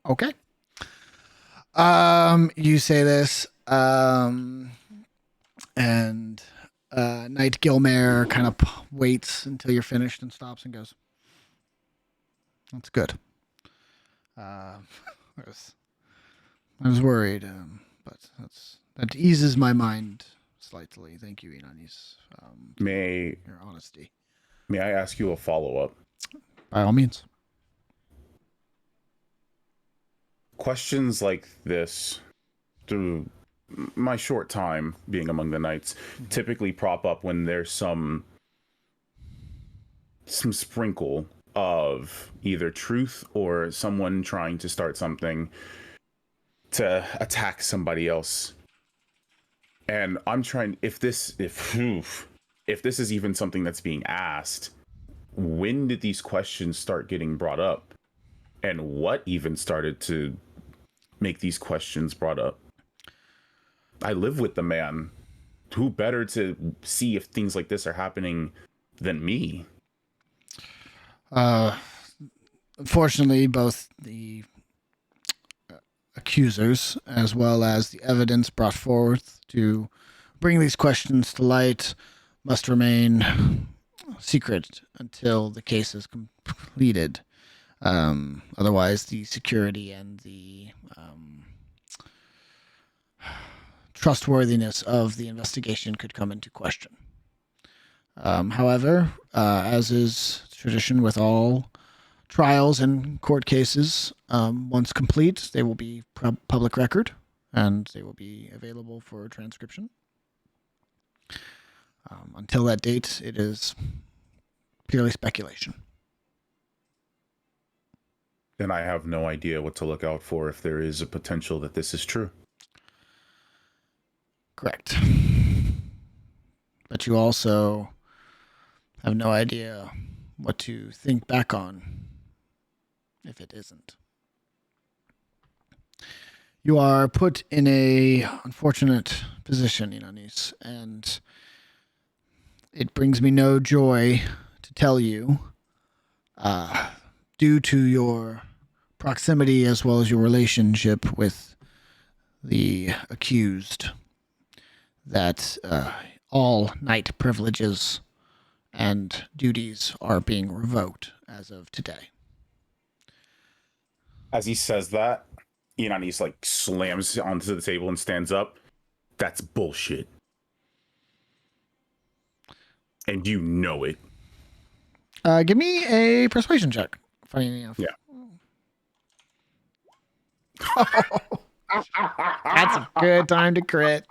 Okay. You say this, and Knight Gilmare kind of waits until you're finished and stops and goes, "That's good." I was worried, but that eases my mind slightly. Thank you, Inanis, for your honesty. May I ask you a follow-up? By all means. questions like this, through my short time being among the knights, typically prop up when there's some sprinkle of either truth or someone trying to start something to attack somebody else. And I'm trying, if this is even something that's being asked, when did these questions start getting brought up? And what even started to make these questions brought up? I live with the man. Who better to see if things like this are happening than me? Unfortunately, both the accusers as well as the evidence brought forth to bring these questions to light must remain secret until the case is completed. Otherwise, the security and the trustworthiness of the investigation could come into question. However, as is tradition with all trials and court cases, once complete, they will be public record and they will be available for transcription. Until that date, it is purely speculation. Then I have no idea what to look out for if there is a potential that this is true. Correct. But you also have no idea what to think back on if it isn't. You are put in a unfortunate position, Inanis, and it brings me no joy to tell you, due to your proximity as well as your relationship with the accused, that all knight privileges and duties are being revoked as of today. As he says that, Inanis like slams onto the table and stands up. That's bullshit. And you know it. Give me a persuasion check. Funny enough. Yeah. That's a good time to crit.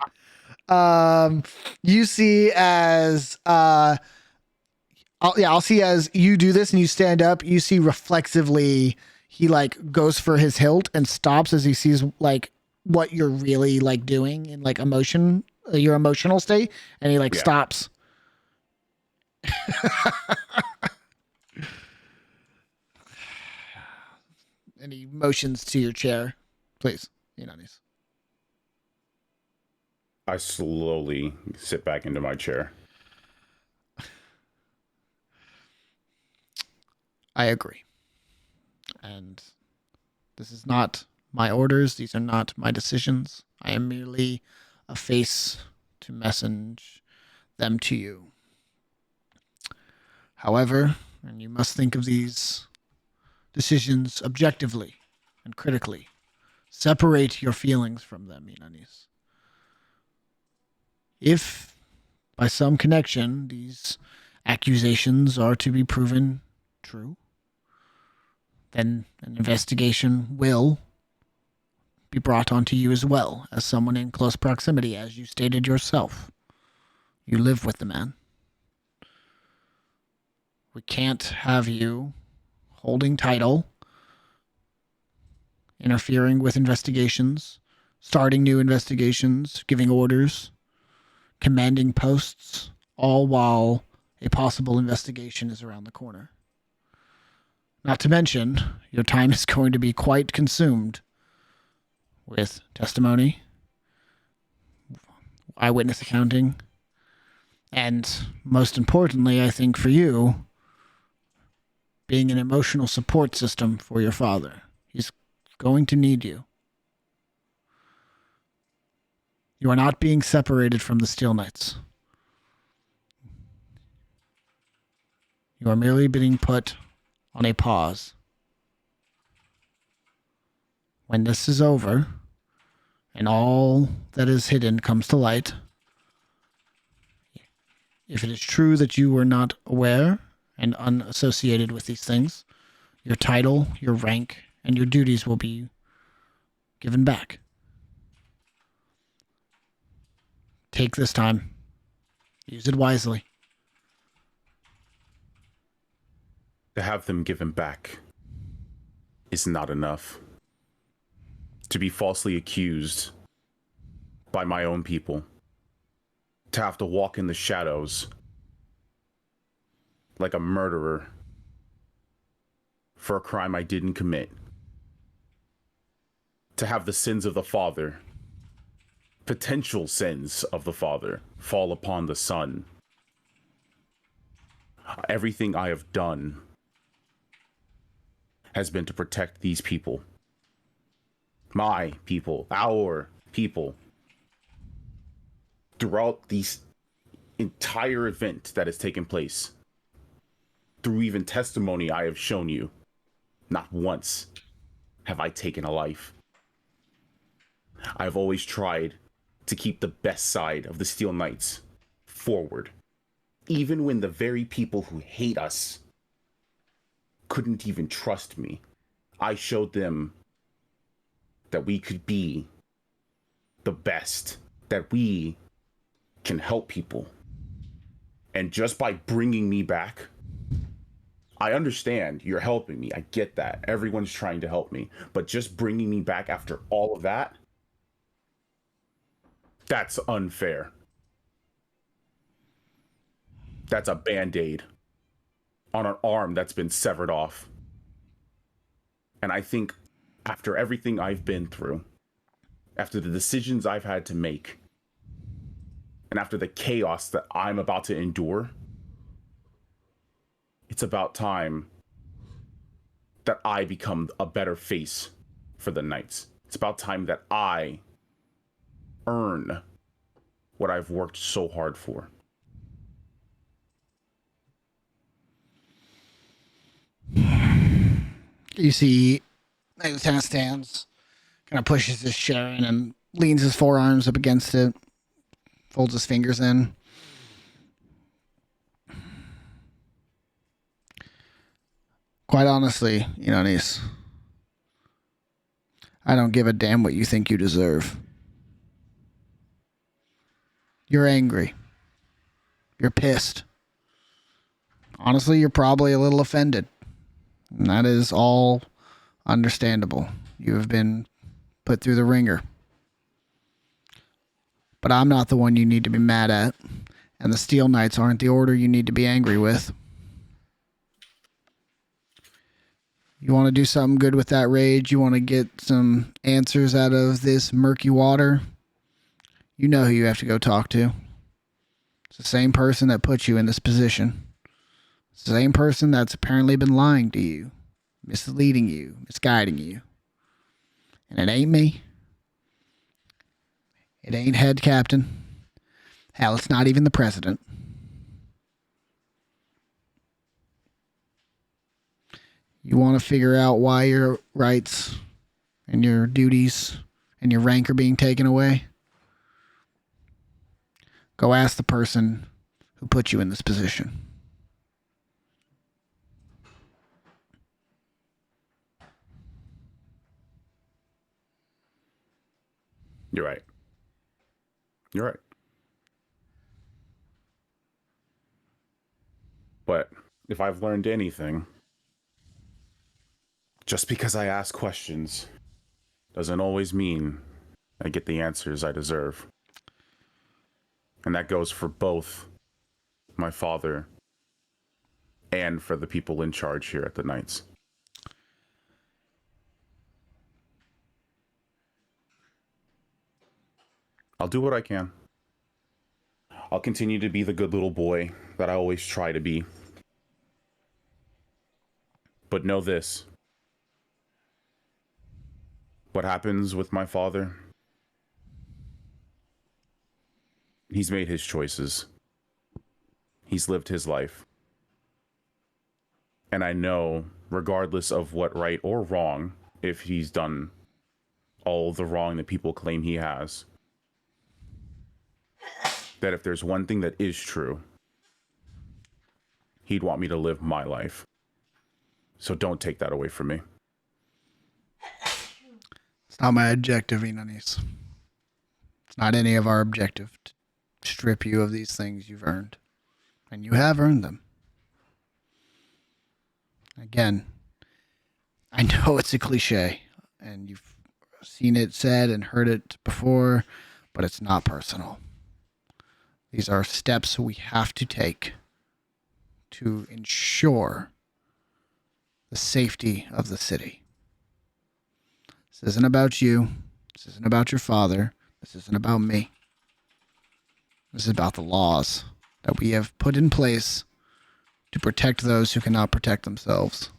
You see as I'll see as you do this and you stand up, you see reflexively he like goes for his hilt and stops as he sees like what you're really like doing in like emotion, your emotional state, and he like stops. And he motions to your chair. Please, Inanis. I slowly sit back into my chair. I agree. And this is not my orders. These are not my decisions. I am merely a face to message them to you. However, and you must think of these decisions objectively and critically. Separate your feelings from them, Inanis. If, by some connection, these accusations are to be proven true, then an investigation will be brought onto you as well, as someone in close proximity, as you stated yourself. You live with the man. We can't have you holding title, interfering with investigations, starting new investigations, giving orders, commanding posts, all while a possible investigation is around the corner. Not to mention, your time is going to be quite consumed with testimony, eyewitness accounting, and most importantly, I think for you, being an emotional support system for your father. He's going to need you. You are not being separated from the Steel Knights. You are merely being put on a pause. When this is over, and all that is hidden comes to light, if it is true that you were not aware and unassociated with these things, your title, your rank, and your duties will be given back. Take this time. Use it wisely. To have them given back is not enough. To be falsely accused by my own people. To have to walk in the shadows like a murderer for a crime I didn't commit. To have the sins of the father, potential sins of the father, fall upon the son. Everything I have done has been to protect these people. My people, our people. Throughout this entire event that has taken place, through even testimony I have shown you, not once have I taken a life. I've always tried to keep the best side of the Steel Knights forward, even when the very people who hate us couldn't even trust me. I showed them that we could be the best, that we can help people. And just by bringing me back, I understand you're helping me. I get that. Everyone's trying to help me. But just bringing me back after all of that, that's unfair. That's a band-aid on an arm that's been severed off. And I think after everything I've been through, after the decisions I've had to make, and after the chaos that I'm about to endure, it's about time that I become a better face for the Knights. It's about time that I earn what I've worked so hard for. You see, he kind of stands, kind of pushes his chair in and leans his forearms up against it, folds his fingers in. Quite honestly, Inanis, I don't give a damn what you think you deserve. You're angry. You're pissed. Honestly, you're probably a little offended. And that is all understandable. You have been put through the ringer. But I'm not the one you need to be mad at. And the Steel Knights aren't the order you need to be angry with. You want to do something good with that rage? You want to get some answers out of this murky water? You know who you have to go talk to. It's the same person that put you in this position. It's the same person that's apparently been lying to you, misleading you, misguiding you. And it ain't me. It ain't head captain. Hell, it's not even the president. You want to figure out why your rights and your duties and your rank are being taken away? Go ask the person who put you in this position. You're right. You're right. But if I've learned anything, just because I ask questions doesn't always mean I get the answers I deserve. And that goes for both my father and for the people in charge here at the Knights. I'll do what I can. I'll continue to be the good little boy that I always try to be. But know this. What happens with my father? He's made his choices. He's lived his life. And I know, regardless of what right or wrong, if he's done all the wrong that people claim he has, that if there's one thing that is true, he'd want me to live my life. So don't take that away from me. It's not my objective, Inanis. It's not any of our objective to strip you of these things you've earned. And you have earned them. Again, I know it's a cliche, and you've seen it said and heard it before, but it's not personal. These are steps we have to take to ensure the safety of the city. This isn't about you. This isn't about your father. This isn't about me. This is about the laws that we have put in place to protect those who cannot protect themselves.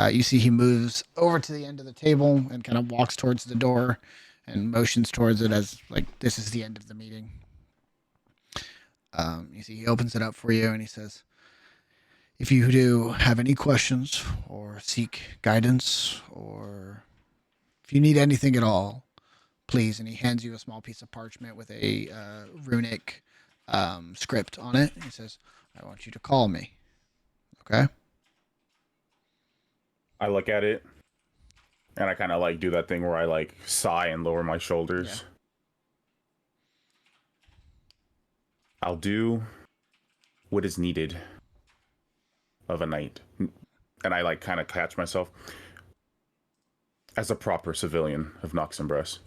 You see he moves over to the end of the table and kind of walks towards the door and motions towards it as, like, this is the end of the meeting. You see he opens it up for you and he says, if you do have any questions or seek guidance or if you need anything at all, please. And he hands you a small piece of parchment with a runic script on it. He says, I want you to call me. Okay? I look at it and I kind of like do that thing where I like sigh and lower my shoulders. Yeah. I'll do what is needed of a knight. And I like kind of catch myself as a proper civilian of Noximbres.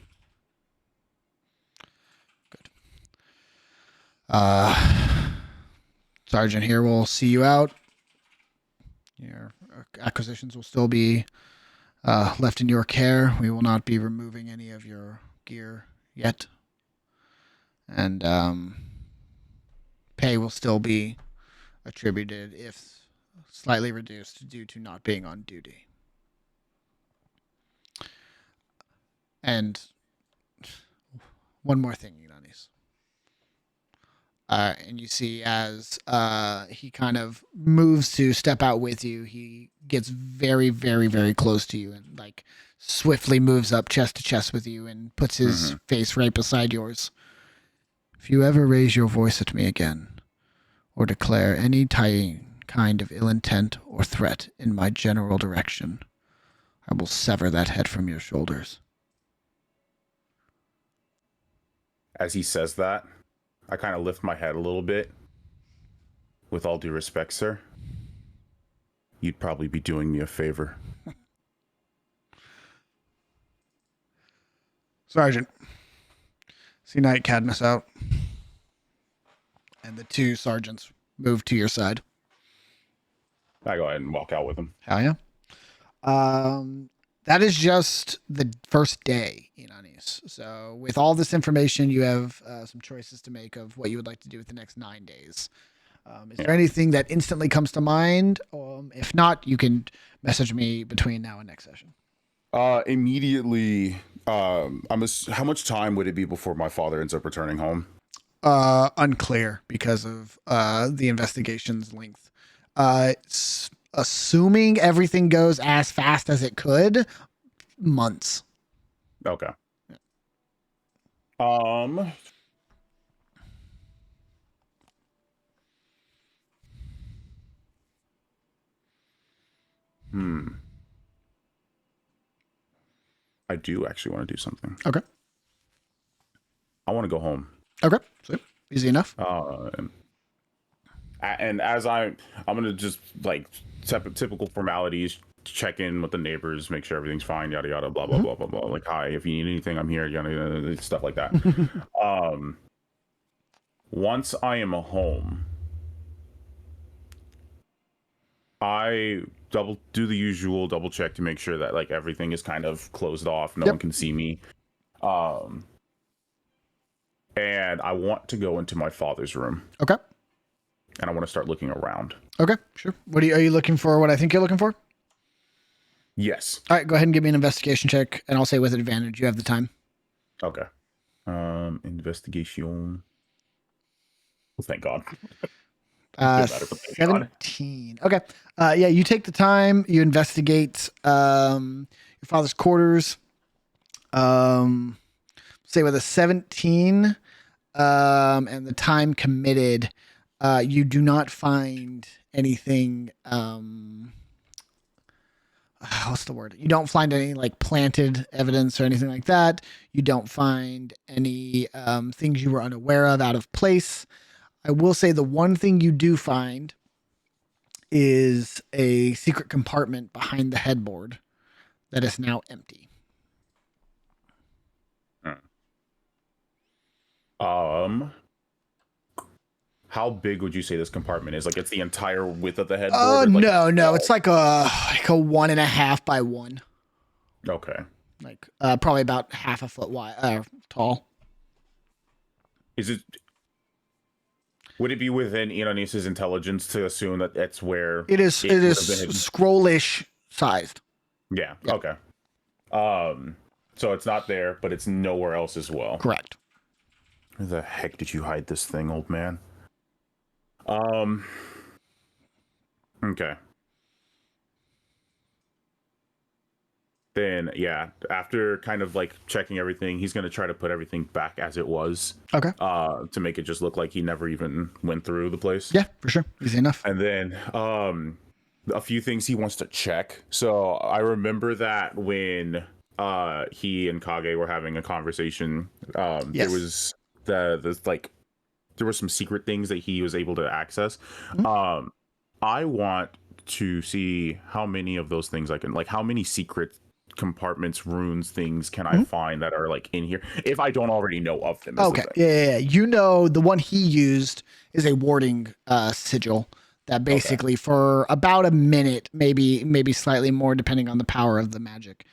Sergeant here will see you out. Your acquisitions will still be left in your care. We will not be removing any of your gear yet. And pay will still be attributed, if slightly reduced, due to not being on duty. And one more thing, Inanis. And you see as he kind of moves to step out with you, he gets very, very, very close to you and like swiftly moves up chest to chest with you and puts his face right beside yours. If you ever raise your voice at me again or declare any kind of ill intent or threat in my general direction, I will sever that head from your shoulders. As he says that, I kind of lift my head a little bit. With all due respect, sir, you'd probably be doing me a favor. Sergeant, see Knight Cadmus out. And the two sergeants move to your side. I go ahead and walk out with him. Hell yeah. That is just the first day, Inanis. So with all this information, you have some choices to make of what you would like to do with the next 9 days. Is there anything that instantly comes to mind? If not, you can message me between now and next session. Immediately, how much time would it be before my father ends up returning home? Unclear because of the investigation's length. Assuming everything goes as fast as it could, months. Okay. I do actually want to do something. Okay. I want to go home. Okay. So easy enough. And as I'm gonna just like typical formalities, check in with the neighbors, make sure everything's fine, yada yada, blah blah blah blah blah. Like, hi, if you need anything, I'm here, yada yada, stuff like that. Once I am home, I do the usual double check to make sure that like everything is kind of closed off, no one can see me. And I want to go into my father's room. Okay. And I want to start looking around. Okay, sure. Are you looking for? What I think you're looking for? Yes. All right, go ahead and give me an investigation check, and I'll say with advantage. You have the time. Okay. Investigation. Well, thank God. 17. Okay. Yeah, you take the time. You investigate your father's quarters. Say with a 17 and the time committed, you do not find anything what's the word? You don't find any like planted evidence or anything like that. You don't find any things you were unaware of out of place. I will say the one thing you do find is a secret compartment behind the headboard that is now empty. How big would you say this compartment is? Like, it's the entire width of the headboard? No. It's like a 1.5 by 1. Okay. Like probably about half a foot wide, tall. Would it be within Inanis' intelligence to assume that that's where it is? It is scrollish sized. Yeah. Okay. So it's not there, but it's nowhere else as well. Correct. Where the heck did you hide this thing, old man? Okay. Then, yeah, after kind of like checking everything, he's going to try to put everything back as it was. Okay. To make it just look like he never even went through the place. Yeah, for sure. Easy enough. And then, a few things he wants to check. So I remember that when he and Kage were having a conversation, yes. There was there were some secret things that he was able to access. Mm-hmm. I want to see how many of those things I can, like, how many secret compartments, runes, things can I find that are like in here if I don't already know of them. Okay. Yeah. You know, the one he used is a warding sigil that basically for about a minute, maybe slightly more depending on the power of the magic,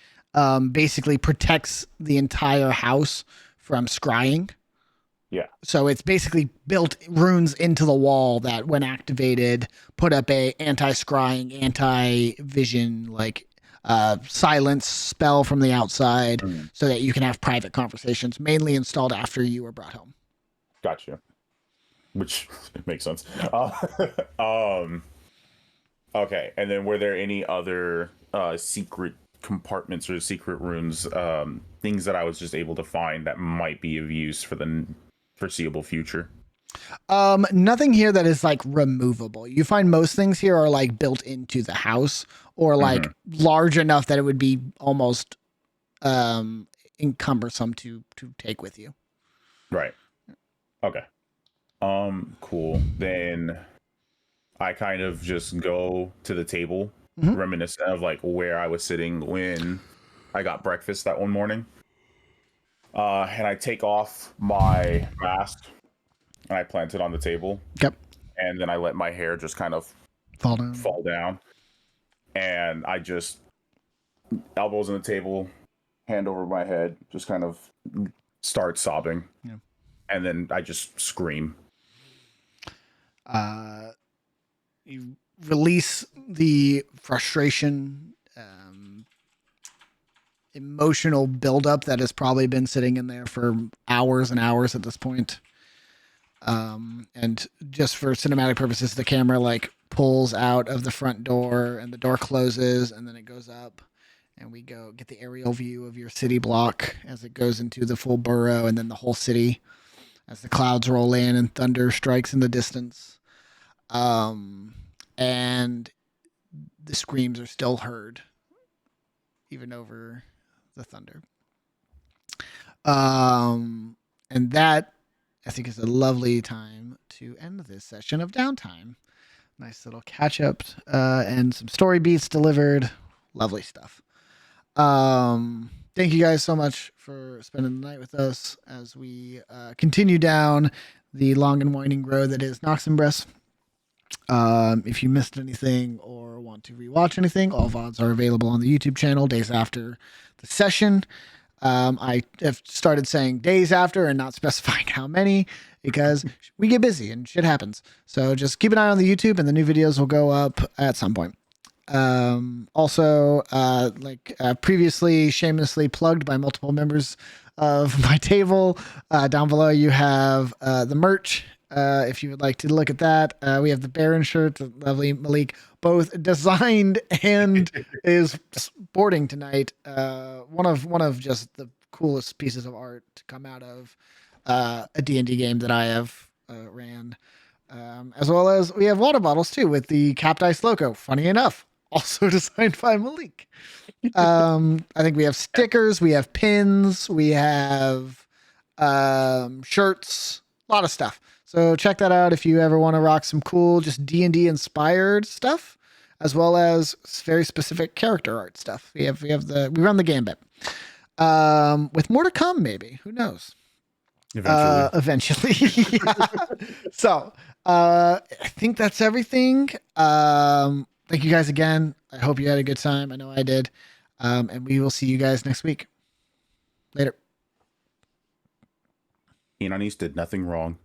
basically protects the entire house from scrying. Yeah. So it's basically built runes into the wall that when activated put up a anti-scrying, anti-vision, like silence spell from the outside so that you can have private conversations, mainly installed after you were brought home. Gotcha. Which makes sense. Okay. And then were there any other secret compartments or secret runes, things that I was just able to find that might be of use for the foreseeable future? Nothing here that is like removable. You find most things here are like built into the house or like large enough that it would be almost encumbersome to take with you. Right. Okay. Cool. Then I kind of just go to the table, reminiscent of like where I was sitting when I got breakfast that one morning. And I take off my mask and I plant it on the table. Yep. And then I let my hair just kind of fall down. And I just elbows on the table, hand over my head, just kind of start sobbing. Yeah. And then I just scream. You release the frustration, emotional buildup that has probably been sitting in there for hours and hours at this point. And just for cinematic purposes, the camera like pulls out of the front door and the door closes and then it goes up and we go get the aerial view of your city block as it goes into the full borough and then the whole city as the clouds roll in and thunder strikes in the distance. And the screams are still heard even over the thunder. And that, I think, is a lovely time to end this session of Downtime. Nice little catch up and some story beats delivered. Lovely stuff. Thank you guys so much for spending the night with us as we continue down the long and winding road that is Noximbres. If you missed anything or want to rewatch anything, all VODs are available on the YouTube channel days after the session. I have started saying days after and not specifying how many because we get busy and shit happens. So just keep an eye on the YouTube and the new videos will go up at some point. Also, previously shamelessly plugged by multiple members of my table, down below you have the merch. If you would like to look at that, we have the Baron shirt, the lovely Malik, both designed and is sporting tonight. One of just the coolest pieces of art to come out of a D&D game that I have ran. As well as we have water bottles too with the Capped Ice logo. Funny enough, also designed by Malik. I think we have stickers, we have pins, we have shirts, a lot of stuff. So check that out if you ever want to rock some cool, just D&D inspired stuff, as well as very specific character art stuff. We run the gambit. With more to come, maybe. Who knows? Eventually. Yeah. So, I think that's everything. Thank you guys again. I hope you had a good time. I know I did. And we will see you guys next week. Later. Inanis did nothing wrong.